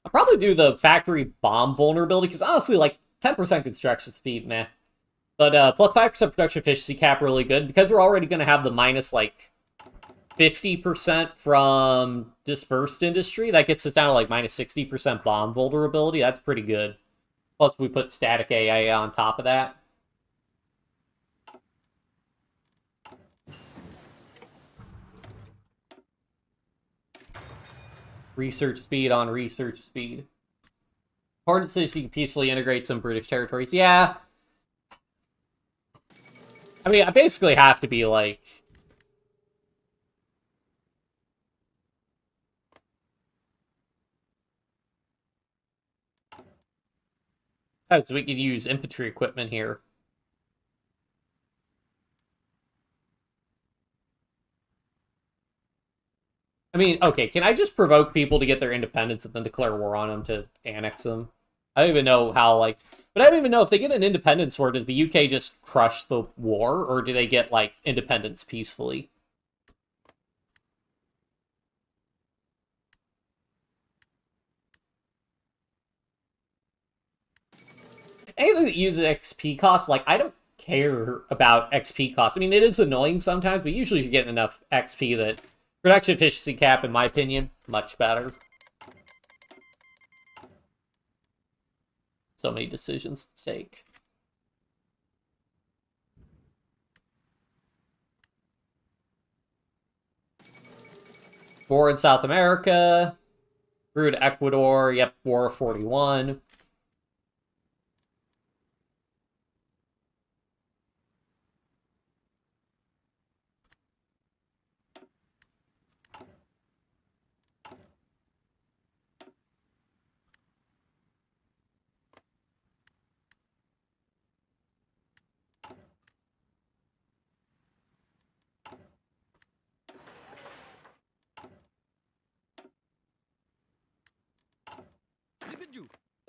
I'll probably do the factory bomb vulnerability, because honestly, like, 10% construction speed, meh. But plus 5% production efficiency cap really good, because we're already going to have the minus, like, 50% from dispersed industry. That gets us down to, like, minus 60% bomb vulnerability. That's pretty good. Plus, we put static AI on top of that. Research speed on research speed. Hard decision, you can peacefully integrate some British territories. Yeah. I mean, I basically have to be, like... Oh, so we could use infantry equipment here. I mean, okay, can I just provoke people to get their independence and then declare war on them to annex them? I don't even know how, like, but I don't even know if they get an independence war, does the UK just crush the war, or do they get, like, independence peacefully? Anything that uses XP cost, like, I don't care about XP cost. I mean, it is annoying sometimes, but usually you're getting enough XP that production efficiency cap, in my opinion, much better. So many decisions to take. War in South America. Grew to Ecuador. Yep, War of 41.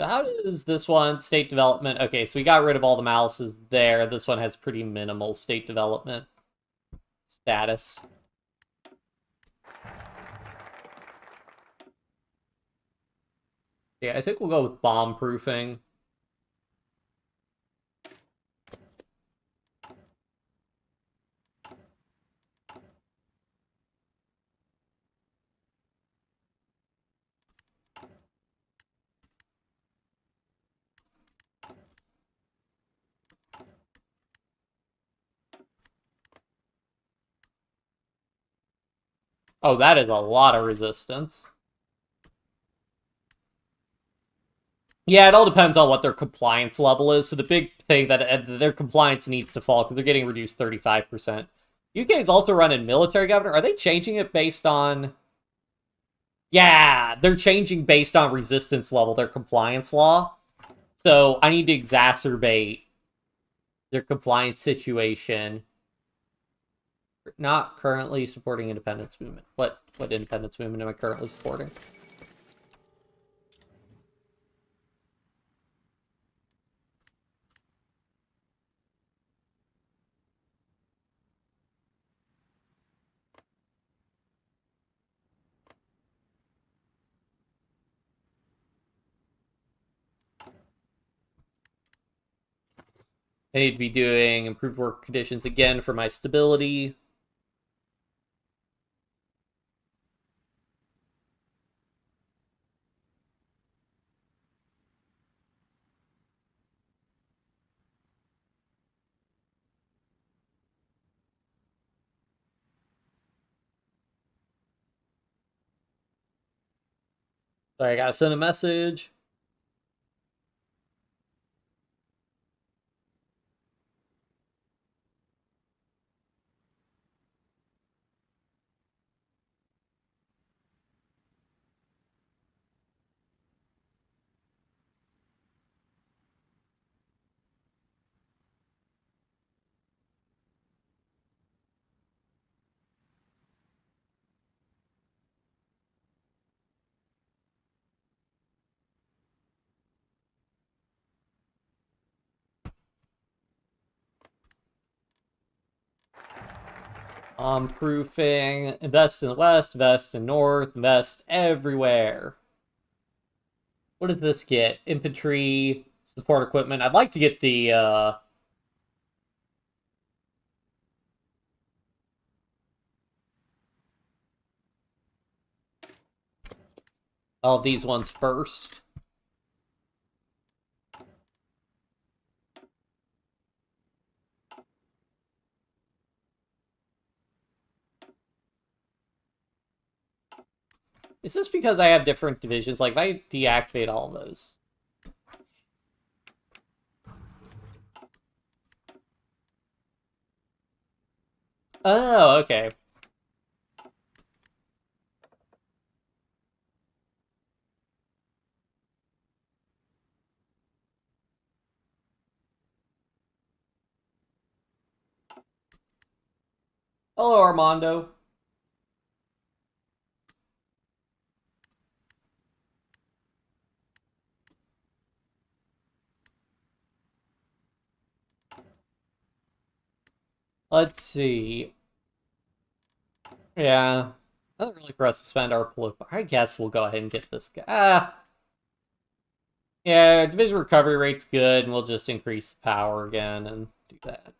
So how does this one, state development? Okay, so we got rid of all the malices there. This one has pretty minimal state development status. Yeah, I think we'll go with bomb proofing. Oh, that is a lot of resistance. Yeah, it all depends on what their compliance level is. So the big thing that their compliance needs to fall because they're getting reduced 35%. UK is also running military governor. Are they changing it based on? Yeah, they're changing based on resistance level, their compliance law. So I need to exacerbate their compliance situation. Not currently supporting independence movement. What independence movement am I currently supporting? I need to be doing improved work conditions again for my stability. Sorry, I gotta send a message. Proofing. Invest in the west, invest in north, invest everywhere. What does this get? Infantry, support equipment. I'd like to get the all these ones first. Is this because I have different divisions? Like, if I deactivate all of those. Oh, okay. Hello, Armando. Let's see. Yeah. Not really for us to spend our political. I guess we'll go ahead and get this guy. Yeah, division recovery rate's good, and we'll just increase the power again and do that.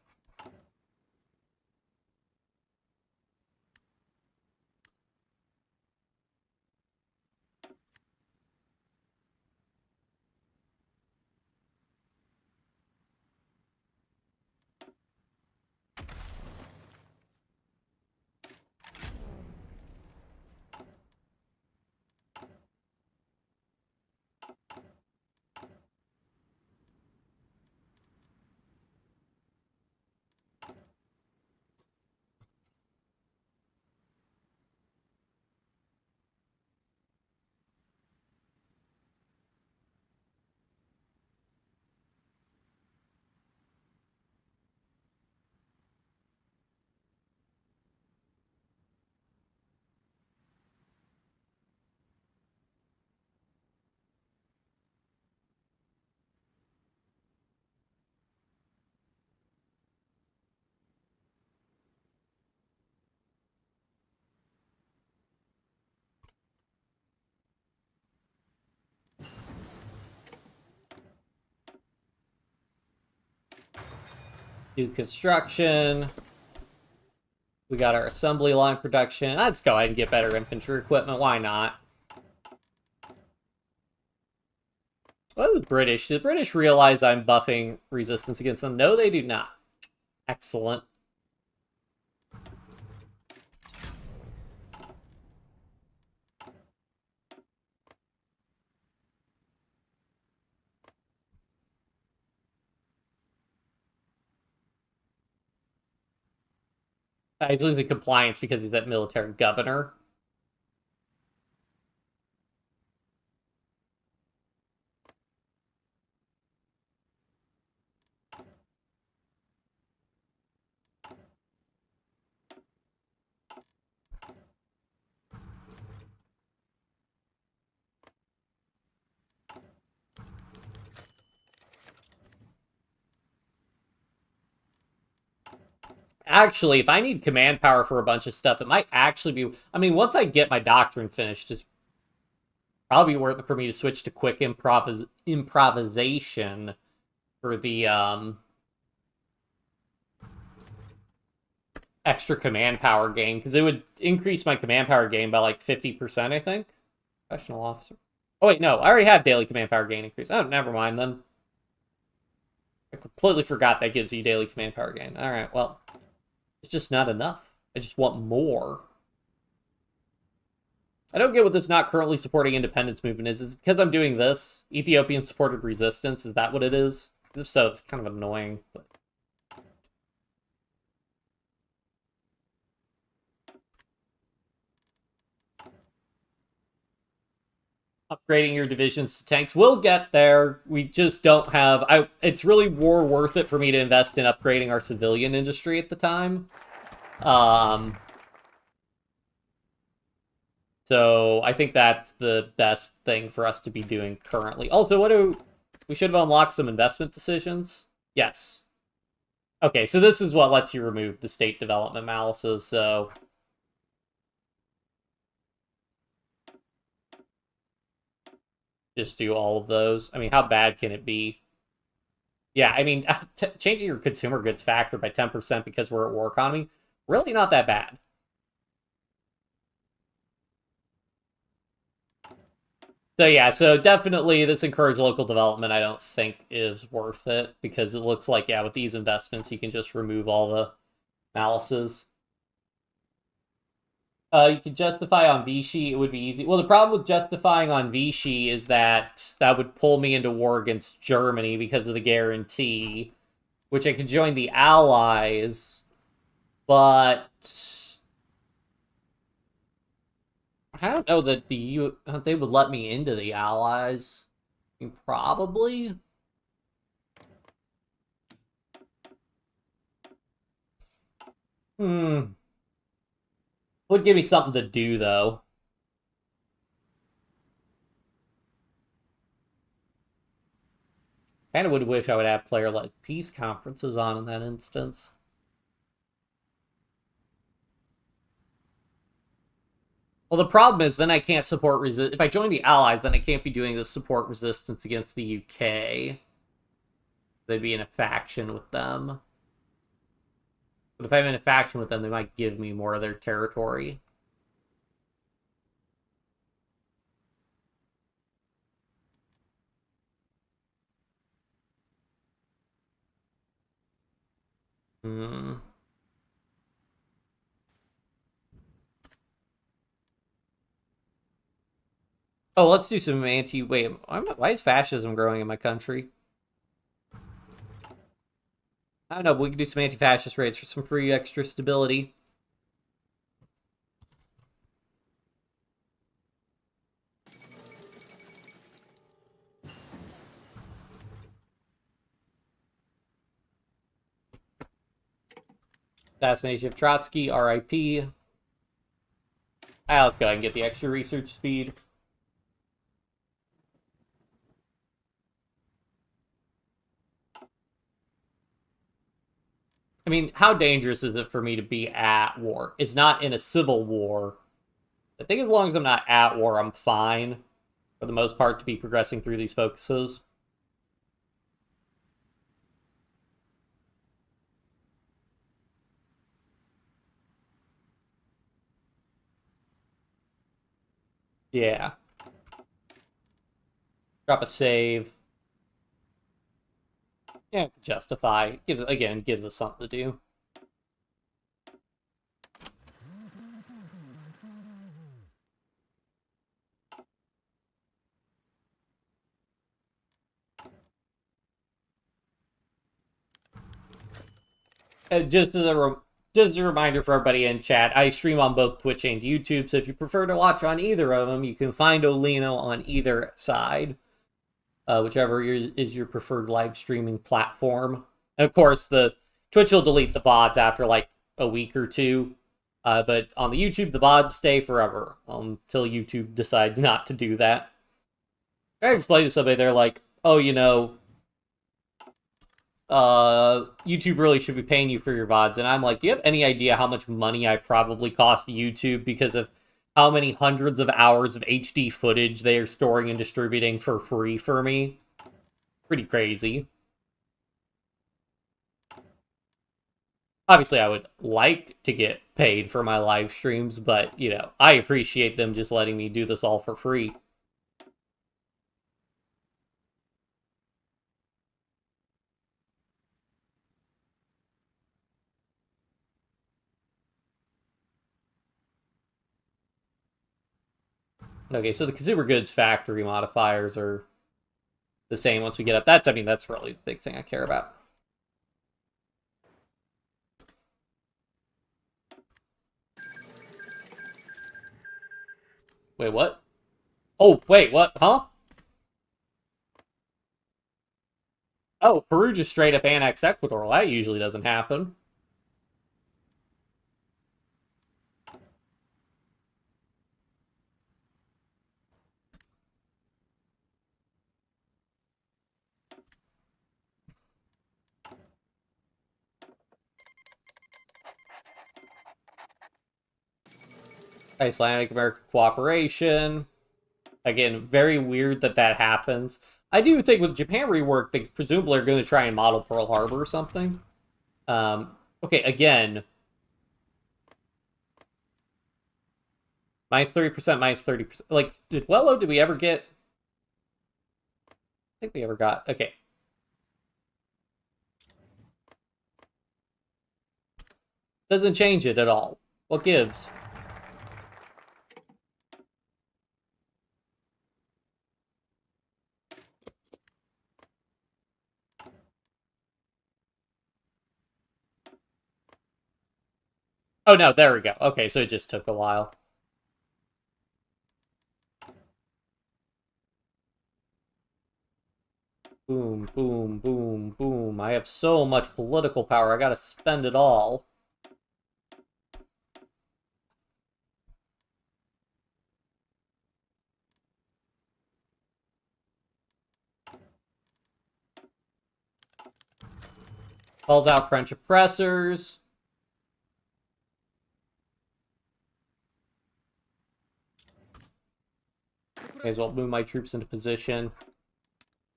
Do construction. We got our assembly line production. Let's go ahead and get better infantry equipment. Why not? Oh, the British. The British realize I'm buffing resistance against them. No, they do not. Excellent. He's losing compliance because he's that military governor. Actually, if I need command power for a bunch of stuff, it might actually be... I mean, once I get my doctrine finished, it's probably worth it for me to switch to quick improvisation for the extra command power gain, because it would increase my command power gain by like 50%, I think. Professional officer. Oh, wait, no. I already have daily command power gain increase. Oh, never mind then. I completely forgot that gives you daily command power gain. Alright, well, it's just not enough. I just want more. I don't get what this not currently supporting independence movement is. Is it because I'm doing this? Ethiopian supported resistance? Is that what it is? If so, it's kind of annoying. But... upgrading your divisions to tanks. We'll get there. We just don't have... it's really more worth it for me to invest in upgrading our civilian industry at the time. So I think that's the best thing for us to be doing currently. Also, we should have unlocked some investment decisions. Yes. Okay, so this is what lets you remove the state development malices, so... just do all of those. I mean, how bad can it be? Yeah, I mean, changing your consumer goods factor by 10% because we're at war economy, really not that bad. So yeah, so definitely this encourage local development I don't think is worth it, because it looks like, yeah, with these investments you can just remove all the malices. You could justify on Vichy, it would be easy. Well, the problem with justifying on Vichy is that that would pull me into war against Germany because of the guarantee, which I could join the Allies, but I don't know that they would let me into the Allies. I mean, probably. Hmm. Would give me something to do, though. Kind of would wish I would have player like peace conferences on in that instance. Well, the problem is then I can't support resist. If I join the Allies, then I can't be doing the support resistance against the UK. They'd be in a faction with them. But if I'm in a faction with them, they might give me more of their territory. Hmm. Oh, let's do some anti... Wait, why is fascism growing in my country? I don't know, but we can do some anti-fascist raids for some free extra stability. Assassination of Trotsky, RIP. Let's go ahead and get the extra research speed. I mean, how dangerous is it for me to be at war? It's not in a civil war. I think as long as I'm not at war, I'm fine, for the most part, to be progressing through these focuses. Yeah. Drop a save. Yeah, justify. Gives us something to do. Just as a reminder for everybody in chat, I stream on both Twitch and YouTube, so if you prefer to watch on either of them, you can find Olino on either side, whichever is your preferred live streaming platform. And of course, the Twitch will delete the VODs after like a week or two, but on the YouTube, the VODs stay forever until YouTube decides not to do that. I explained to somebody, they're like, oh, YouTube really should be paying you for your VODs. And I'm like, do you have any idea how much money I probably cost YouTube because of how many hundreds of hours of HD footage they are storing and distributing for free for me? Pretty crazy. Obviously, I would like to get paid for my live streams, but, I appreciate them just letting me do this all for free. Okay, so the consumer goods factory modifiers are the same once we get up. That's really the big thing I care about. Wait, what? Oh, wait, what? Huh? Oh, Peru just straight up annexed Ecuador. Well, that usually doesn't happen. Icelandic American cooperation. Again, very weird that happens. I do think with Japan rework, they presumably are going to try and model Pearl Harbor or something. Okay, again. Minus 30%, minus 30%. Like, did we ever get? I think we ever got. Okay. Doesn't change it at all. What gives? Oh, no, there we go. Okay, so it just took a while. Boom, boom, boom, boom. I have so much political power, I gotta spend it all. Calls out French oppressors. May as well move my troops into position.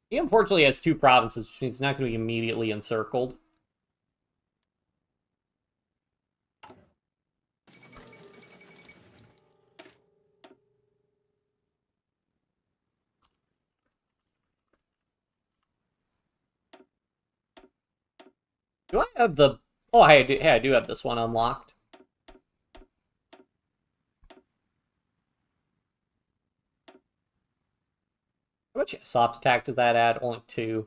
He unfortunately has 2 provinces, which means he's not going to be immediately encircled. Do I have the... Oh, hey, I do have this one unlocked. How much soft attack does that add? Only 2.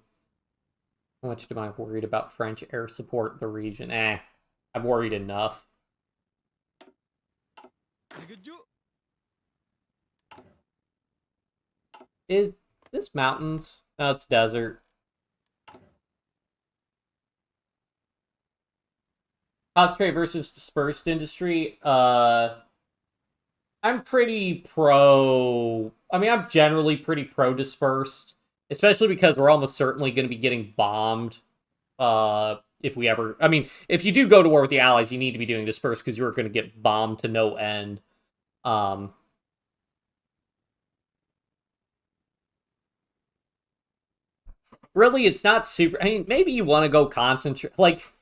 How much am I worried about French air support in the region? I'm worried enough. Is this mountains? No, it's desert. Concentrate versus dispersed industry. I'm pretty pro... I mean, I'm generally pretty pro-dispersed. Especially because we're almost certainly going to be getting bombed. If we ever... I mean, if you do go to war with the Allies, you need to be doing dispersed because you're going to get bombed to no end. Really, it's not super... I mean, maybe you want to go concentrate... Like...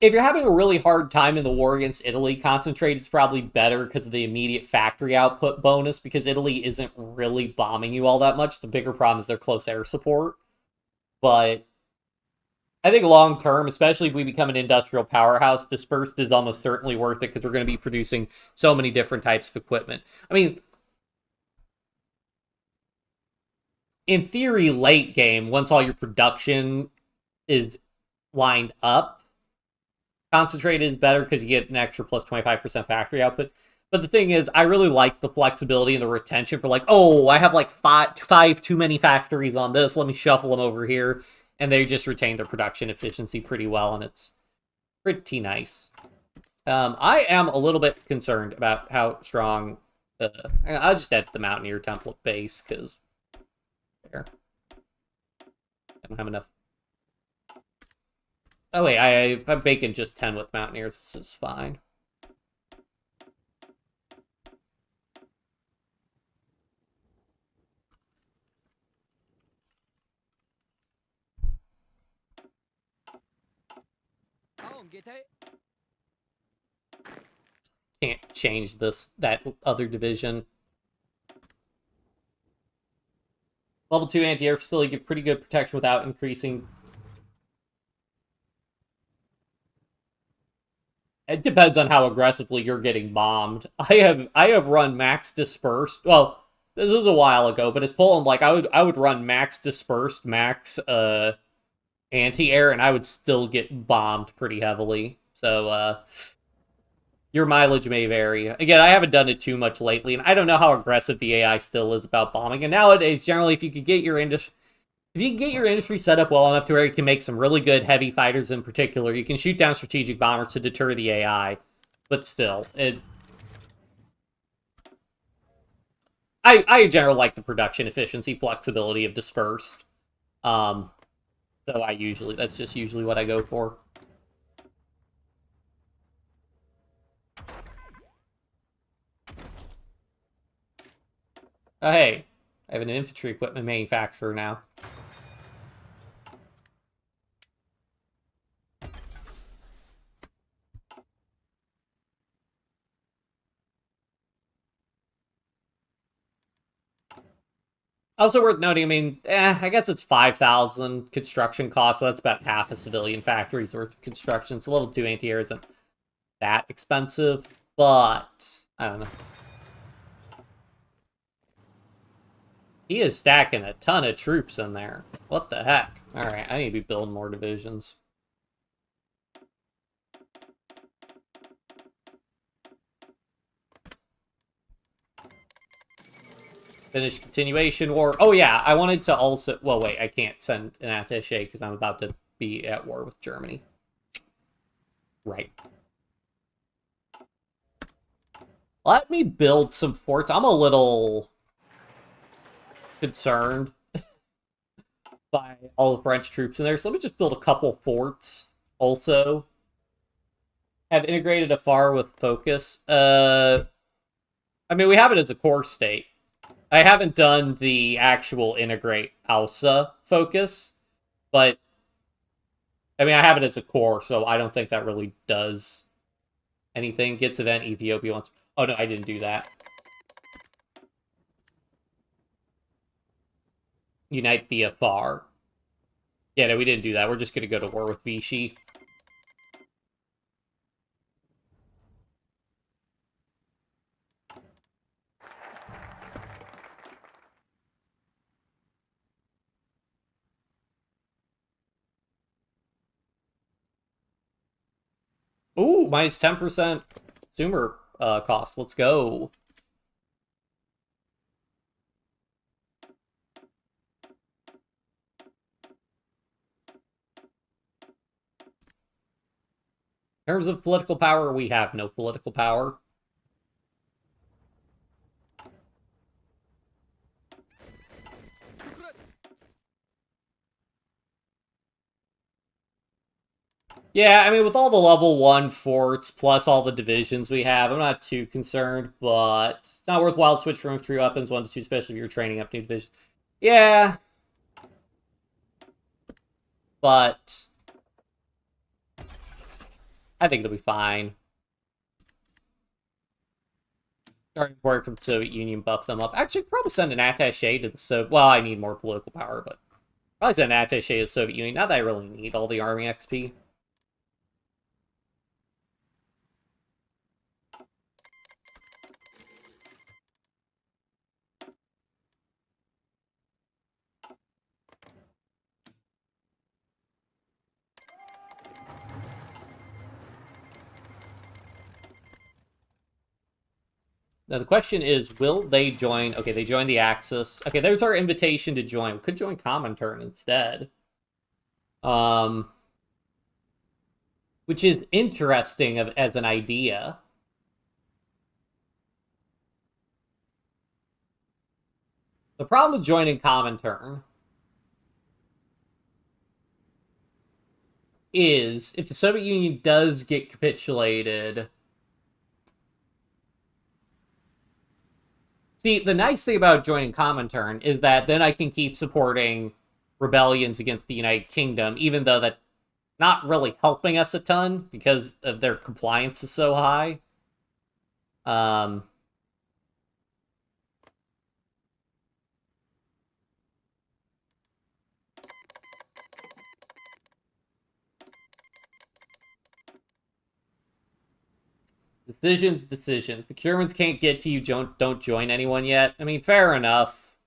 If you're having a really hard time in the war against Italy, concentrate is probably better because of the immediate factory output bonus, because Italy isn't really bombing you all that much. The bigger problem is their close air support. But I think long term, especially if we become an industrial powerhouse, dispersed is almost certainly worth it because we're going to be producing so many different types of equipment. I mean, in theory, late game, once all your production is lined up, concentrated is better because you get an extra plus 25% factory output. But the thing is, I really like the flexibility and the retention for like, oh, I have like five too many factories on this. Let me shuffle them over here. And they just retain their production efficiency pretty well, and it's pretty nice. I am a little bit concerned about how strong... I'll just add the Mountaineer template base, because... There. I don't have enough. Oh wait, I'm baking just 10 with Mountaineers. This is fine. Can't change that other division. Level 2 anti-air facility give pretty good protection without increasing. It depends on how aggressively you're getting bombed. I have run max dispersed. Well, this was a while ago, but as Poland, like I would run max dispersed, max anti-air, and I would still get bombed pretty heavily. So your mileage may vary. Again, I haven't done it too much lately, and I don't know how aggressive the AI still is about bombing. And nowadays, generally, if you could get your industry set up well enough to where you can make some really good heavy fighters in particular, you can shoot down strategic bombers to deter the AI. But still, I generally like the production efficiency, flexibility of dispersed. So that's just usually what I go for. Oh, hey, I have an infantry equipment manufacturer now. Also worth noting, I mean, I guess it's 5,000 construction costs, so that's about half a civilian factory's worth of construction. So level 2 anti-air isn't that expensive, but I don't know. He is stacking a ton of troops in there. What the heck? Alright, I need to be building more divisions. Finish continuation war. Oh yeah, I wanted to also... Well, wait, I can't send an attaché because I'm about to be at war with Germany. Right. Let me build some forts. I'm a little concerned by all the French troops in there. So let me just build a couple forts also. Have integrated Afar with focus. I mean, we have it as a core state. I haven't done the actual integrate ALSA focus, but I mean, I have it as a core, so I don't think that really does anything. Gets event Ethiopia wants. Oh no, I didn't do that. Unite the Afar. Yeah, no, we didn't do that. We're just gonna go to war with Vichy. Ooh, minus 10% consumer cost. Let's go. In terms of political power, we have no political power. Yeah, I mean, with all the level 1 forts, plus all the divisions we have, I'm not too concerned, but it's not worthwhile to switch from infantry weapons 1 to 2, especially if you're training up new divisions. Yeah. But I think it'll be fine. Starting point from the Soviet Union, buff them up. Actually, probably send an attaché to the Soviet... Well, I need more political power, but probably send an attaché to the Soviet Union. Not that I really need all the army XP. Now, the question is, will they join... Okay, they joined the Axis. Okay, there's our invitation to join. We could join Comintern instead. Which is interesting as an idea. The problem with joining Comintern is, if the Soviet Union does get capitulated... See, the nice thing about joining Comintern is that then I can keep supporting rebellions against the United Kingdom, even though that's not really helping us a ton because of their compliance is so high. Decisions. Procurements can't get to you, don't join anyone yet. I mean, fair enough.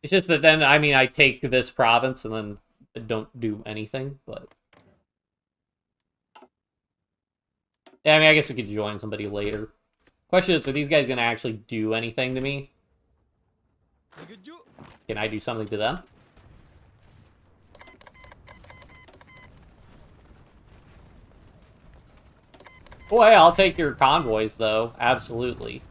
It's just that then, I mean, I take this province and then don't do anything, but... Yeah, I mean, I guess we could join somebody later. Question is, are these guys going to actually do anything to me? Can I do something to them? Boy, I'll take your convoys, though. Absolutely.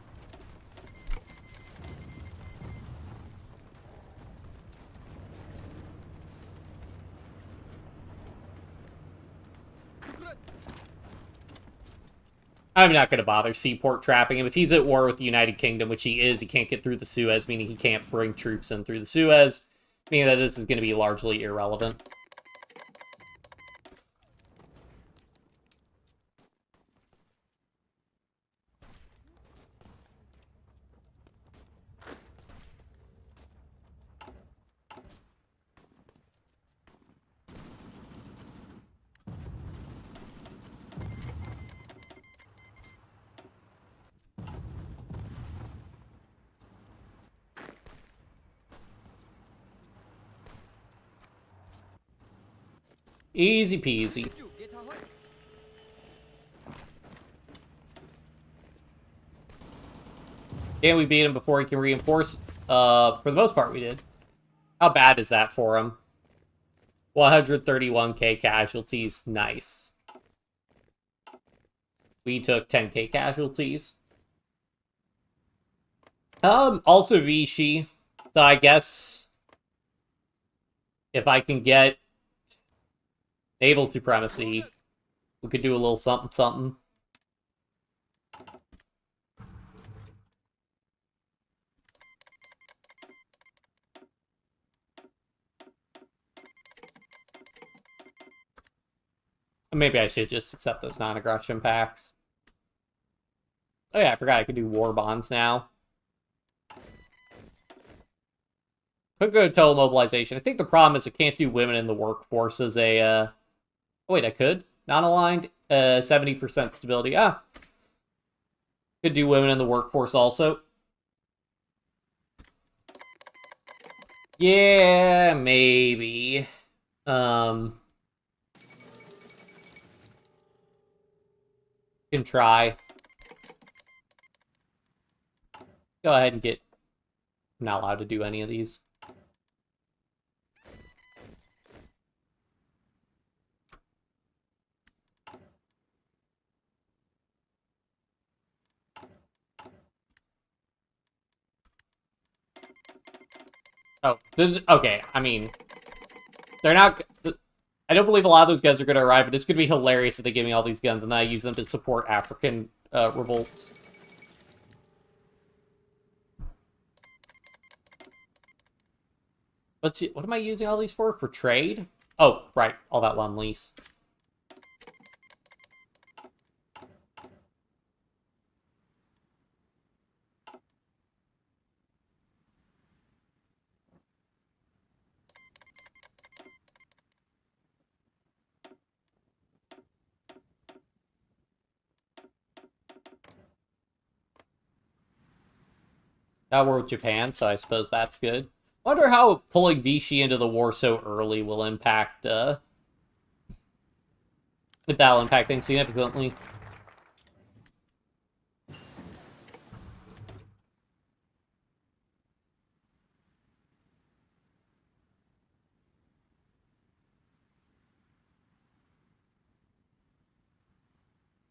I'm not going to bother seaport trapping him. If he's at war with the United Kingdom, which he is, he can't get through the Suez, meaning he can't bring troops in through the Suez, meaning that this is going to be largely irrelevant. Easy peasy. And we beat him before he can reinforce. For the most part, we did. How bad is that for him? 131k casualties. Nice. We took 10k casualties. Also Vichy. So I guess... if I can get naval supremacy, we could do a little something something. Maybe I should just accept those non-aggression packs. Oh yeah, I forgot I could do war bonds now. Could go to total mobilization. I think the problem is I can't do women in the workforce as a... Oh wait, I could. Non-aligned, 70% stability. Ah. Could do women in the workforce also. Yeah, maybe. Can try. Go ahead and get... I'm not allowed to do any of these. Oh, this is... Okay, I mean... They're not... I don't believe a lot of those guns are going to arrive, but it's going to be hilarious if they give me all these guns and then I use them to support African revolts. What am I using all these for? For trade? Oh, right. All that on lease. That war with Japan, so I suppose that's good. Wonder how pulling Vichy into the war so early will impact, if that'll impact things significantly.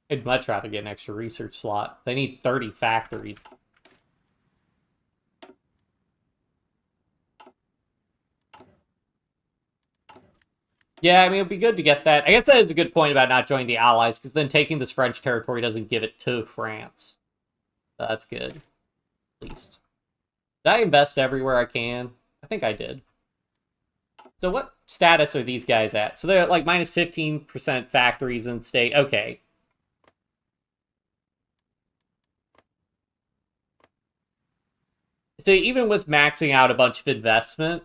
I'd much rather get an extra research slot. They need 30 factories. Yeah, I mean, it'd be good to get that. I guess that is a good point about not joining the Allies, because then taking this French territory doesn't give it to France. So that's good. At least. Did I invest everywhere I can? I think I did. So what status are these guys at? So they're at like minus 15% factories in state. Okay. So even with maxing out a bunch of investment,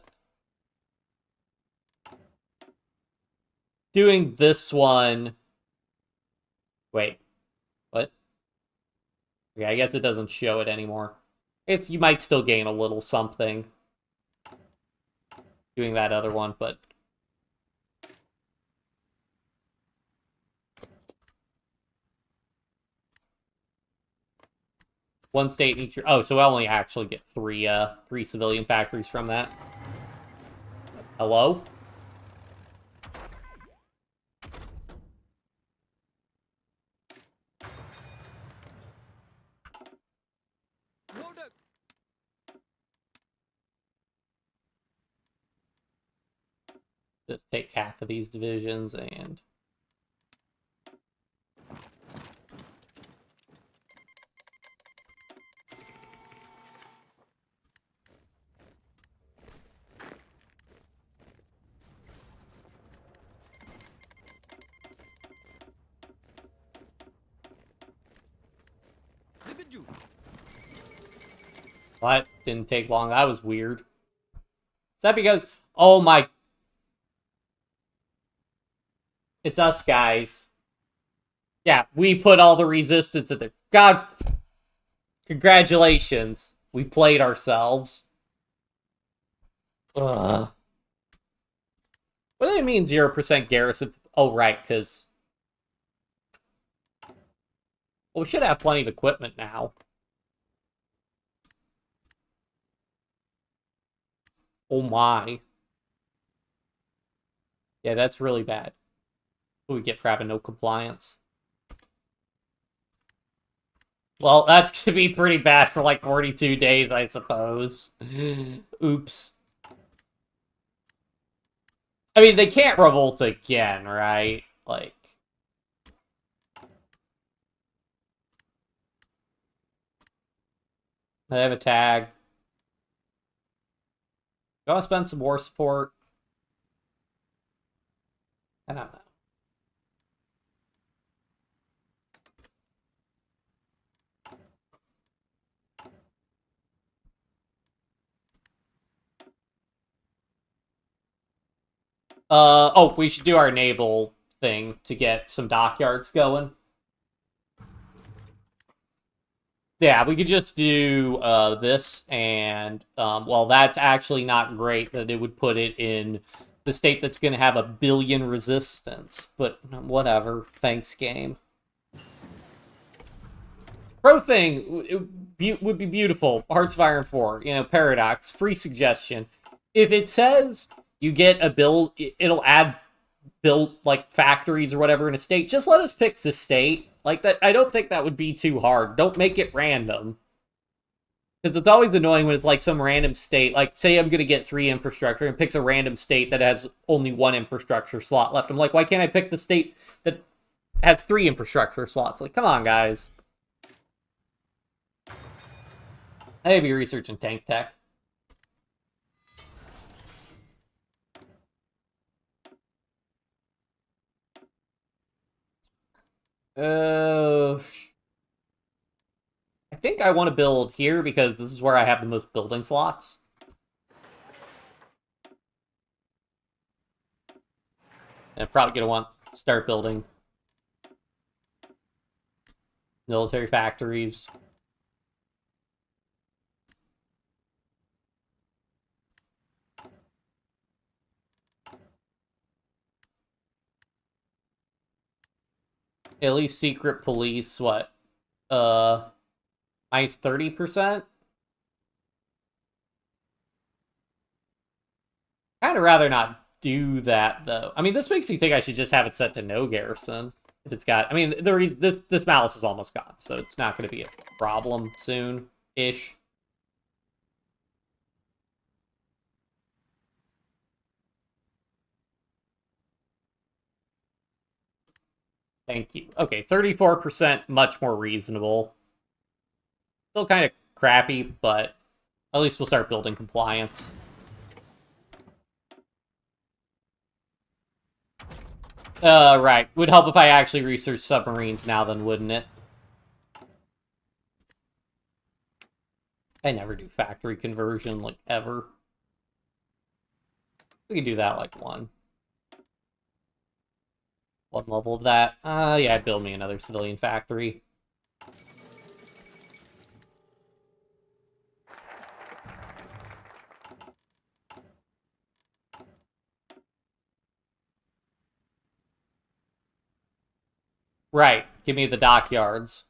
doing this one... Wait. What? Okay, I guess it doesn't show it anymore. You might still gain a little something doing that other one, but... One state in each... Oh, so I only actually get three civilian factories from that. Hello? Just take half of these divisions and... What? Didn't take long. That was weird. Is that because... Oh my... It's us, guys. Yeah, we put all the resistance in there. God... Congratulations. We played ourselves. Ugh. What do they mean 0% garrison? Oh, right, because... Well, we should have plenty of equipment now. Oh my. Yeah, that's really bad. What do we get for having no compliance? Well, that's going to be pretty bad for like 42 days, I suppose. Oops. I mean, they can't revolt again, right? Like, they have a tag. Do I want to spend some war support? I don't know. Oh, we should do our naval thing to get some dockyards going. Yeah, we could just do this, and well, that's actually not great that it would put it in the state that's going to have 1 billion resistance, but whatever. Thanks, game. Pro thing would be beautiful. Hearts of Iron 4, Paradox, free suggestion. If it says you get a build, it'll add built like factories or whatever in a state. Just let us pick the state. Like that, I don't think that would be too hard. Don't make it random. Because it's always annoying when it's like some random state. Like, say I'm going to get 3 infrastructure and picks a random state that has only 1 infrastructure slot left. I'm like, why can't I pick the state that has 3 infrastructure slots? Like, come on, guys. I may be researching tank tech. I think I want to build here because this is where I have the most building slots. And I'm probably going to want to start building military factories. At least secret police, what? Minus 30%? I'd rather not do that, though. I mean, this makes me think I should just have it set to no garrison. If it's got... I mean, this malice is almost gone, so it's not going to be a problem soon-ish. Thank you. Okay, 34%, much more reasonable. Still kind of crappy, but at least we'll start building compliance. Right. Would help if I actually researched submarines now, then, wouldn't it? I never do factory conversion, like, ever. We can do that, like, one level of that. Yeah, build me another civilian factory. Right. Give me the dockyards.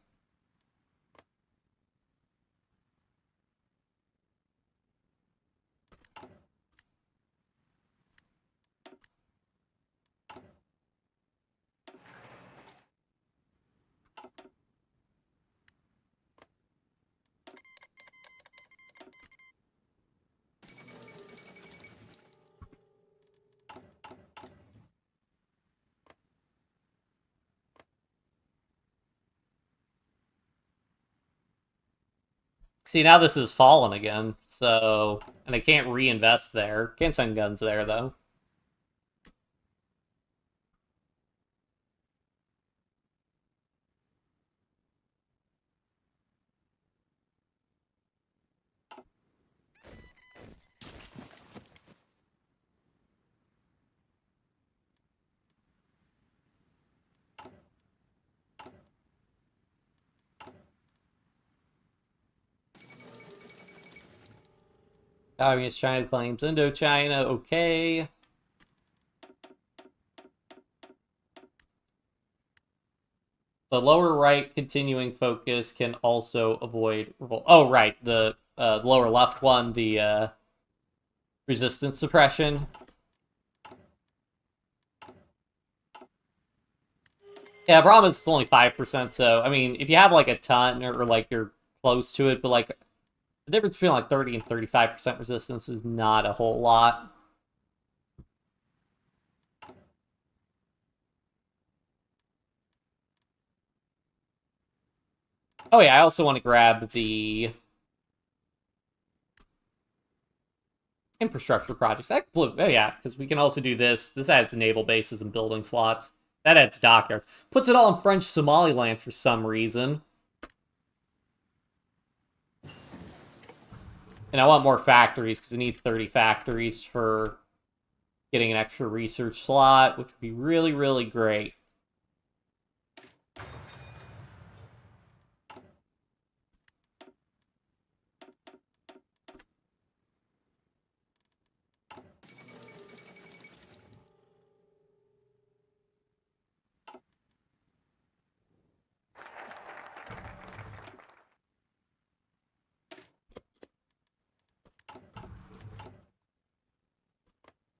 See, now this is fallen again, so... And I can't reinvest there. Can't send guns there, though. Communist China claims Indochina, okay. The lower right continuing focus can also avoid revolt. Oh, right, the lower left one, the resistance suppression. Yeah, problem is it's only 5%, so, I mean, if you have, like, a ton, or like, you're close to it, but, like, the difference between, like, 30 and 35% resistance is not a whole lot. Oh yeah, I also want to grab the infrastructure projects. Oh yeah, because we can also do this. This adds naval bases and building slots. That adds dockyards. Puts it all in French Somaliland for some reason. And I want more factories, because I need 30 factories for getting an extra research slot, which would be really, really great.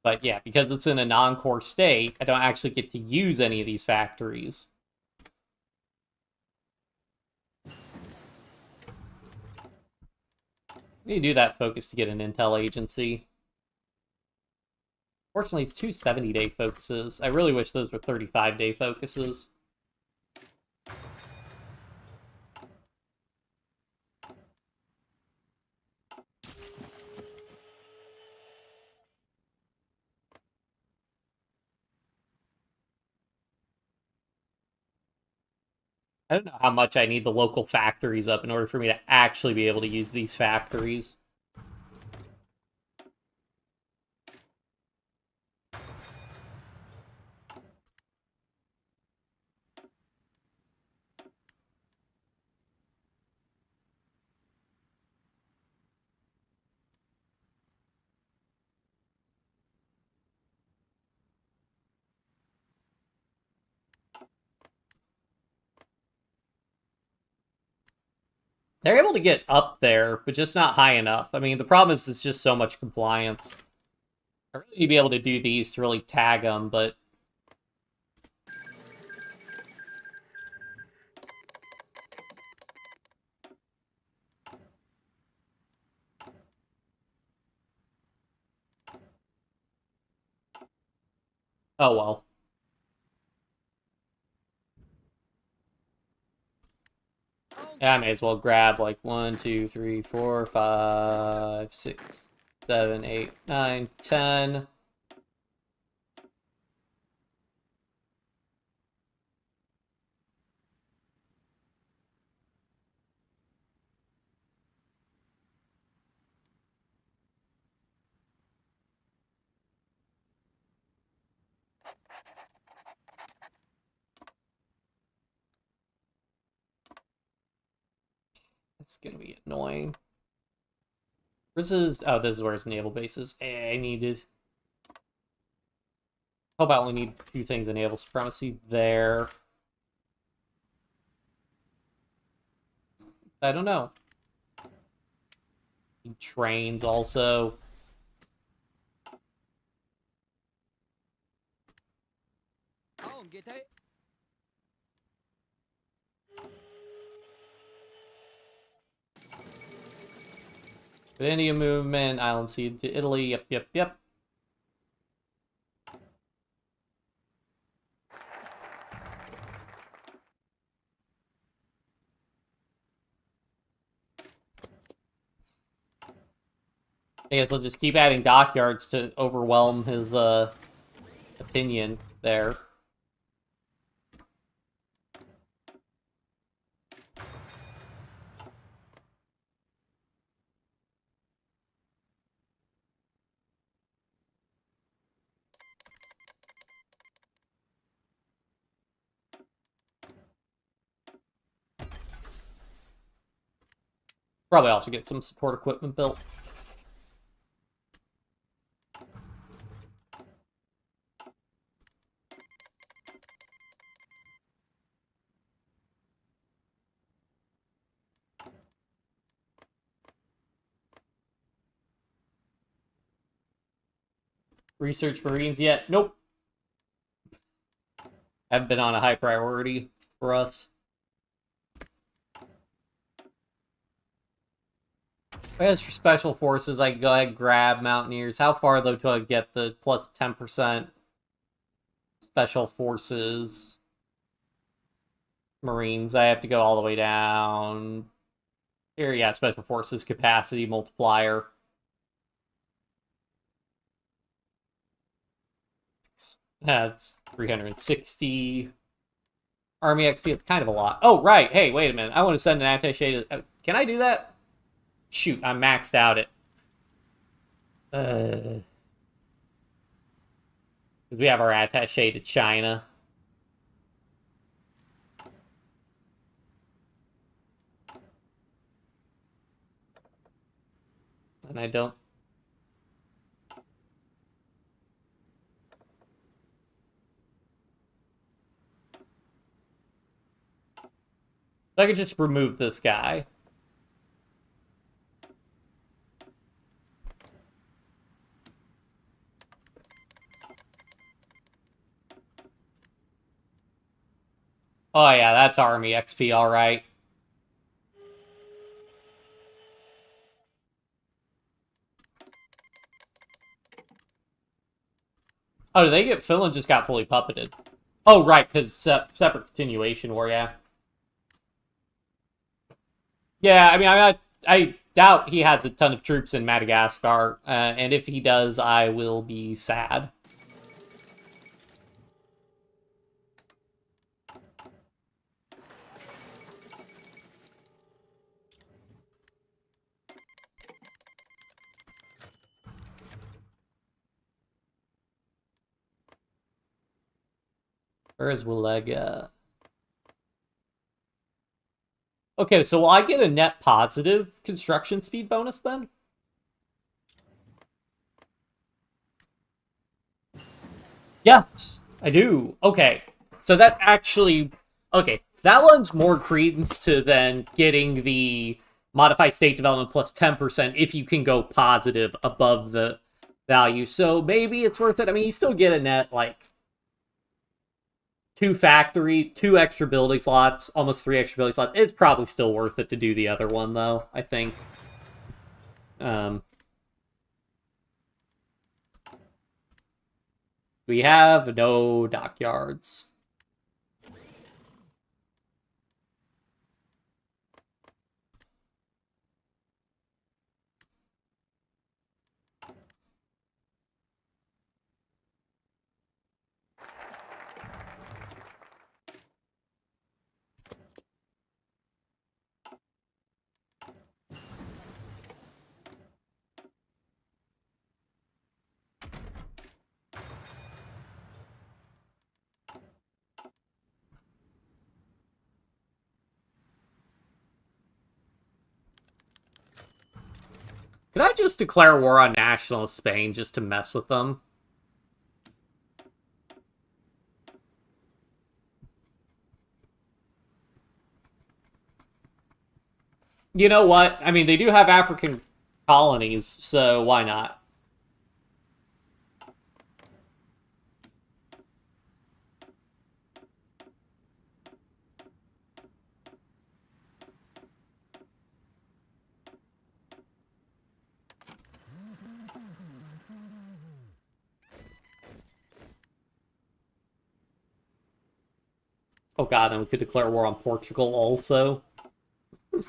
But yeah, because it's in a non-core state, I don't actually get to use any of these factories. I need to do that focus to get an intel agency. Fortunately, it's two 70-day focuses. I really wish those were 35-day focuses. I don't know how much I need the local factories up in order for me to actually be able to use these factories. They're able to get up there, but just not high enough. I mean, the problem is it's just so much compliance. I really need to be able to do these to really tag them, but... oh well. Yeah, I may as well grab like 1, 2, 3, 4, 5, 6, 7, 8, 9, 10. It's gonna be annoying. This is... oh, this is where his naval base is. I needed... hope I only need 2 things of naval supremacy there. I don't know. Trains also. India movement, island cede to Italy. Yep, yep, yep. I guess I'll just keep adding dockyards to overwhelm his opinion there. Probably also get some support equipment built. Research Marines yet? Nope. Haven't been on a high priority for us. As for special forces, I can go ahead and grab Mountaineers. How far, though, till I get the plus 10% special forces? Marines. I have to go all the way down here. Yeah, Special Forces capacity multiplier. That's 360. Army XP, it's kind of a lot. Oh, right. Hey, wait a minute. I want to send an attaché to... can I do that? Shoot, I'm maxed out at... Because we have our attaché to China. And I don't... I could just remove this guy. Oh, yeah, that's Army XP, all right. Oh, did they get... Finland just got fully puppeted. Oh, right, because separate continuation war, yeah. Yeah, I mean, I doubt he has a ton of troops in Madagascar, and if he does, I will be sad. Where is Wilega? Okay, so will I get a net positive construction speed bonus then? Yes, I do. Okay, so that actually... okay, that lends more credence to then getting the modify state development plus 10% if you can go positive above the value. So maybe it's worth it. I mean, you still get a net, like, 2 factory, 2 extra building slots, almost 3 extra building slots. It's probably still worth it to do the other one, though, I think. We have no dockyards. Could I just declare war on nationalist Spain just to mess with them? You know what? I mean, they do have African colonies, so why not? Oh god, then we could declare war on Portugal also. I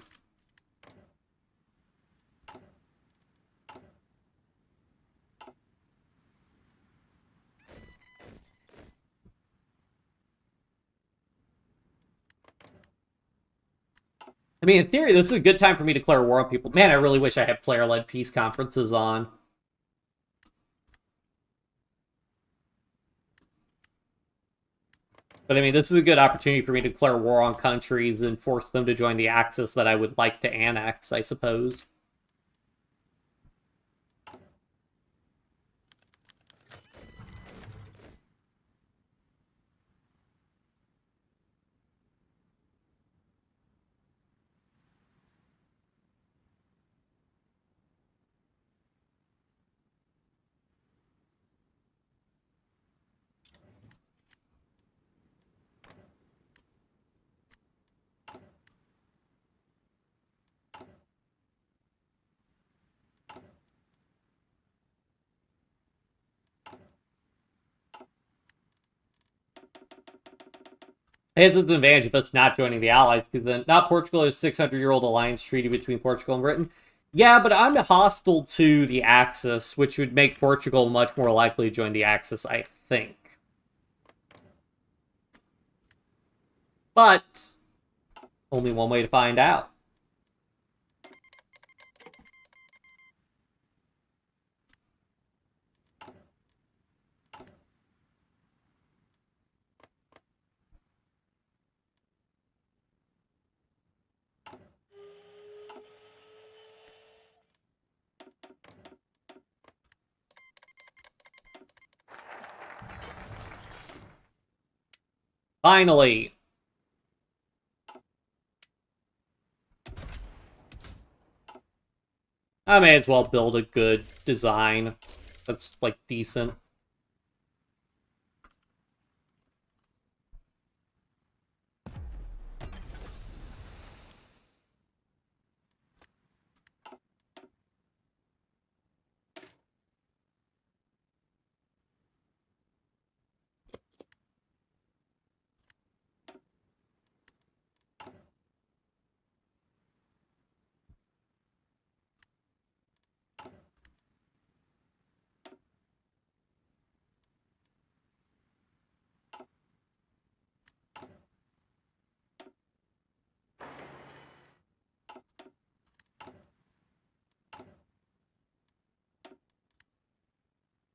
mean, in theory, this is a good time for me to declare war on people. Man, I really wish I had player-led peace conferences on. But I mean, this is a good opportunity for me to declare war on countries and force them to join the Axis that I would like to annex, I suppose. It has its advantage of us not joining the Allies, because then not Portugal is a 600-year-old alliance treaty between Portugal and Britain. Yeah, but I'm hostile to the Axis, which would make Portugal much more likely to join the Axis, I think. But only one way to find out. Finally. I may as well build a good design that's, like, decent.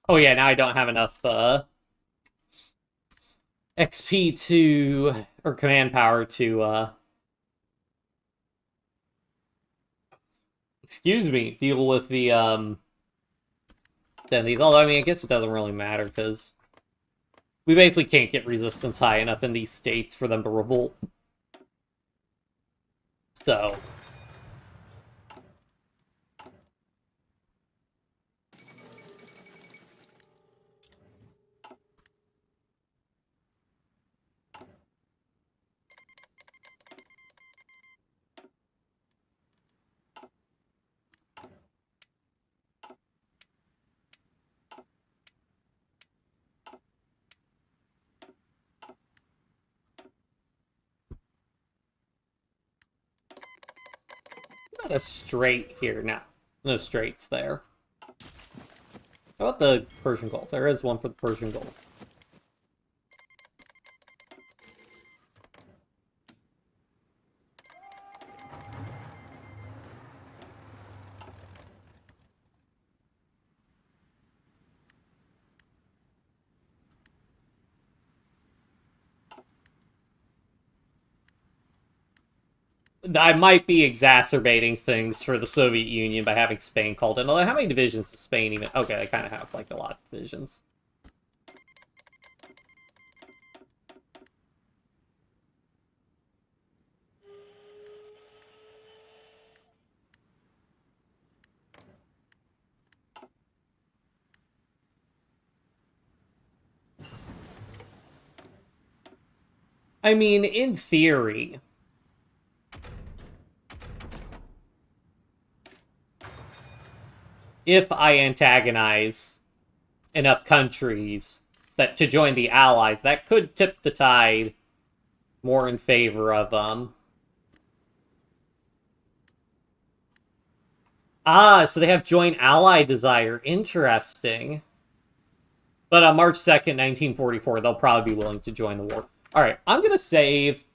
Oh yeah, now I don't have enough XP to, or command power to, excuse me, deal with the, then these. Although, I mean, I guess it doesn't really matter, because we basically can't get resistance high enough in these states for them to revolt. So. Not a strait here now. No straits there. How about the Persian Gulf? There is one for the Persian Gulf. I might be exacerbating things for the Soviet Union by having Spain called in. Although, how many divisions does Spain even... Okay, they kind of have, like, a lot of divisions. I mean, in theory... if I antagonize enough countries that to join the Allies, that could tip the tide more in favor of, Ah, so they have joint ally desire. Interesting. But on March 2nd, 1944, they'll probably be willing to join the war. Alright, I'm gonna save...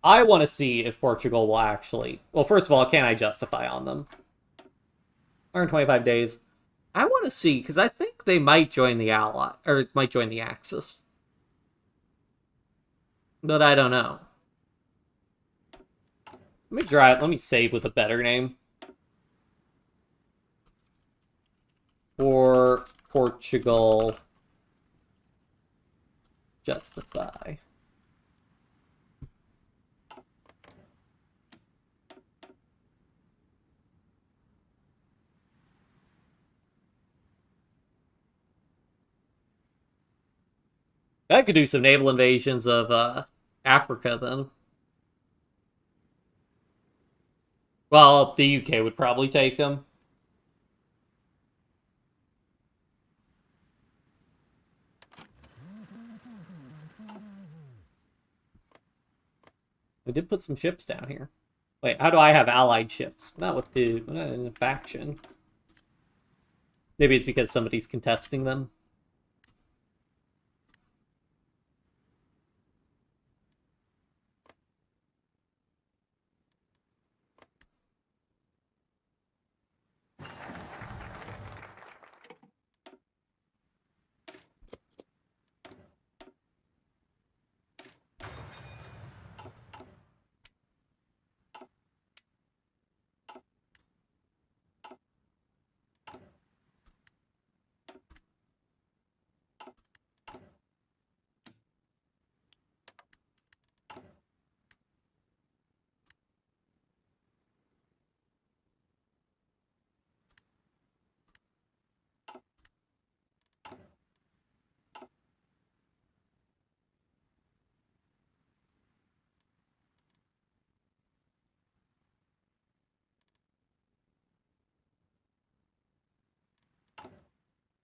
I want to see if Portugal will actually... Well, first of all, can I justify on them? 125 days. I want to see, because I think they might join the Ally, or might join the Axis. But I don't know. Let me save with a better name. For Portugal, justify. I could do some naval invasions of Africa then. Well, the UK would probably take them. We did put some ships down here. Wait, how do I have allied ships? Not with the... We're not in a faction. Maybe it's because somebody's contesting them.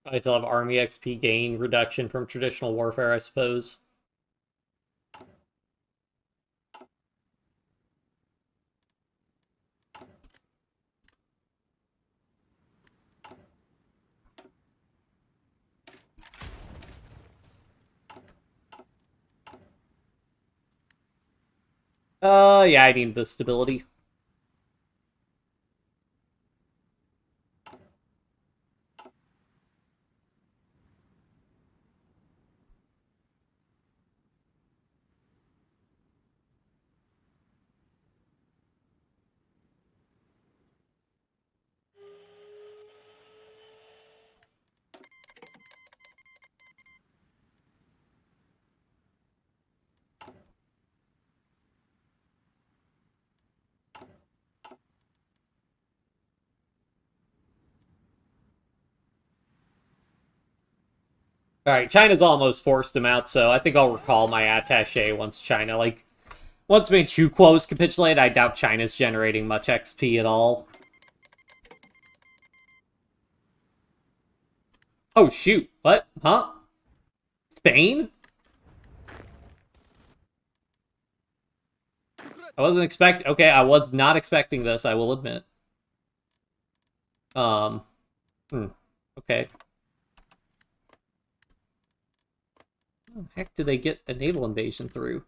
I still have army XP gain reduction from traditional warfare, I suppose. Yeah, I need the stability. Alright, China's almost forced him out, so I think I'll recall my attaché once China, like... Once Manchukuo's capitulate, I doubt China's generating much XP at all. Oh, shoot. What? Huh? Spain? I wasn't okay, I was not expecting this, I will admit. Um, okay. How the heck did they get a naval invasion through?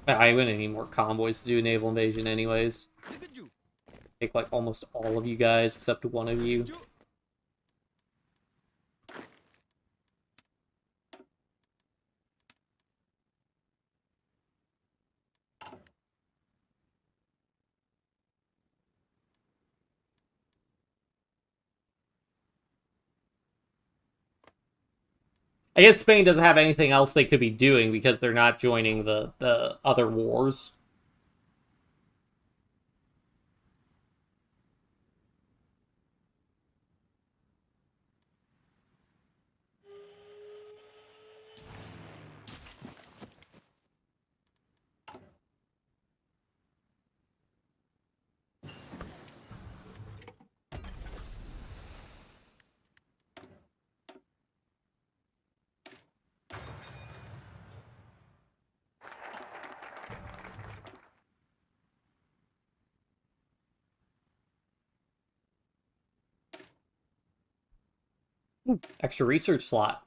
I'm gonna need more convoys to do a naval invasion anyways. Take like almost all of you guys except one of you. I guess Spain doesn't have anything else they could be doing because they're not joining the other wars. Extra research slot.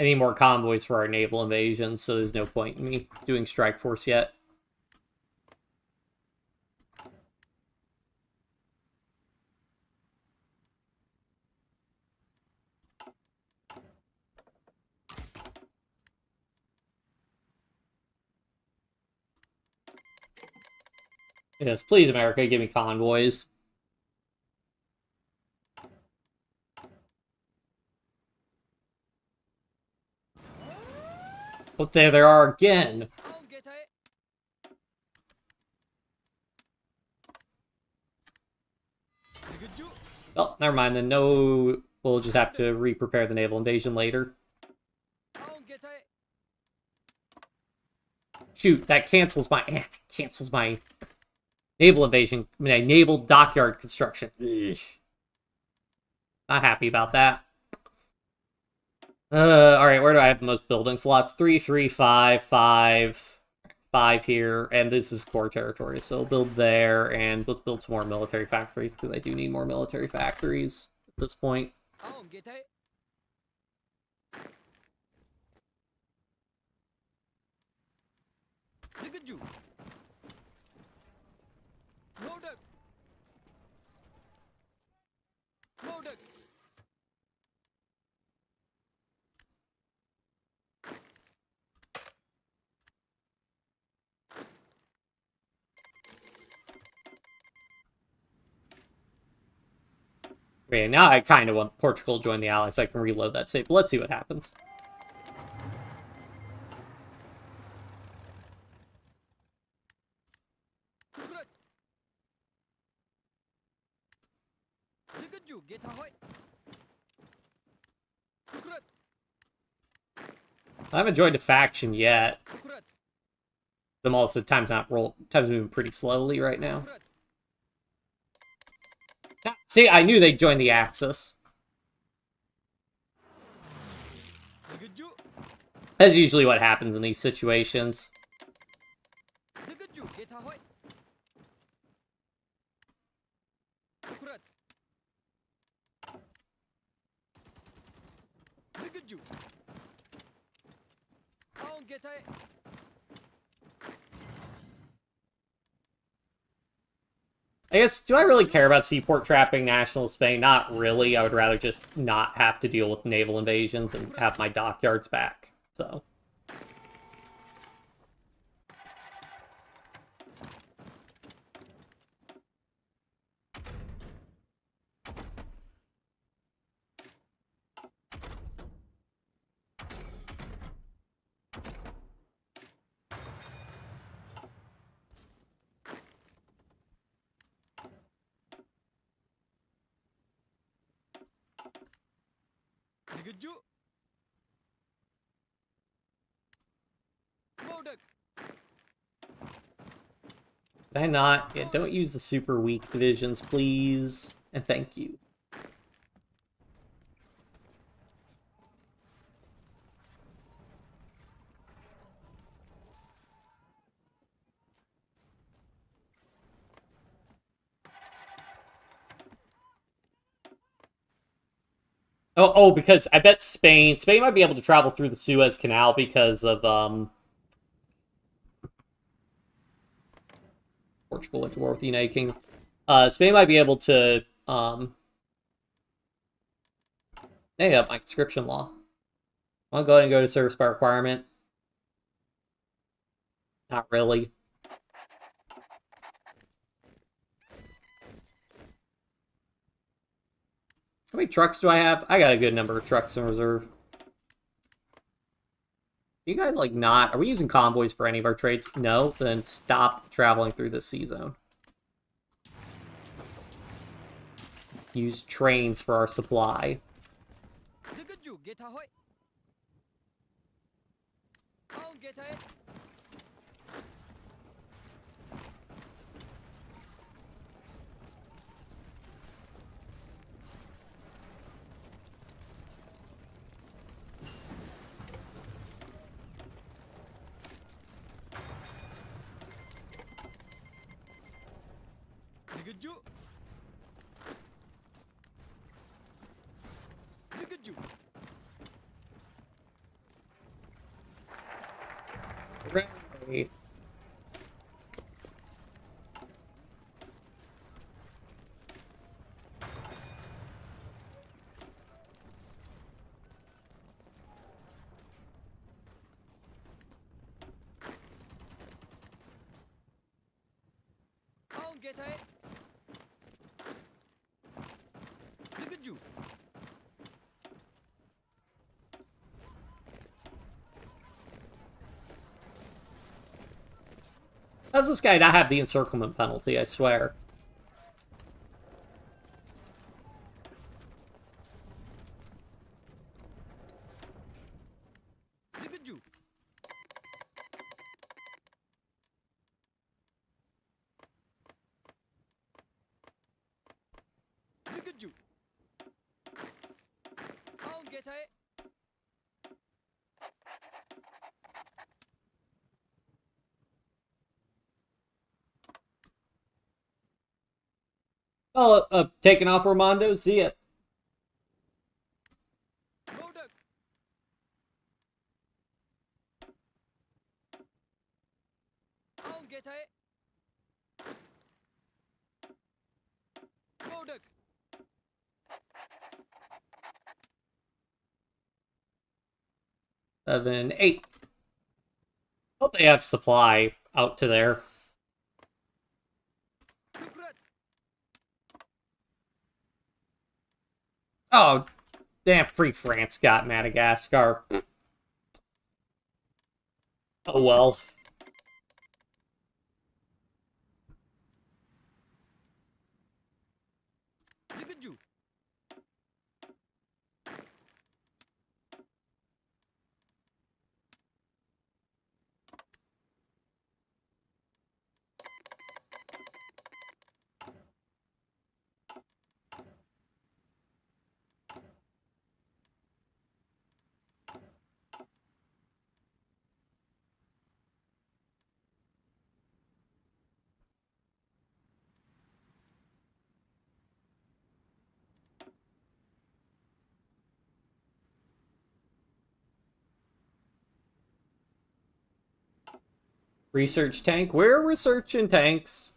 I need more convoys for our naval invasions, so there's no point in me doing strike force yet. Yes, please, America, give me convoys. But there they are again. Oh, never mind then. No, we'll just have to re-prepare the naval invasion later. Shoot, that cancels my naval invasion, my naval dockyard construction. Ugh. Not happy about that. Alright, where do I have the most building slots? 3, 3, 5, 5, 5 here, and this is core territory, so we'll build there, and let's build some more military factories, because I do need more military factories at this point. Okay, now I kind of want Portugal to join the Allies so I can reload that save, but let's see what happens. I haven't joined a faction yet. I'm also time's moving pretty slowly right now. See, I knew they'd join the Axis. That's usually what happens in these situations. I guess, do I really care about seaport trapping national Spain? Not really. I would rather just not have to deal with naval invasions and have my dockyards back. So. Did I not? Yeah, don't use the super weak divisions, please. And thank you. Oh, because I bet Spain might be able to travel through the Suez Canal because of, Portugal went to war with the United Kingdom. Spain might be able to, they have my conscription law. I'll go ahead and go to service by requirement. Not really. How many trucks do I have? I got a good number of trucks in reserve. You guys, like, not... Are we using convoys for any of our trades? No? Then stop traveling through the sea zone. Use trains for our supply. How does this guy not have the encirclement penalty, I swear? Oh, taking off Ramondo, see it. Seven, eight. Hope they have supply out to there. Oh, damn, Free France got Madagascar. Oh well. Research tank? We're researching tanks.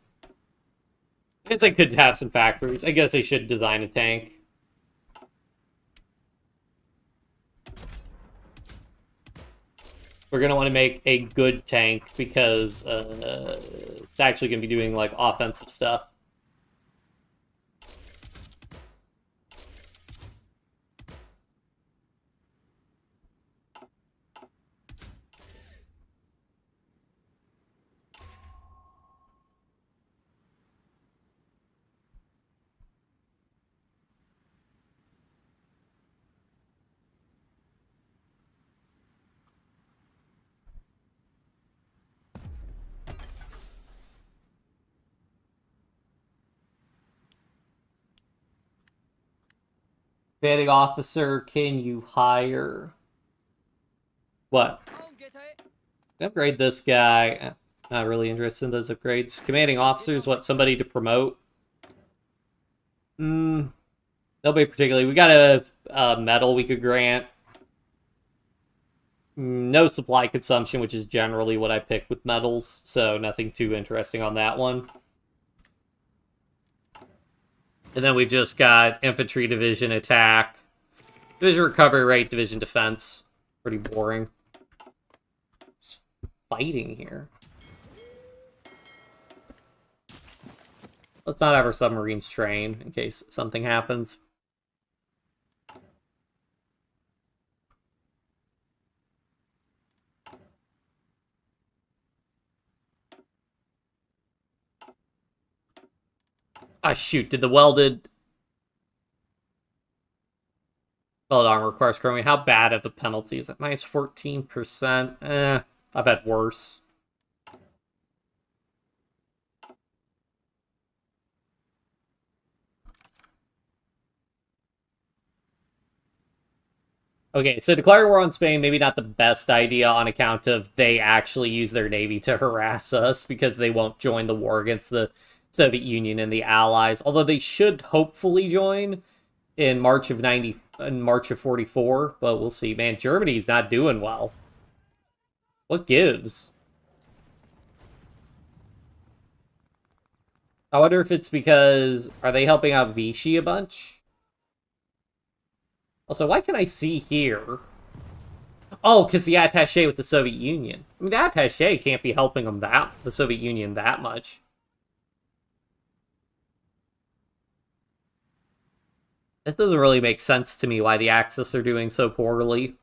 I guess I could have some factories. I guess I should design a tank. We're going to want to make a good tank because it's actually going to be doing, like, offensive stuff. Commanding officer, can you hire? What? Upgrade this guy. Not really interested in those upgrades. Commanding officers, what, somebody to promote? Nobody particularly. We got a medal we could grant. No supply consumption, which is generally what I pick with medals, so nothing too interesting on that one. And then we've just got infantry division attack, division recovery rate, division defense. Pretty boring. Just fighting here. Let's not have our submarines train in case something happens. Ah, shoot. Did the welded armor requires chromium? How bad of a penalty is it? Minus 14%. I've had worse. Okay, so declare war on Spain, maybe not the best idea on account of they actually use their navy to harass us because they won't join the war against the Soviet Union and the Allies, although they should hopefully join in March of 44, but we'll see. Man, Germany's not doing well. What gives? I wonder if it's because, are they helping out Vichy a bunch? Also, why can I see here? Oh, because the attaché with the Soviet Union. I mean, the attaché can't be helping them the Soviet Union that much. This doesn't really make sense to me why the Axis are doing so poorly.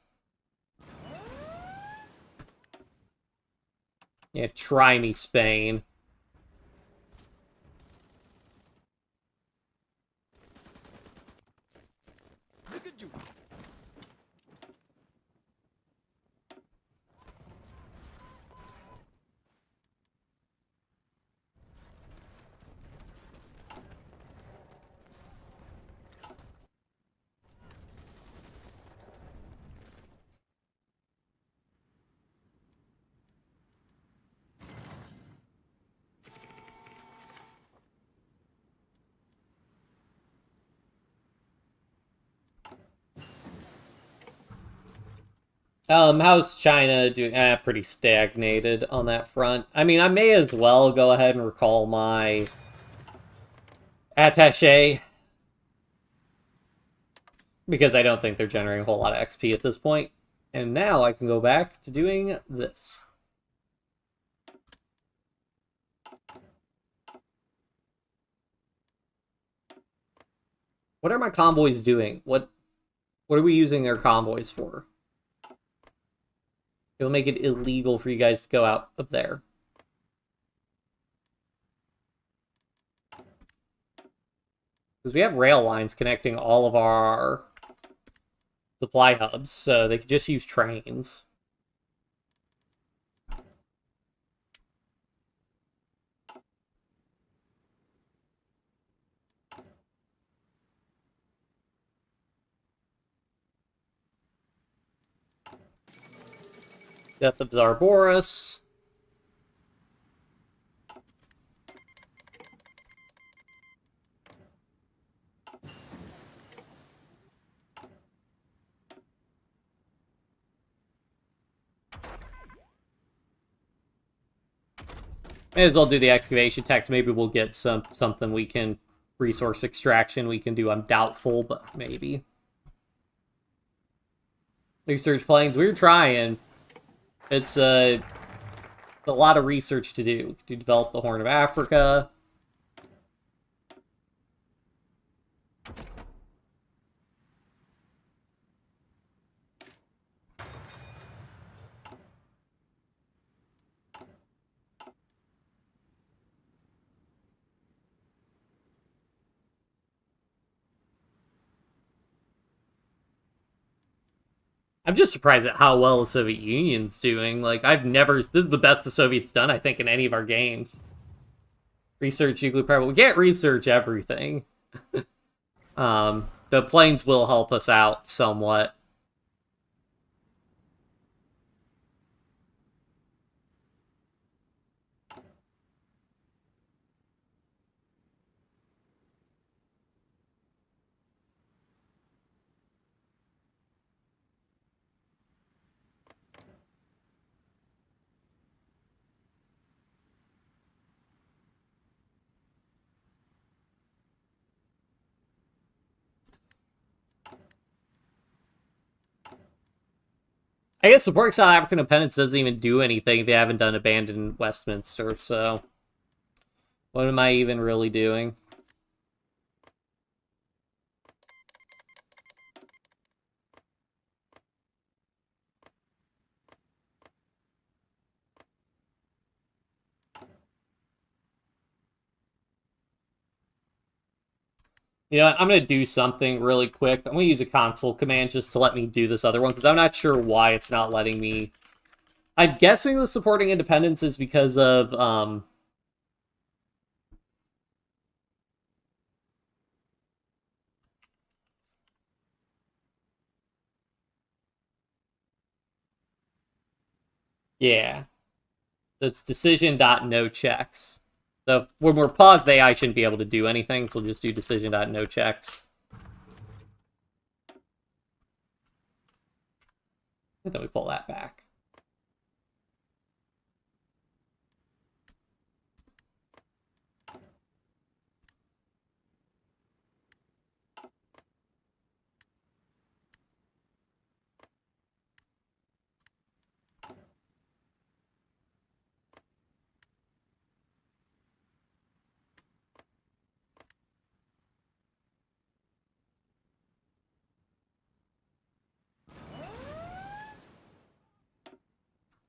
Yeah, try me, Spain. How's China doing? Pretty stagnated on that front. I mean, I may as well go ahead and recall my attaché, because I don't think they're generating a whole lot of XP at this point. And now I can go back to doing this. What are my convoys doing? What are we using their convoys for? It'll make it illegal for you guys to go out of there. Because we have rail lines connecting all of our supply hubs, so they could just use trains. Death of Zarboris. May as well do the excavation tax. Maybe we'll get something we can resource extraction we can do. I'm doubtful, but maybe. Research planes. We were trying. It's a lot of research to do. To develop the Horn of Africa. I'm just surprised at how well the Soviet Union's doing. Like, I've never... This is the best the Soviets done, I think, in any of our games. Research nuclear power. We can't research everything. The planes will help us out somewhat. I guess supporting South African independence doesn't even do anything if they haven't done abandoned Westminster, so... What am I even really doing? You know, I'm going to do something really quick. I'm going to use a console command just to let me do this other one, because I'm not sure why it's not letting me... I'm guessing the supporting independence is because of, yeah. That's decision.nochecks. So when we're paused, the AI shouldn't be able to do anything, so we'll just do decision.nochecks. And then we pull that back.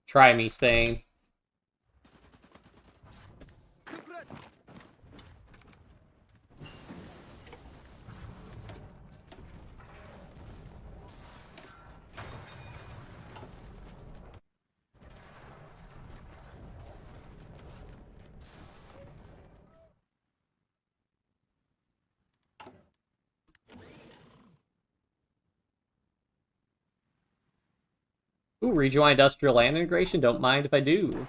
Try me, Spain. Ooh, regional industrial land integration. Don't mind if I do.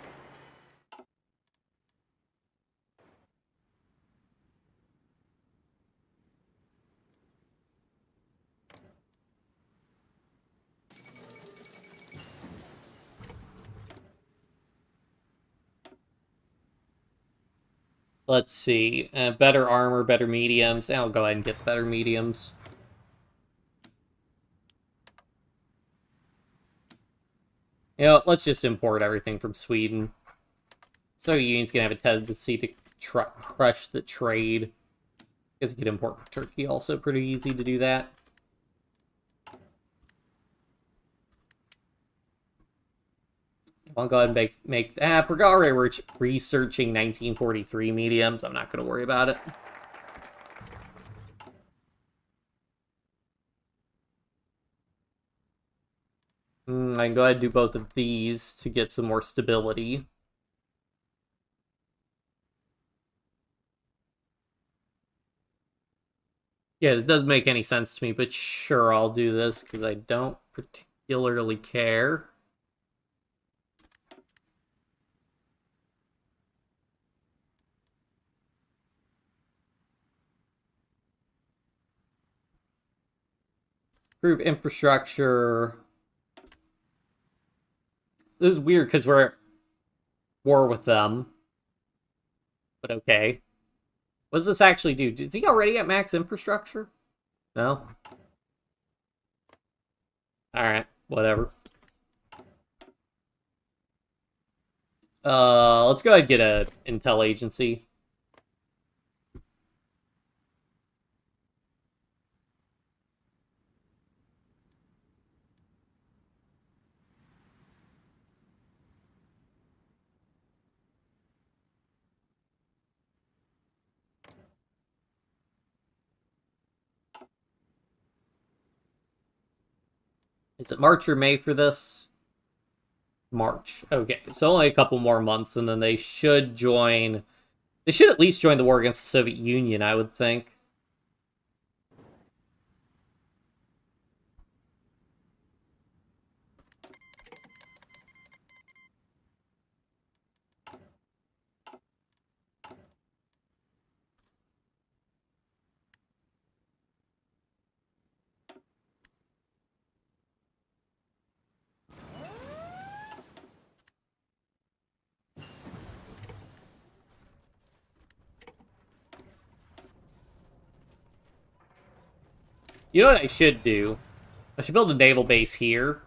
Let's see. Better armor, better mediums. I'll go ahead and get the better mediums. You know, let's just import everything from Sweden. So Union's gonna have a tendency to crush the trade. Because you could import from Turkey, also pretty easy to do that. I'll go ahead and make we're already researching 1943 mediums. I'm not going to worry about it. I can go ahead and do both of these to get some more stability. Yeah, it doesn't make any sense to me, but sure, I'll do this because I don't particularly care. Improve infrastructure. This is weird because we're at war with them. But okay. What does this actually do? Is he already at max infrastructure? No? Alright, whatever. Let's go ahead and get a intel agency. Is it March or May for this? March. Okay, so only a couple more months, and then they should join... They should at least join the war against the Soviet Union, I would think. You know what I should do? I should build a naval base here.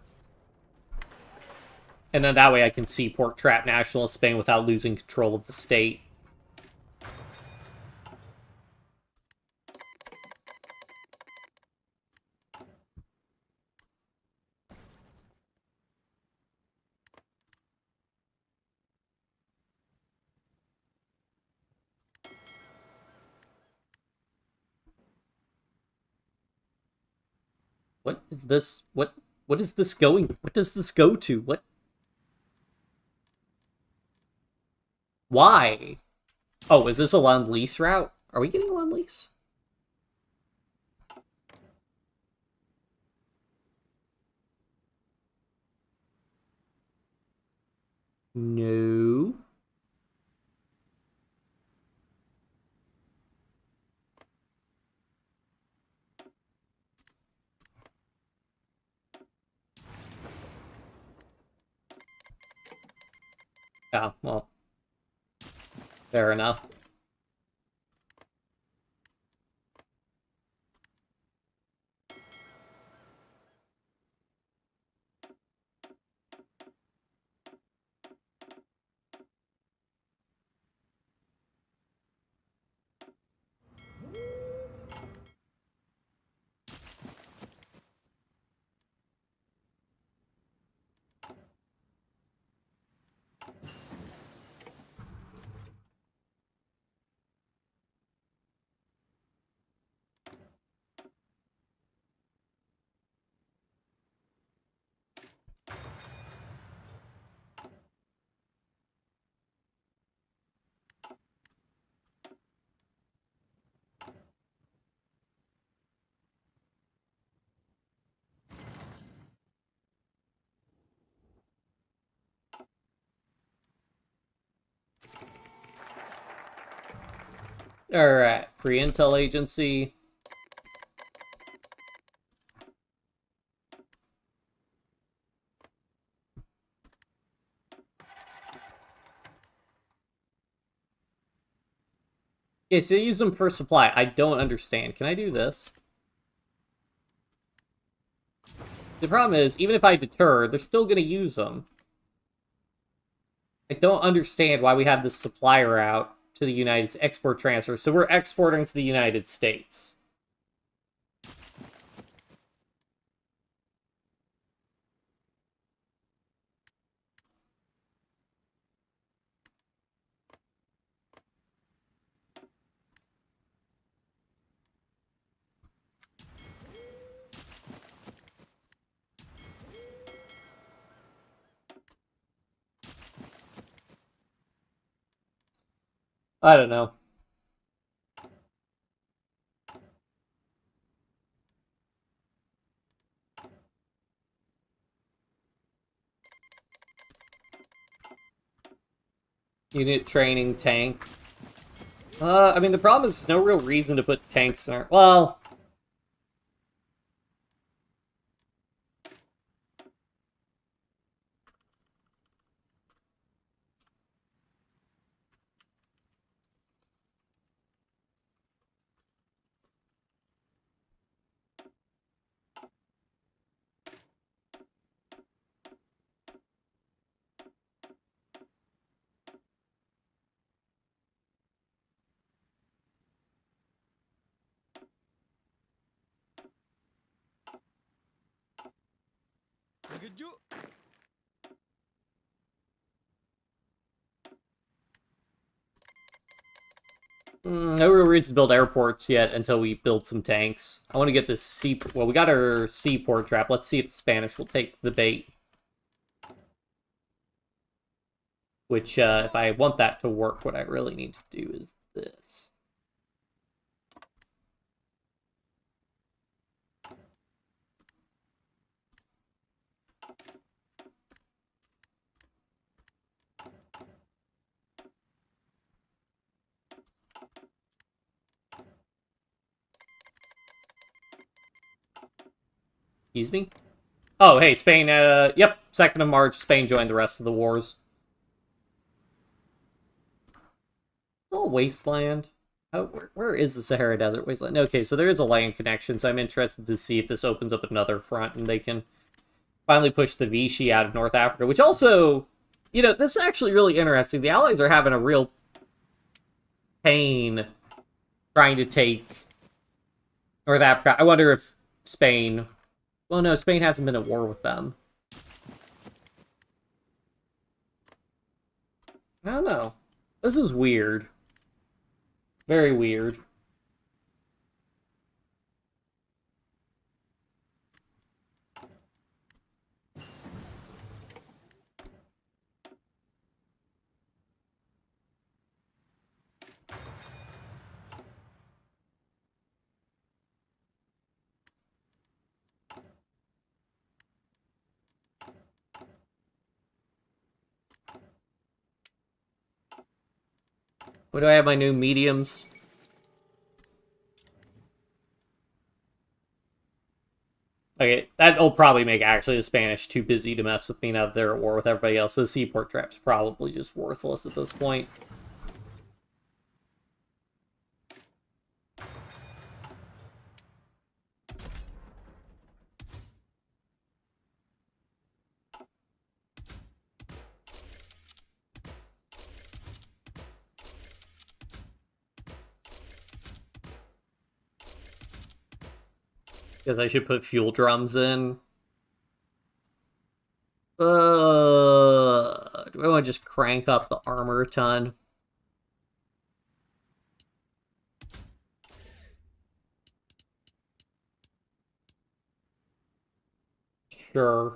And then that way I can seaport trap nationalist Spain without losing control of the state. What is this? What is this going? What does this go to? What? Why? Oh, is this a Lend-Lease route? Are we getting Lend-Lease? No. Yeah, well, fair enough. Alright, Free Intel Agency. Okay, so use them for supply. I don't understand. Can I do this? The problem is, even if I deter, they're still going to use them. I don't understand why we have this supply route to the United States, export transfer. So we're exporting to the United States. I don't know. Unit training tank. I mean, the problem is there's no real reason to put tanks in our... Well... No real reason to build airports yet until we build some tanks. I want to get this sea... Well, we got our seaport trap. Let's see if the Spanish will take the bait. Which, if I want that to work, what I really need to do is this. Excuse me? Oh, hey, Spain, yep, 2nd of March, Spain joined the rest of the wars. Little wasteland. Oh, where is the Sahara Desert wasteland? Okay, so there is a land connection, so I'm interested to see if this opens up another front and they can finally push the Vichy out of North Africa, which also, you know, this is actually really interesting. The Allies are having a real pain trying to take North Africa. I wonder if Spain... Well, no, Spain hasn't been at war with them. I don't know. This is weird. Very weird. Where do I have my new mediums? Okay, that'll probably make actually the Spanish too busy to mess with me now that they're at war with everybody else. So the seaport trap's probably just worthless at this point. Because I should put fuel drums in. Do I want to just crank up the armor a ton? Sure.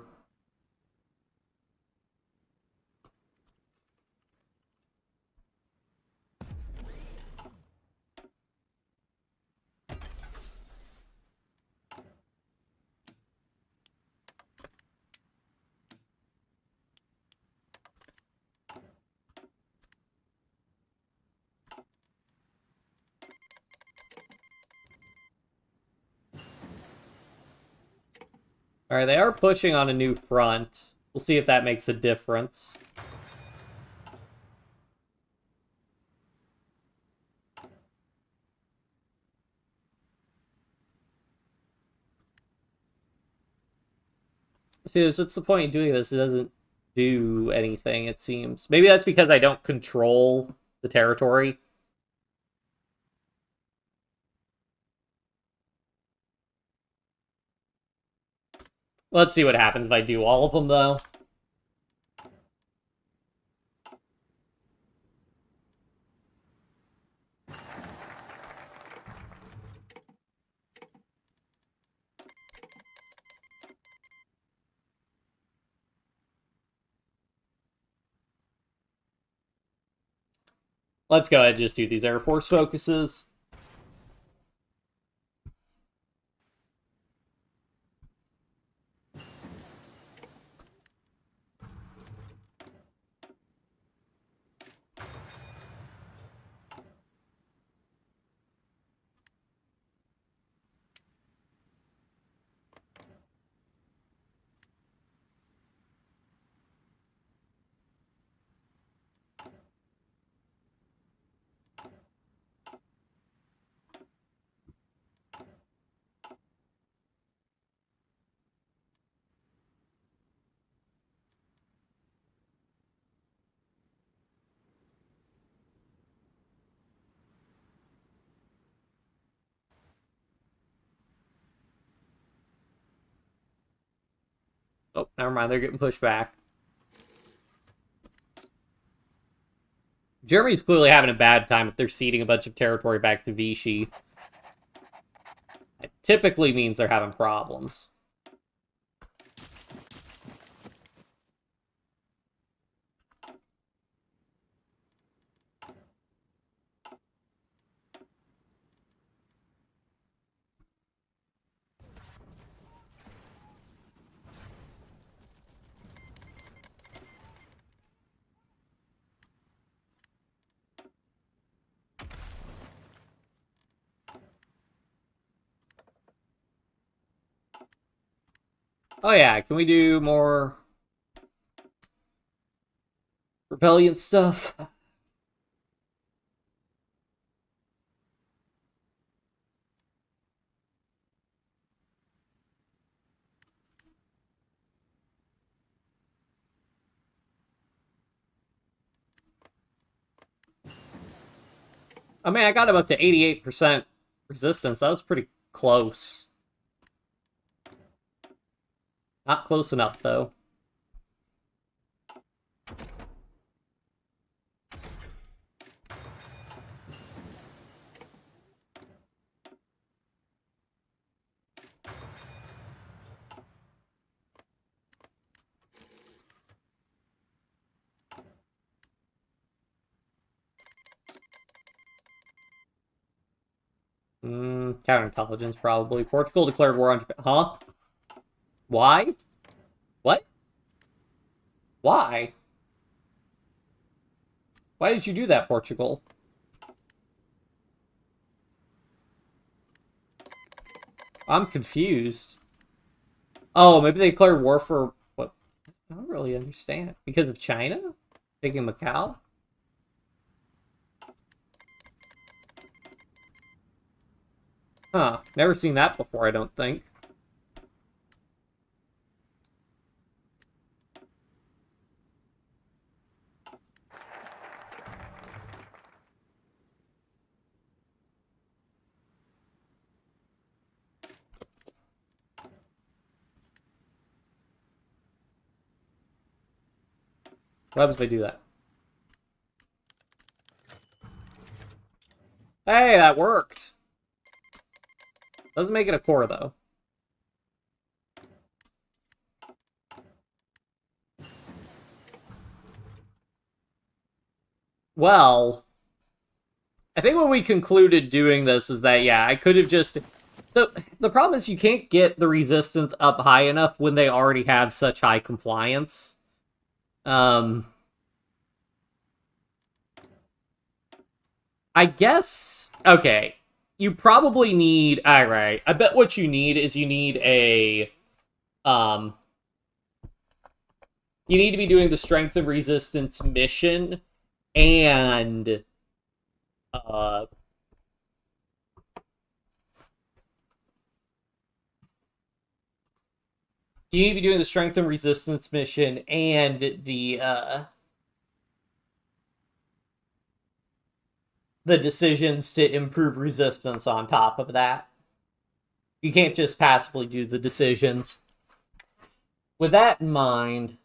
Alright, they are pushing on a new front. We'll see if that makes a difference. See, what's the point in doing this? It doesn't do anything, it seems. Maybe that's because I don't control the territory. Let's see what happens if I do all of them, though. Let's go ahead and just do these Air Force focuses. Oh, never mind, they're getting pushed back. Germany's clearly having a bad time if they're ceding a bunch of territory back to Vichy. It typically means they're having problems. Oh yeah, can we do more rebellion stuff? I mean, I got him up to 88% resistance. That was pretty close. Not close enough, though. Counterintelligence, probably. Portugal declared war on Japan. Huh? Why? What? Why? Why did you do that, Portugal? I'm confused. Oh, maybe they declared war for... What? I don't really understand. Because of China? Taking Macau? Huh. Never seen that before, I don't think. What happens if I do that? Hey, that worked! Doesn't make it a core, though. Well, I think what we concluded doing this is that, yeah, I could have just... So, the problem is you can't get the resistance up high enough when they already have such high compliance. I guess... Okay. You probably need... Alright. I bet what you need is you need a You need to be doing the Strength and Resistance mission, and you need to be doing the Strength and Resistance mission and the decisions to improve resistance on top of that. You can't just passively do the decisions. With that in mind,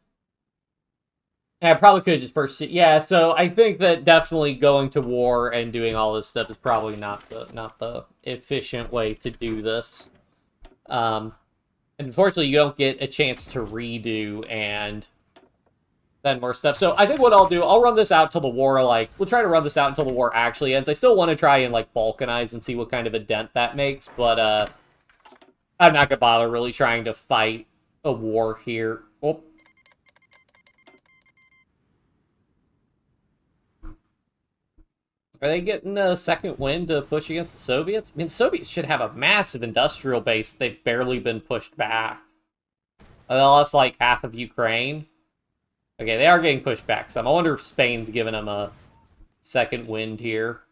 I probably could just purchase it. Yeah, so I think that definitely going to war and doing all this stuff is probably not the efficient way to do this. Unfortunately, you don't get a chance to redo and then more stuff. So I think what I'll do, I'll run this out till the war, we'll try to run this out until the war actually ends. I still want to try and, balkanize and see what kind of a dent that makes, but, I'm not gonna bother really trying to fight a war here. Oh. Are they getting a second wind to push against the Soviets? I mean, the Soviets should have a massive industrial base. They've barely been pushed back. They lost, half of Ukraine. Okay, they are getting pushed back some. I wonder if Spain's giving them a second wind here.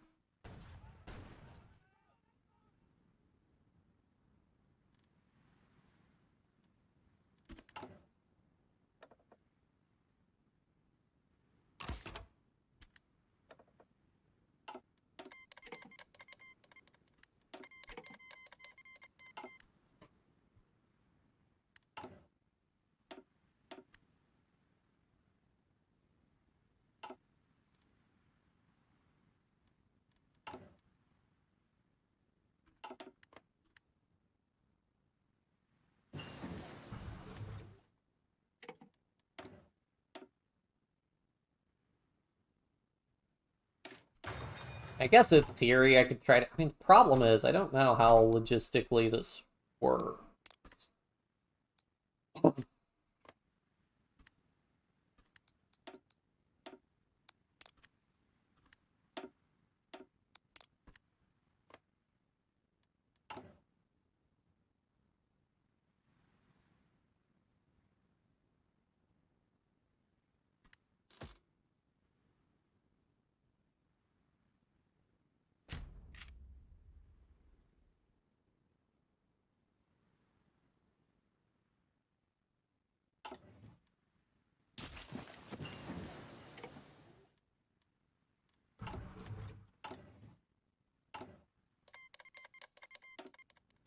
I guess in theory I could try to... I mean, the problem is, I don't know how logistically this works.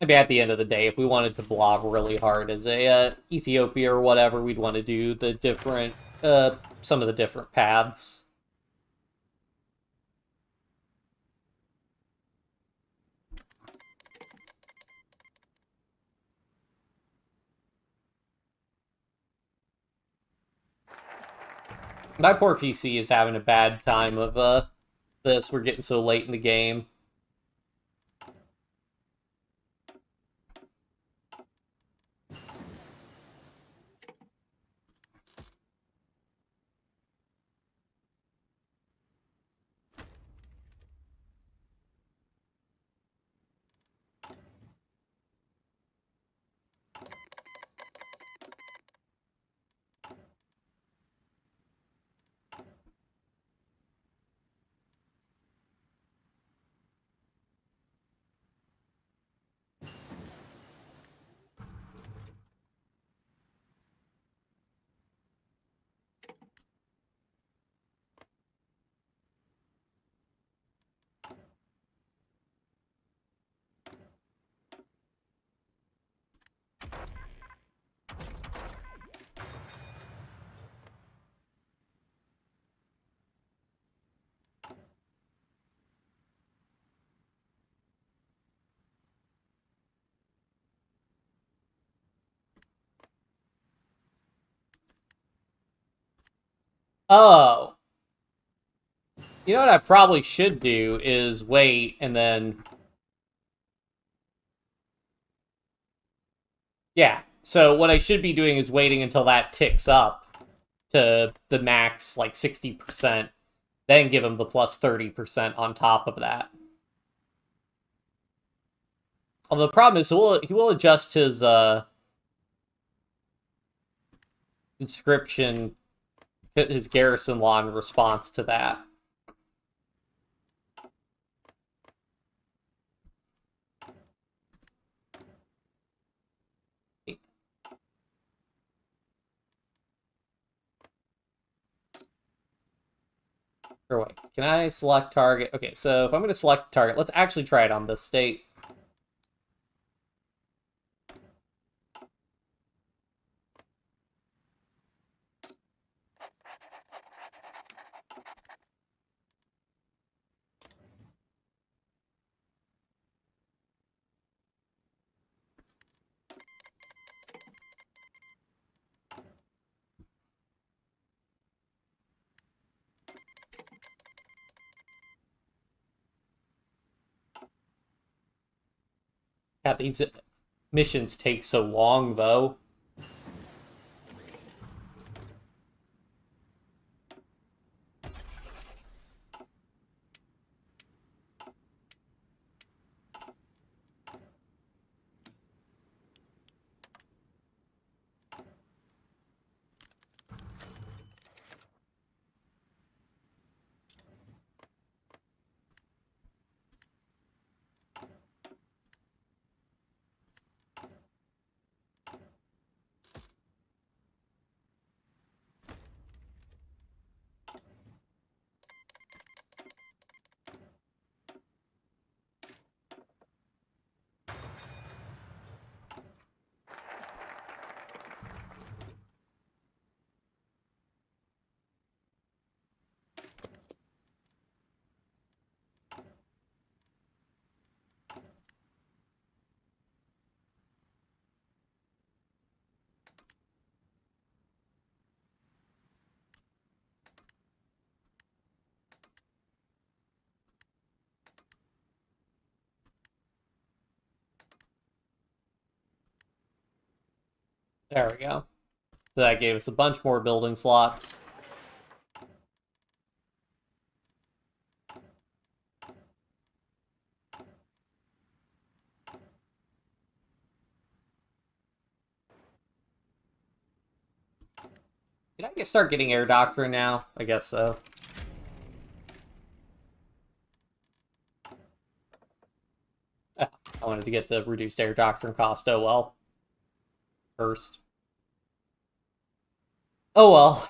Maybe at the end of the day, if we wanted to blob really hard as a Ethiopia or whatever, we'd want to do the different, some of the different paths. My poor PC is having a bad time of this. We're getting so late in the game. Oh. You know what I probably should do is wait and then... Yeah, so what I should be doing is waiting until that ticks up to the max, 60%, then give him the plus 30% on top of that. Although the problem is he will adjust his conscription, his garrison law in response to that. Or wait, can I select target? Okay, so if I'm going to select target, let's actually try it on this state. God, these missions take so long, though. There we go. So that gave us a bunch more building slots. Can I start getting air doctrine now? I guess so. I wanted to get the reduced air doctrine cost. Oh well. First. Oh well.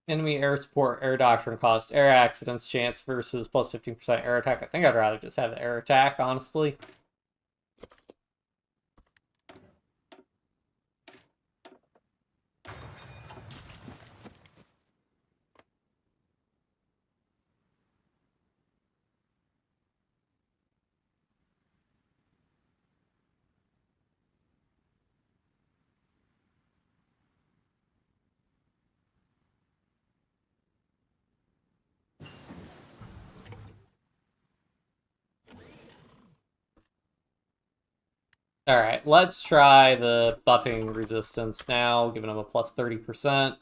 Enemy air support, air doctrine cost, air accidents chance versus plus 15% air attack. I think I'd rather just have the air attack, honestly. Alright, let's try the buffing resistance now, giving them a plus 30%.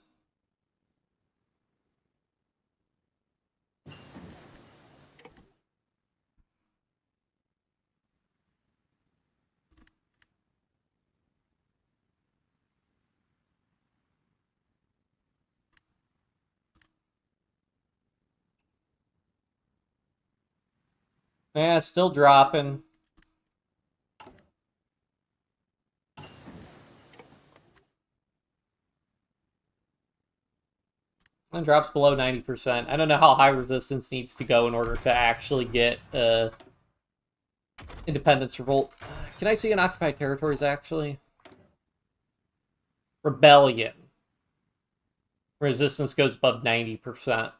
Yeah, still dropping. And drops below 90%. I don't know how high resistance needs to go in order to actually get independence revolt. Can I see in occupied territories, actually? Rebellion. Resistance goes above 90%.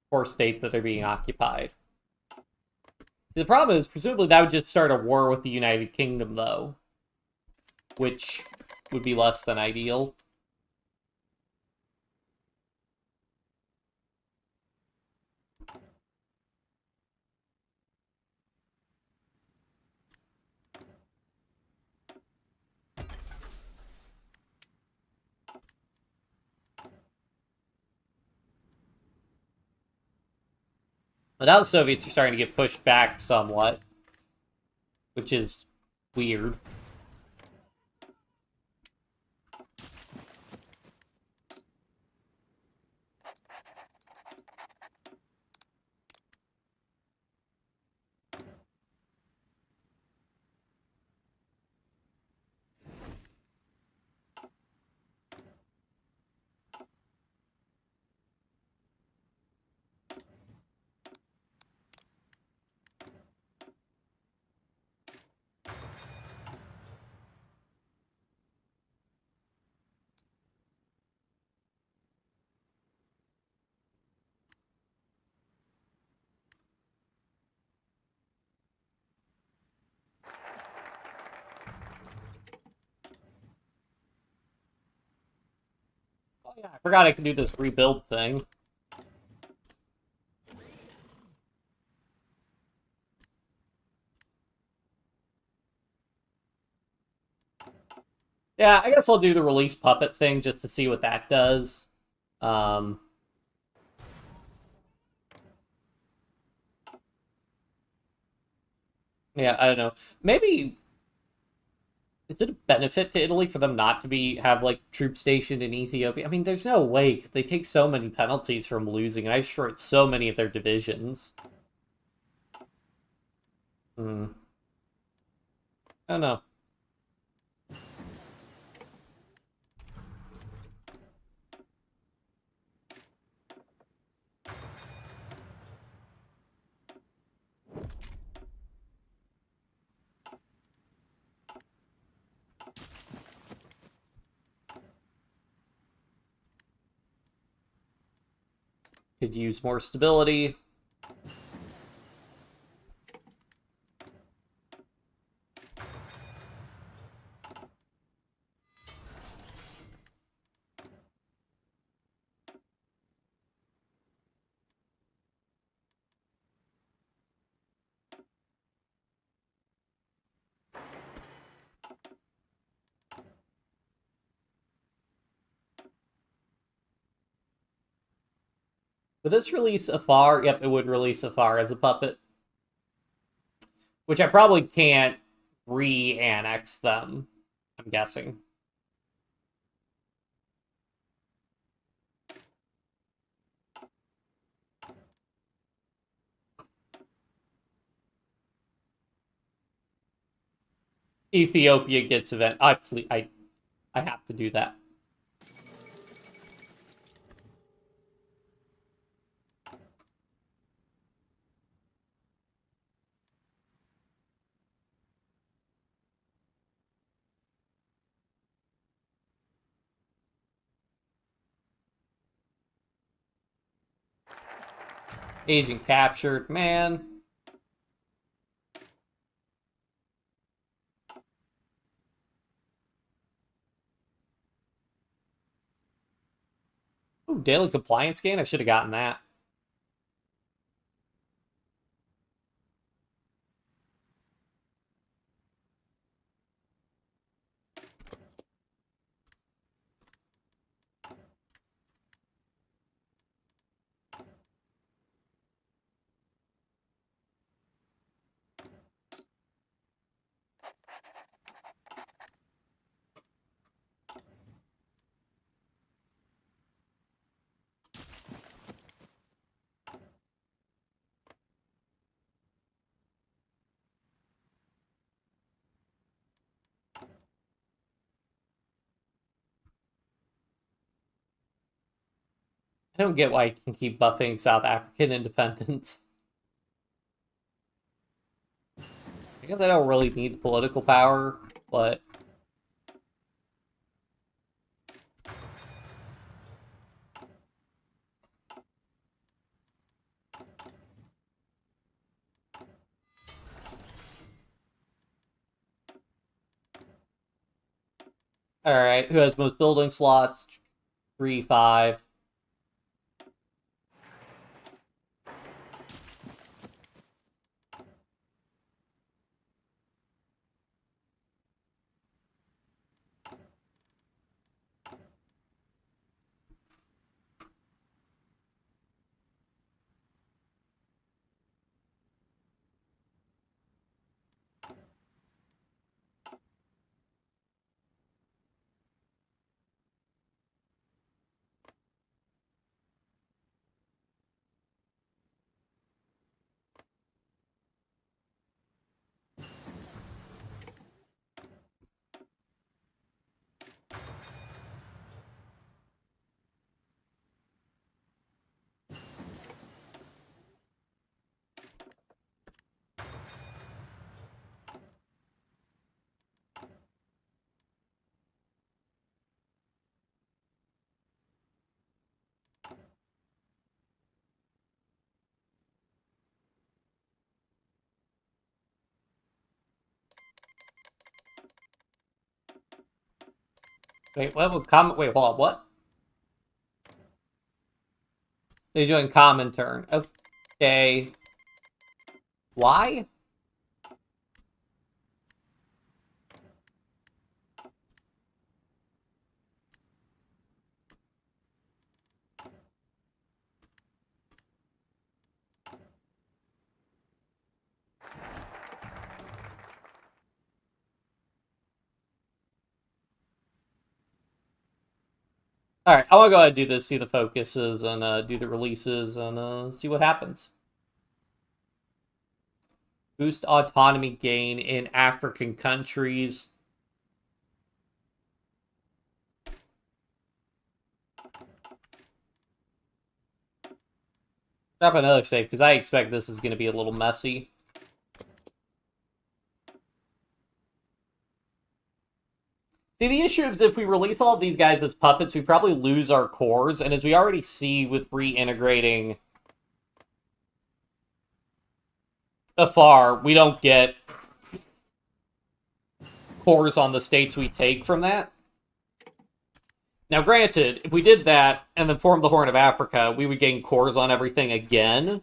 4 states that are being occupied. The problem is, presumably, that would just start a war with the United Kingdom, though, which would be less than ideal. But now the Soviets are starting to get pushed back somewhat, which is weird. Oh yeah, I forgot I can do this rebuild thing. Yeah, I guess I'll do the release puppet thing just to see what that does. Um, yeah, I don't know. Maybe is it a benefit to Italy for them not to have like troops stationed in Ethiopia? I mean, there's no way they take so many penalties from losing, and I destroyed so many of their divisions. Hmm. I don't know. Could use more stability. Would this release Afar? Yep, it would release Afar as a puppet. Which I probably can't re-annex them, I'm guessing. Ethiopia gets event. I have to do that. Agent captured, man. Ooh, daily compliance gain. I should have gotten that. I don't get why I can keep buffing South African independence. I guess I don't really need political power, but Alright, who has most building slots? 3, 5. Wait, what? Comment? Wait, hold on. What? They're doing common turn. Okay. Why? Alright, I want to go ahead and do this, see the focuses, and do the releases, and see what happens. Boost autonomy gain in African countries. Drop another save, because I expect this is going to be a little messy. See, the issue is if we release all of these guys as puppets, we probably lose our cores, and as we already see with reintegrating afar, we don't get cores on the states we take from that. Now, granted, if we did that and then formed the Horn of Africa, we would gain cores on everything again.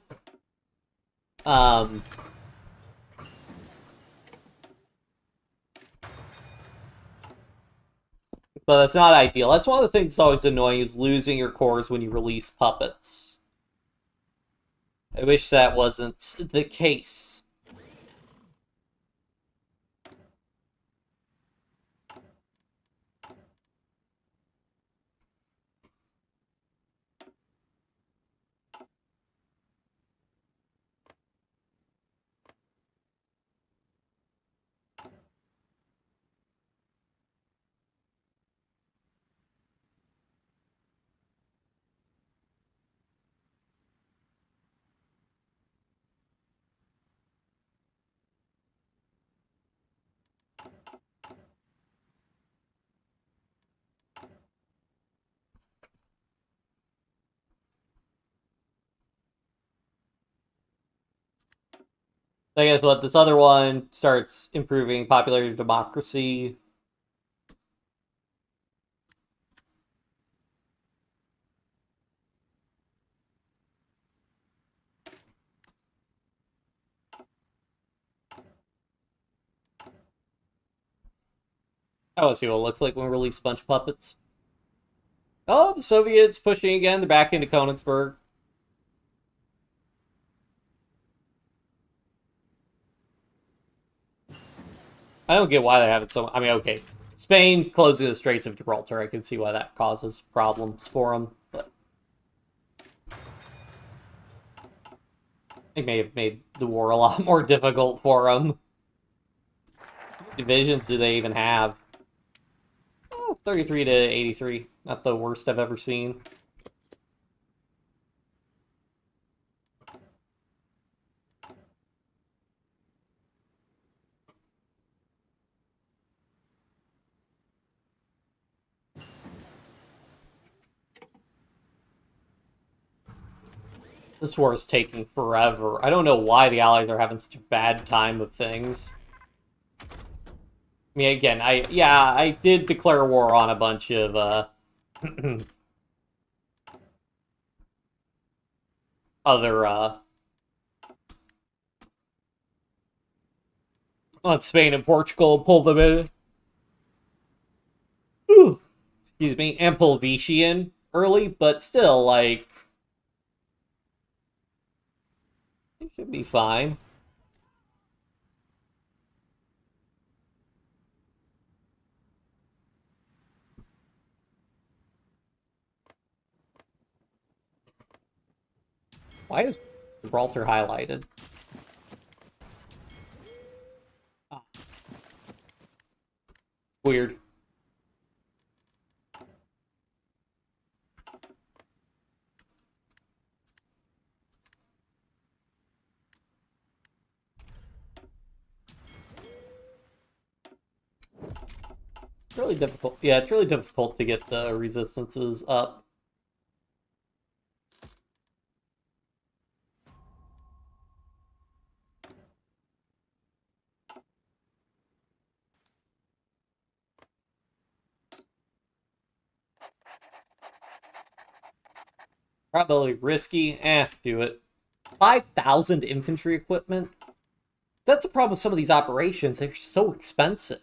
But that's not ideal. That's one of the things that's always annoying, is losing your cores when you release puppets. I wish that wasn't the case. So guess what? This other one starts improving popularity of democracy. I want to see what it looks like when we release a bunch of puppets. Oh, the Soviets pushing again. They're back into Königsberg. I don't get why they have it so... I mean, okay. Spain closing the Straits of Gibraltar. I can see why that causes problems for them. But they may have made the war a lot more difficult for them. How many divisions do they even have? Oh, 33 to 83. Not the worst I've ever seen. This war is taking forever. I don't know why the Allies are having such a bad time with things. mean, again, I did declare war on a bunch of other on Spain and Portugal, pull them in. Ooh, excuse me, and Pulvetian early, but still, like, it should be fine. Why is Gibraltar highlighted? Ah, weird. It's really difficult. Yeah, it's really difficult to get the resistances up. Probability risky. Do it. 5,000 infantry equipment? That's the problem with some of these operations. They're so expensive.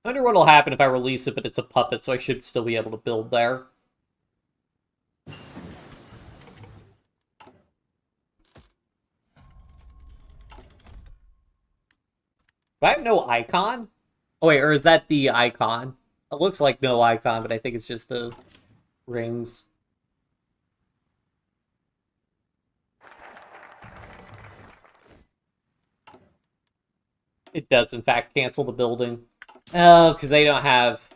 I wonder what'll happen if I release it, but it's a puppet, so I should still be able to build there. Do I have no icon? Oh wait, or is that the icon? It looks like no icon, but I think it's just the rings. It does, in fact, cancel the building. Oh, because they don't have...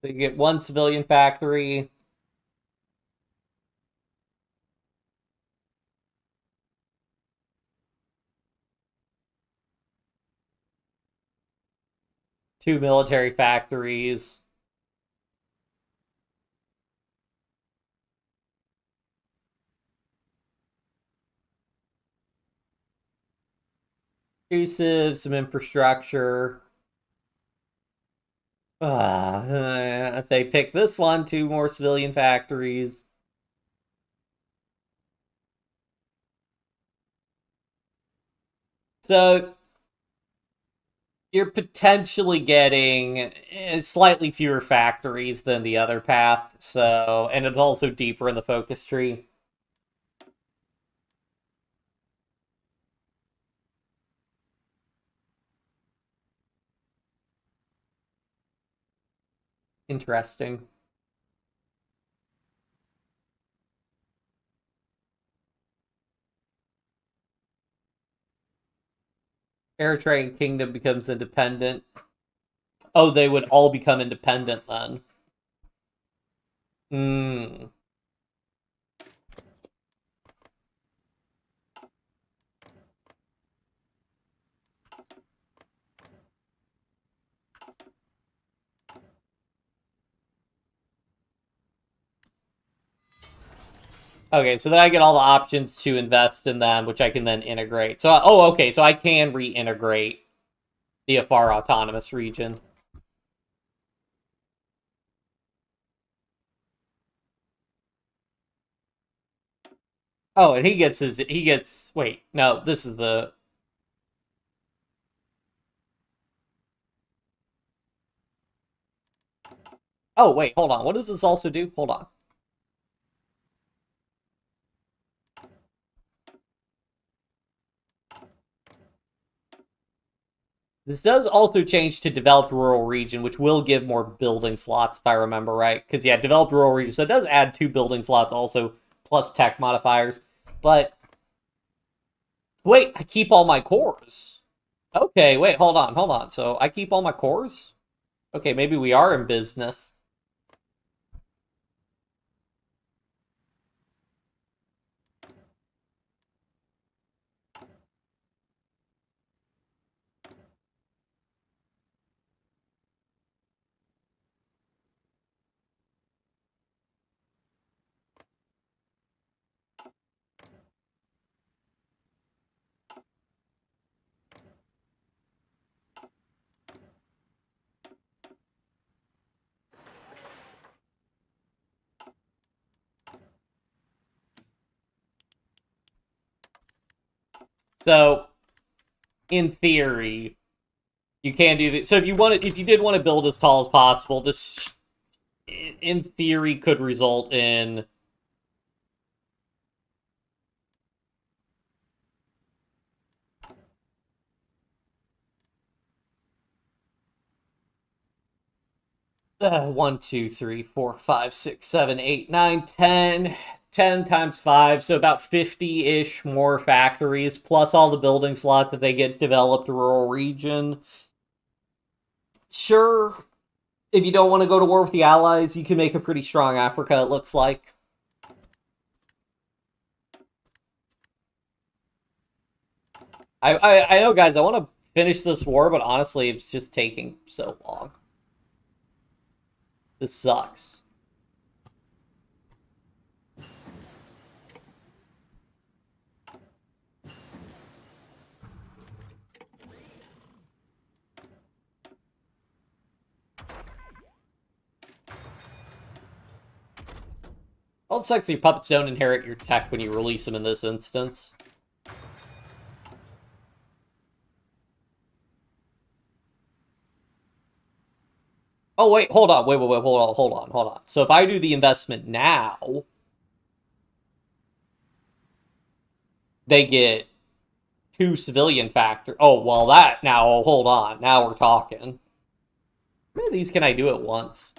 They get one civilian factory. Two military factories. Two civs, some infrastructure. If they pick this one, two more civilian factories. So you're potentially getting slightly fewer factories than the other path. So, and it's also deeper in the focus tree. Interesting. Eritrean kingdom becomes independent. Oh, they would all become independent then. Hmm. Okay, so then I get all the options to invest in them, which I can then integrate. So, oh, okay, so I can reintegrate the Afar Autonomous Region. Oh, and he gets, wait, no, this is the, Oh, wait, hold on. What does this also do? Hold on. This does also change to developed rural region, which will give more building slots, if I remember right. Because, yeah, developed rural region. So it does add 2 building slots also, plus tech modifiers. But, wait, I keep all my cores. Okay, wait, hold on. So I keep all my cores? Okay, maybe we are in business. So, in theory, you can do this. So if you did want to build as tall as possible, this, in theory, could result in 1, 2, 3, 4, 5, 6, 7, 8, 9, 10. 10 times 5, so about 50-ish more factories, plus all the building slots if they get developed rural region. Sure, if you don't want to go to war with the Allies, you can make a pretty strong Africa, it looks like. I know, guys, I want to finish this war, but honestly, it's just taking so long. This sucks. All sucks that your puppets don't inherit your tech when you release them in this instance. Oh, wait, hold on. Wait, hold on. So if I do the investment now, they get 2 civilian factor. Oh, well, that now, hold on. Now we're talking. How many of these can I do at once?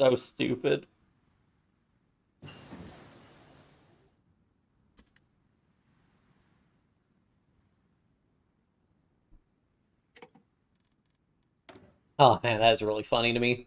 So stupid. Oh, man, that is really funny to me.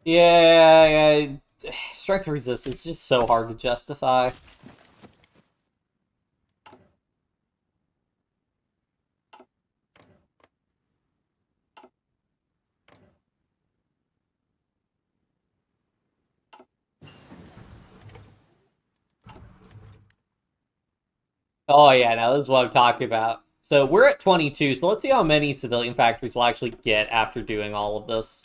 Yeah, yeah. Strength resistance is just so hard to justify. Oh yeah, now this is what I'm talking about. So we're at 22, so let's see how many civilian factories we'll actually get after doing all of this.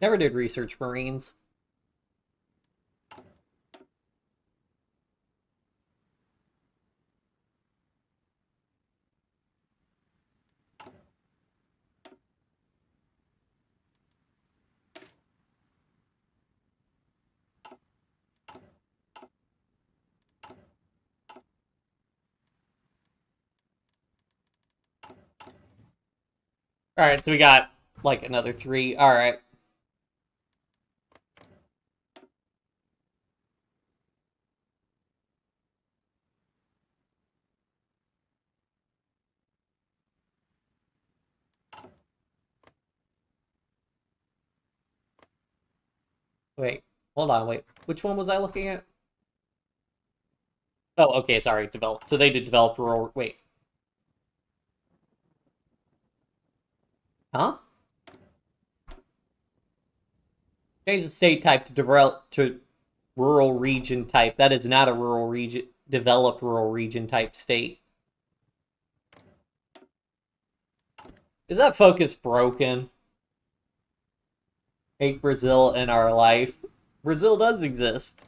Never did research Marines. Alright, so we got like another 3. Alright. Wait, hold on, wait. Which one was I looking at? Oh, okay, sorry, develop. So they did develop rural. Wait. Huh? Change the state type to develop to rural region type. That is not a rural region, developed rural region type state. Is that focus broken? Make Brazil in our life. Brazil does exist.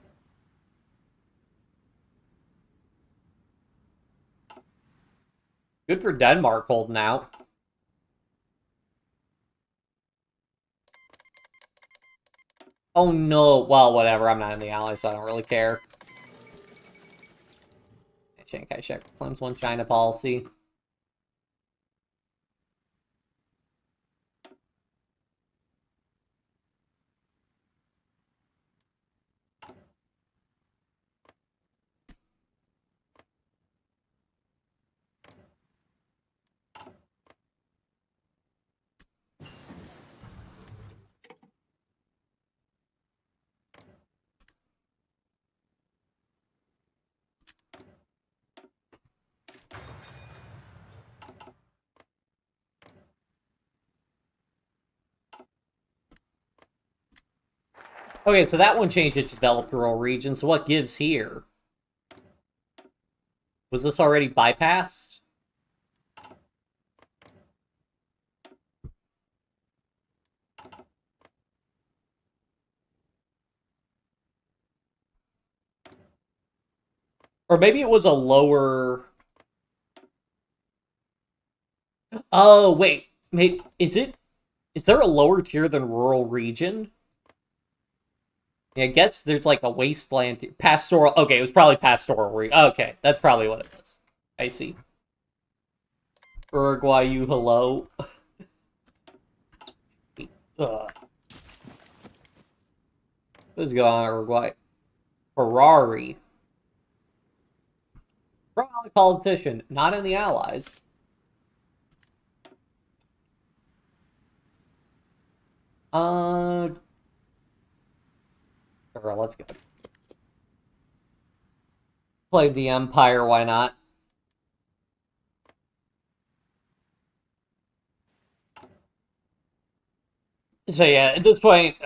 Good for Denmark holding out. Oh no, well, whatever. I'm not in the Allies, so I don't really care. Chiang Kai-shek claims one China policy. Okay, so that one changed it to developed rural region. So what gives here? Was this already bypassed? Or maybe it was a lower... Oh, wait. Maybe, is it... Is there a lower tier than rural region? Yeah, I guess there's like a wasteland... Pastoral... Okay, it was probably pastoral. Okay, that's probably what it is. I see. Uruguay, you hello? Ugh. What's going on, Uruguay? Ferrari. Probably politician, not in the Allies. Uh, sure, let's go. Play the Empire, why not? So yeah, at this point,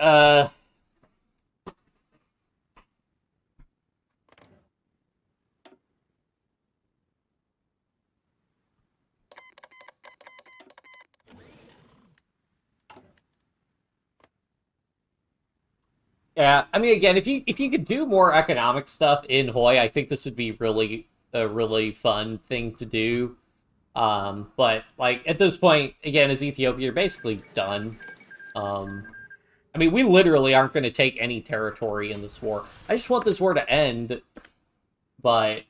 Yeah, I mean, again, if you could do more economic stuff in Hoi, I think this would be really a really fun thing to do. But like at this point, again, as Ethiopia, you're basically done. Um, I mean, we literally aren't going to take any territory in this war. I just want this war to end, but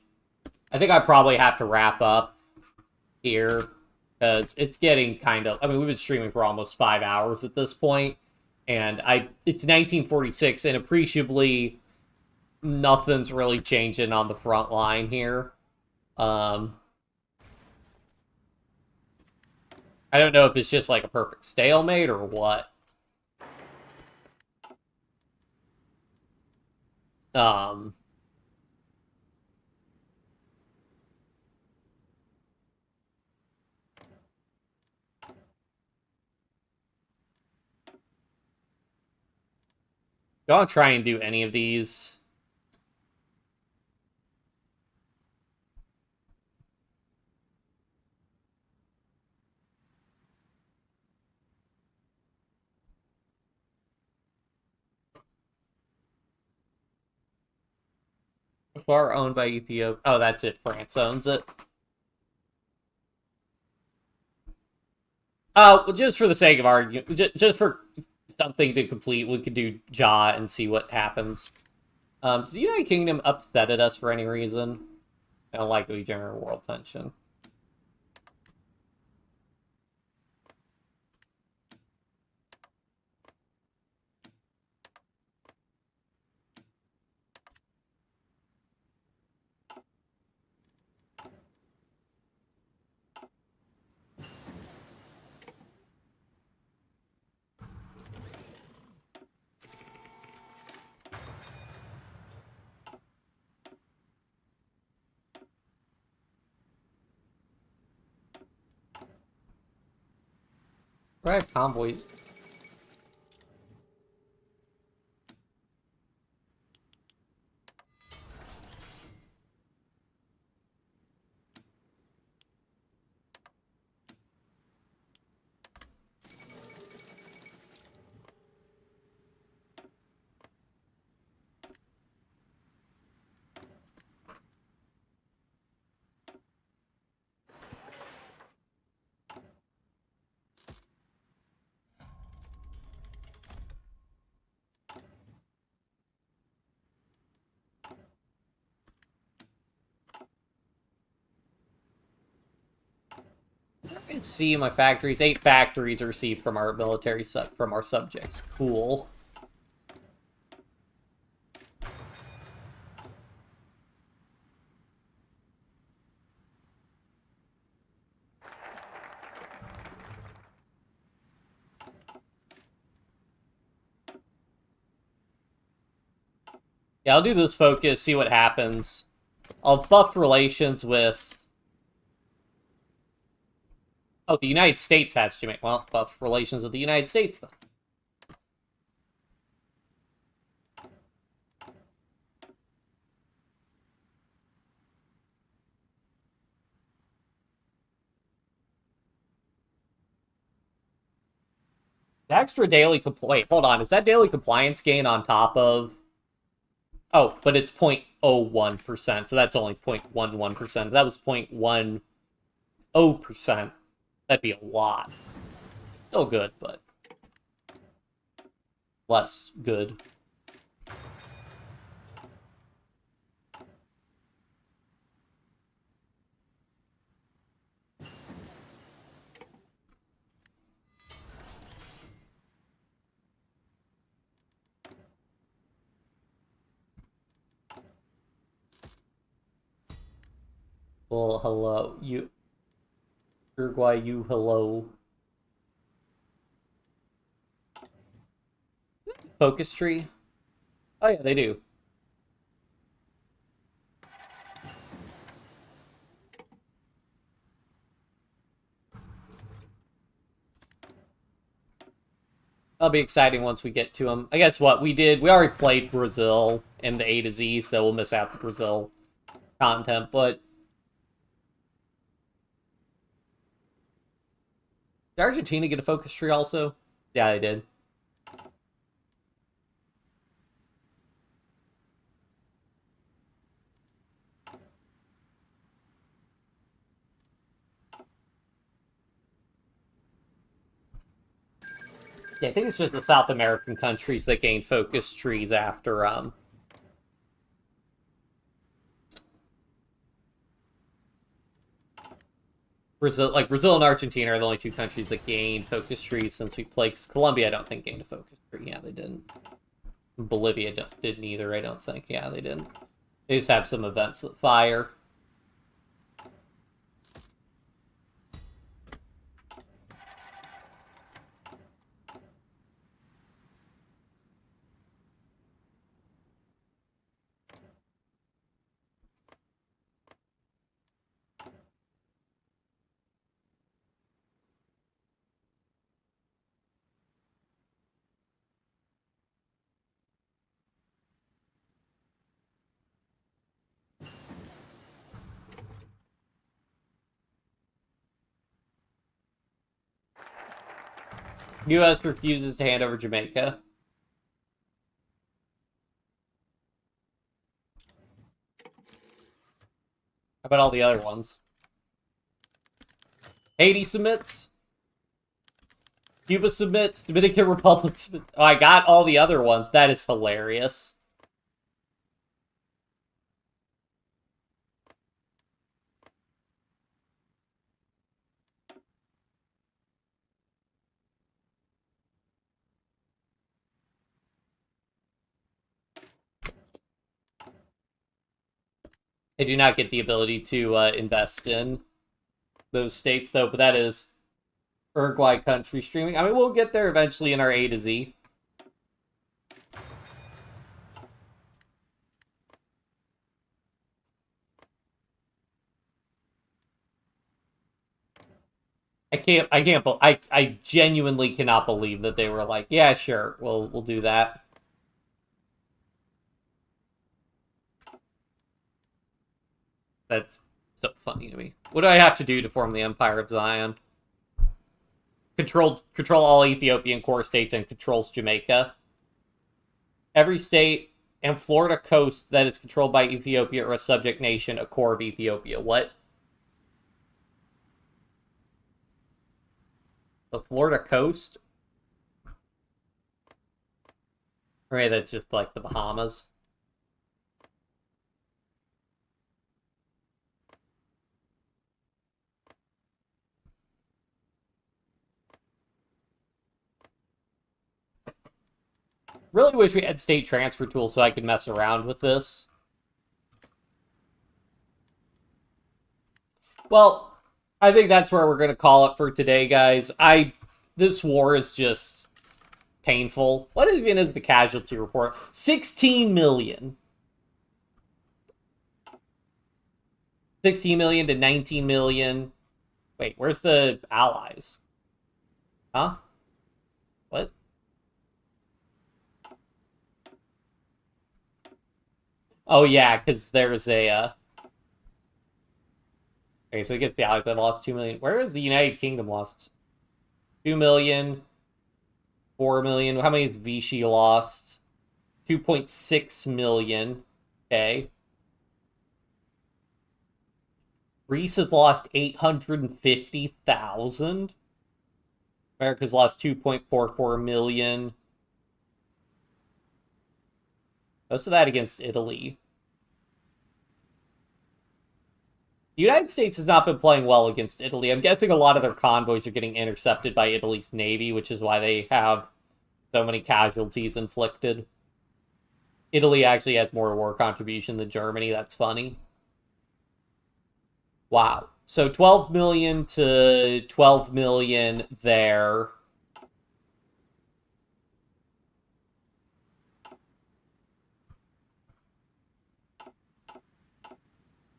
I think I probably have to wrap up here because it's getting kind of. I mean, we've been streaming for almost 5 hours at this point, and it's 1946, and appreciably nothing's really changing on the front line here. Um, I don't know if it's just like a perfect stalemate or what. Um, Don't try and do any of these. Far owned by Ethiopia. Oh, that's it. France owns it. Oh, well, just for the sake of argument, just for something to complete, we could do Jaw and see what happens. Does the United Kingdom upset at us for any reason? I don't like we generate world tension. Right, convoys. I can see my factories. 8 factories received from our from our subjects. Cool. Yeah, I'll do this focus, see what happens. I'll buff relations with. Oh, the United States has Jamaica. Well, buff relations with the United States then. The extra daily wait, hold on. Is that daily compliance gain on top of? Oh, but it's 0.01%, so that's only 0.11%. If that was 0.10%, that'd be a lot. Still good, but less good. Well, hello. You Uruguay, you hello. Focus tree? Oh yeah, they do. That'll be exciting once we get to them. I guess what we did, we already played Brazil in the A to Z, so we'll miss out the Brazil content, but did Argentina get a focus tree also? Yeah, they did. Yeah, I think it's just the South American countries that gained focus trees after Brazil. Like Brazil and Argentina are the only two countries that gained focus trees since we played. 'Cause Colombia, I don't think gained a focus tree. Yeah, they didn't. Bolivia didn't either. I don't think. Yeah, they didn't. They just have some events that fire. U.S. refuses to hand over Jamaica. How about all the other ones? Haiti submits. Cuba submits. Dominican Republic submits. Oh, I got all the other ones. That is hilarious. I do not get the ability to invest in those states, though, but that is Uruguay country streaming. I mean, we'll get there eventually in our A to Z. I genuinely cannot believe that they were like, yeah, sure, we'll do that. That's so funny to me. What do I have to do to form the Empire of Zion? Control all Ethiopian core states and controls Jamaica. Every state and Florida coast that is controlled by Ethiopia or a subject nation, a core of Ethiopia. What? The Florida coast? Or maybe that's just like the Bahamas. Really wish we had state transfer tools so I could mess around with this. Well, I think that's where we're going to call it for today, guys. This war is just painful. What even is the casualty report? 16 million. 16 million to 19 million. Wait, where's the allies? Huh? What? Oh, yeah, because there's a... Okay, so we get the allies that lost 2 million. Where is the United Kingdom lost? 2 million. 4 million. How many has Vichy lost? 2.6 million. Okay. Greece has lost 850,000. America's lost 2.44 million. Most of that against Italy. The United States has not been playing well against Italy. I'm guessing a lot of their convoys are getting intercepted by Italy's navy, which is why they have so many casualties inflicted. Italy actually has more war contribution than Germany. That's funny. Wow. So 12 million to 12 million there.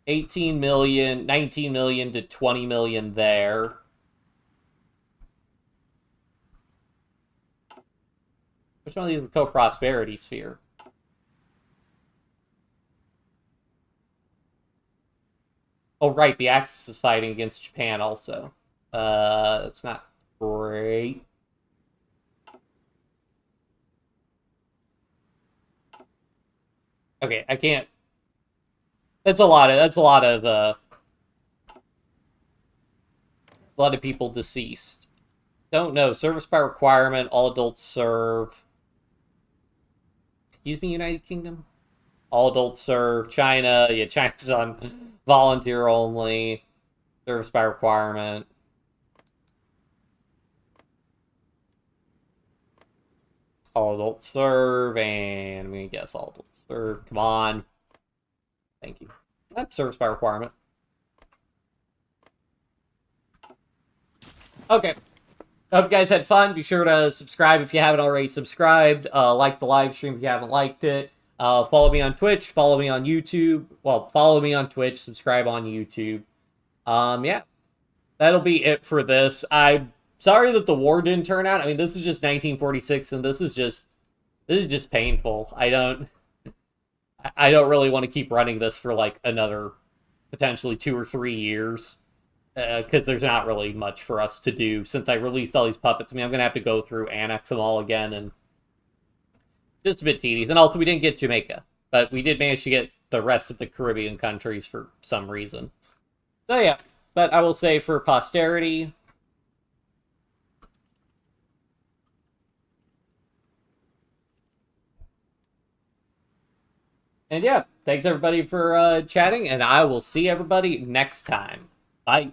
$18 million, 19 million to 20 million there. Which one of these is co-prosperity sphere? Oh, right, the Axis is fighting against Japan also. That's not great. Okay, I can't. That's a lot of people deceased. don't know. Service by requirement, all adults serve. Excuse me, United Kingdom? All adults serve. China, yeah, China's on volunteer only. Service by requirement. All adults serve, and I'm gonna guess all adults serve. Come on. Thank you. Service by requirement. Okay. Hope you guys had fun. Be sure to subscribe if you haven't already subscribed. Like the live stream if you haven't liked it. Follow me on Twitch. Follow me on YouTube. Well, follow me on Twitch. Subscribe on YouTube. Yeah. That'll be it for this. I'm sorry that the war didn't turn out. I mean, this is just 1946, and this is just painful. I don't really want to keep running this for like another potentially 2 or 3 years. Because there's not really much for us to do since I released all these puppets. I mean, I'm going to have to go through, annex them all again, and just a bit tedious. And also, we didn't get Jamaica, but we did manage to get the rest of the Caribbean countries for some reason. So yeah, but I will say for posterity, and yeah, thanks everybody for chatting, and I will see everybody next time. Bye.